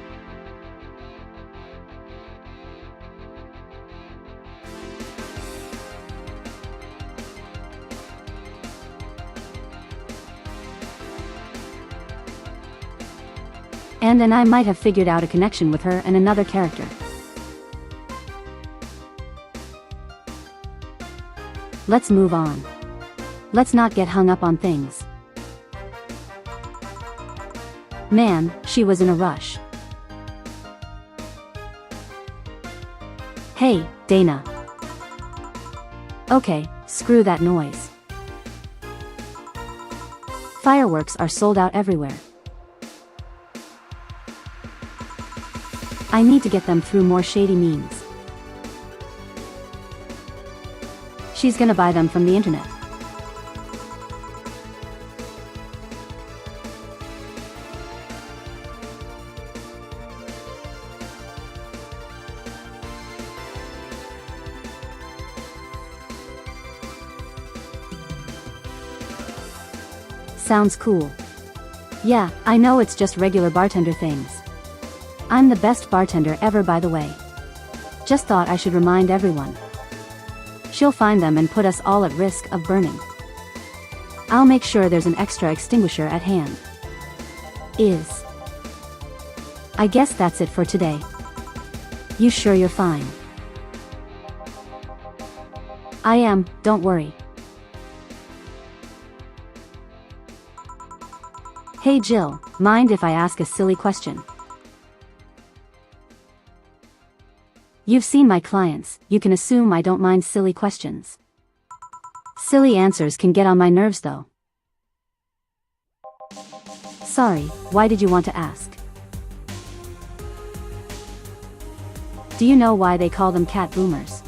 And then I might have figured out a connection with her and another character. Let's move on. Let's not get hung up on things. Man, she was in a rush. Hey, Dana. Okay, screw that noise. Fireworks are sold out everywhere. I need to get them through more shady means. She's gonna buy them from the internet. Sounds cool. Yeah, I know it's just regular bartender things. I'm the best bartender ever, by the way. Just thought I should remind everyone. She'll find them and put us all at risk of burning. I'll make sure there's an extra extinguisher at hand. I guess that's it for today. You sure you're fine? I am, don't worry. Hey Jill, mind if I ask a silly question? You've seen my clients, you can assume I don't mind silly questions. Silly answers can get on my nerves though. Sorry, why did you want to ask? Do you know why they call them cat boomers?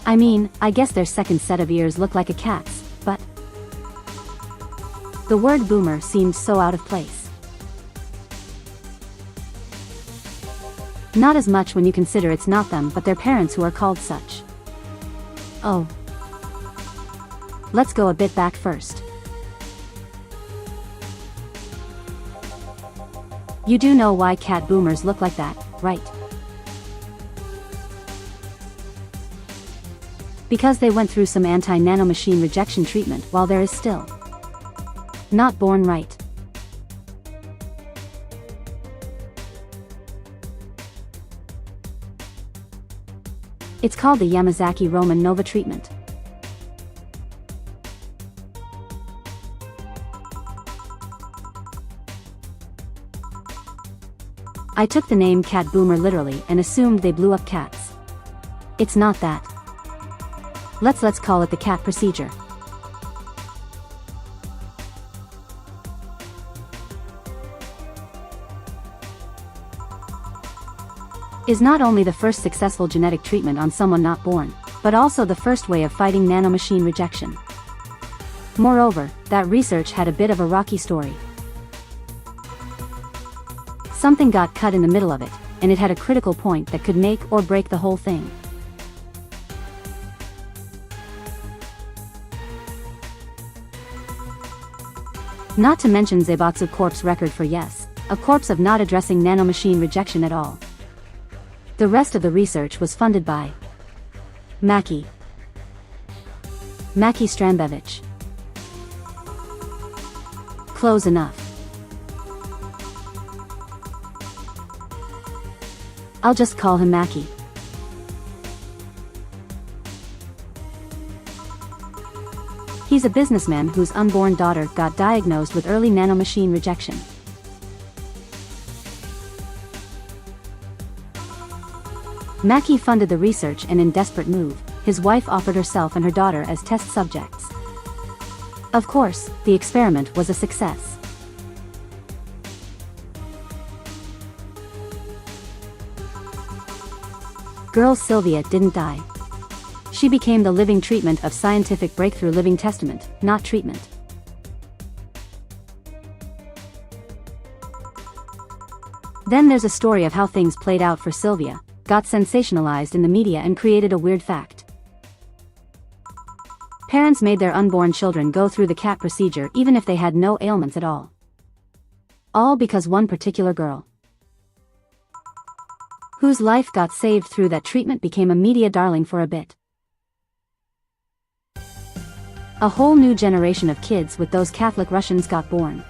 I mean, I guess their second set of ears look like a cat's, but the word boomer seemed so out of place. Not as much when you consider it's not them but their parents who are called such. Oh. Let's go a bit back first. You do know why cat boomers look like that, right? Because they went through some anti-nanomachine rejection treatment while there is still not born right. It's called the Yamazaki Roman Nova treatment. I took the name cat boomer literally and assumed they blew up cats. It's not that. Let's call it the cat procedure. Is not only the first successful genetic treatment on someone not born, but also the first way of fighting nanomachine rejection. Moreover, that research had a bit of a rocky story. Something got cut in the middle of it, and it had a critical point that could make or break the whole thing. Not to mention Zaibatsu Corp's record for yes, a corpse of not addressing nanomachine rejection at all. The rest of the research was funded by Maki Strambevich. Close enough. I'll just call him Maki. He's a businessman whose unborn daughter got diagnosed with early nanomachine rejection. Maki funded the research and in desperate move, his wife offered herself and her daughter as test subjects. Of course, the experiment was a success. Girl Sylvia didn't die. She became the living treatment of scientific breakthrough, living testament, not treatment. Then there's a story of how things played out for Sylvia, got sensationalized in the media and created a weird fact. Parents made their unborn children go through the cat procedure even if they had no ailments at all. All because one particular girl, whose life got saved through that treatment, became a media darling for a bit. A whole new generation of kids with those Catholic Russians got born.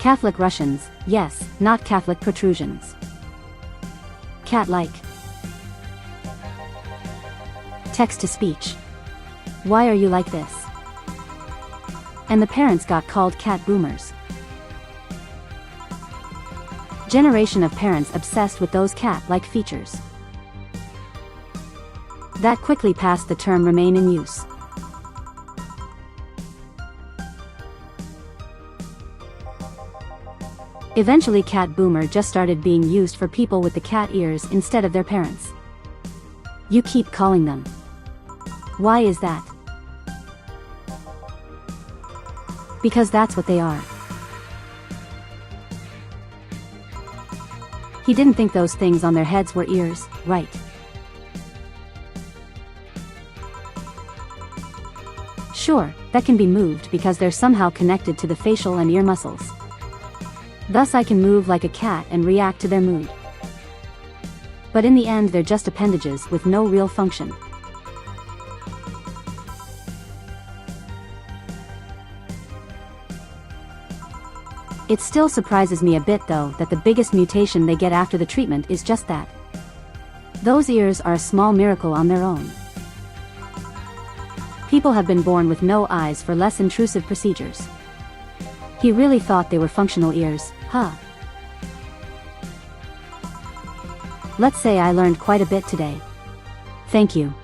Catholic Russians, yes, not Catholic protrusions. Cat-like. Text-to-speech. Why are you like this? And the parents got called cat boomers. Generation of parents obsessed with those cat-like features. That quickly passed the term remain in use. Eventually cat boomer just started being used for people with the cat ears instead of their parents. You keep calling them. Why is that? Because that's what they are. He didn't think those things on their heads were ears, right? Sure, that can be moved because they're somehow connected to the facial and ear muscles. Thus I can move like a cat and react to their mood. But in the end they're just appendages with no real function. It still surprises me a bit though that the biggest mutation they get after the treatment is just that. Those ears are a small miracle on their own. People have been born with no eyes for less intrusive procedures. He really thought they were functional ears, huh? Let's say I learned quite a bit today. Thank you.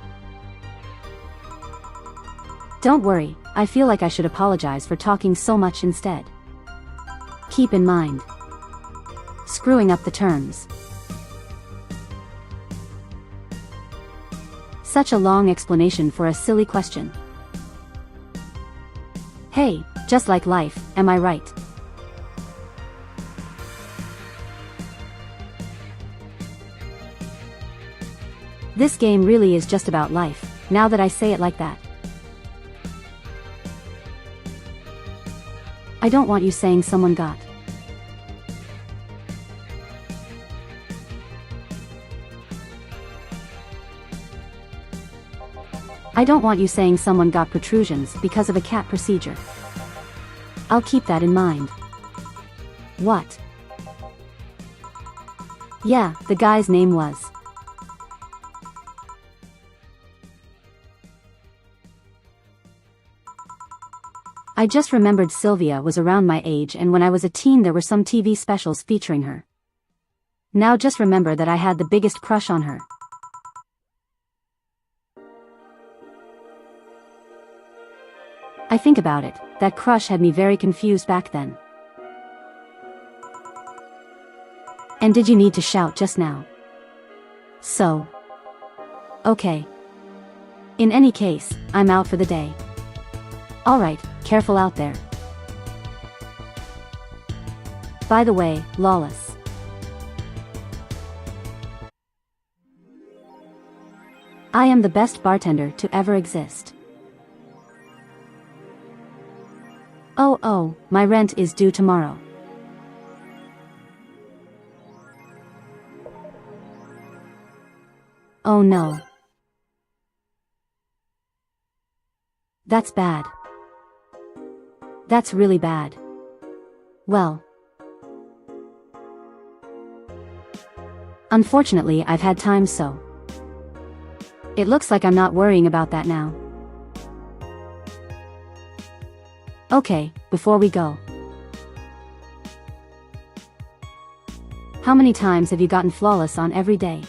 Don't worry, I feel like I should apologize for talking so much instead. Keep in mind. Screwing up the terms. Such a long explanation for a silly question. Hey, just like life, am I right? This game really is just about life, now that I say it like that. I don't want you saying someone got. I don't want you saying someone got protrusions because of a cat procedure. I'll keep that in mind. What? Yeah, the guy's name was. I just remembered Sylvia was around my age, and when I was a teen there were some TV specials featuring her. Now just remember that I had the biggest crush on her. I think about it, that crush had me very confused back then. And did you need to shout just now? So. Okay. In any case, I'm out for the day. Alright, careful out there. By the way, lawless. I am the best bartender to ever exist. Oh, my rent is due tomorrow. Oh no. That's bad. That's really bad. Well. Unfortunately, I've had time, so. It looks like I'm not worrying about that now. Okay, before we go. How many times have you gotten flawless on every day?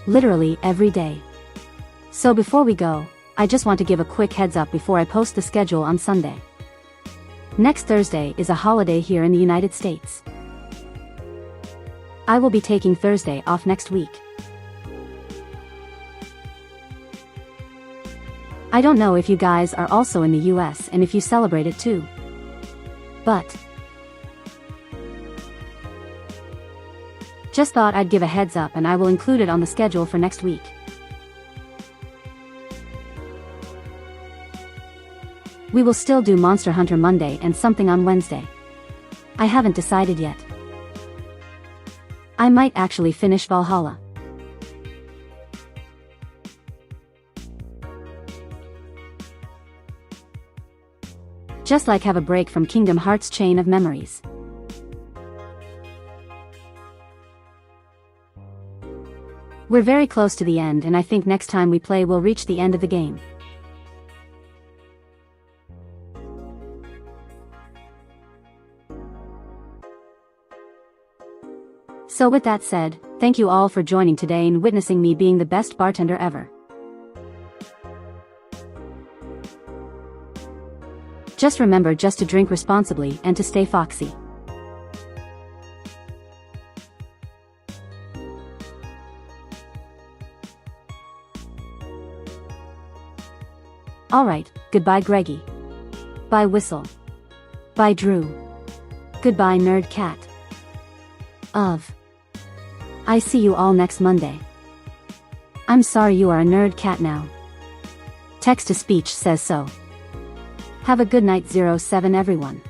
Literally every day. So before we go, I just want to give a quick heads up before I post the schedule on Sunday. Next Thursday is a holiday here in the United States. I will be taking Thursday off next week. I don't know if you guys are also in the US and if you celebrate it too. But just thought I'd give a heads up, and I will include it on the schedule for next week. We will still do Monster Hunter Monday and something on Wednesday. I haven't decided yet. I might actually finish Valhalla. Just like have a break from Kingdom Hearts' chain of memories. We're very close to the end, and I think next time we play we'll reach the end of the game. So with that said, thank you all for joining today and witnessing me being the best bartender ever. Just remember just to drink responsibly and to stay foxy. Alright, goodbye Greggy. Bye Whistle. Bye Drew. Goodbye Nerd Cat. I see you all next Monday. I'm sorry you are a nerd cat now. Text-to-speech says so. Have a good night 07 everyone.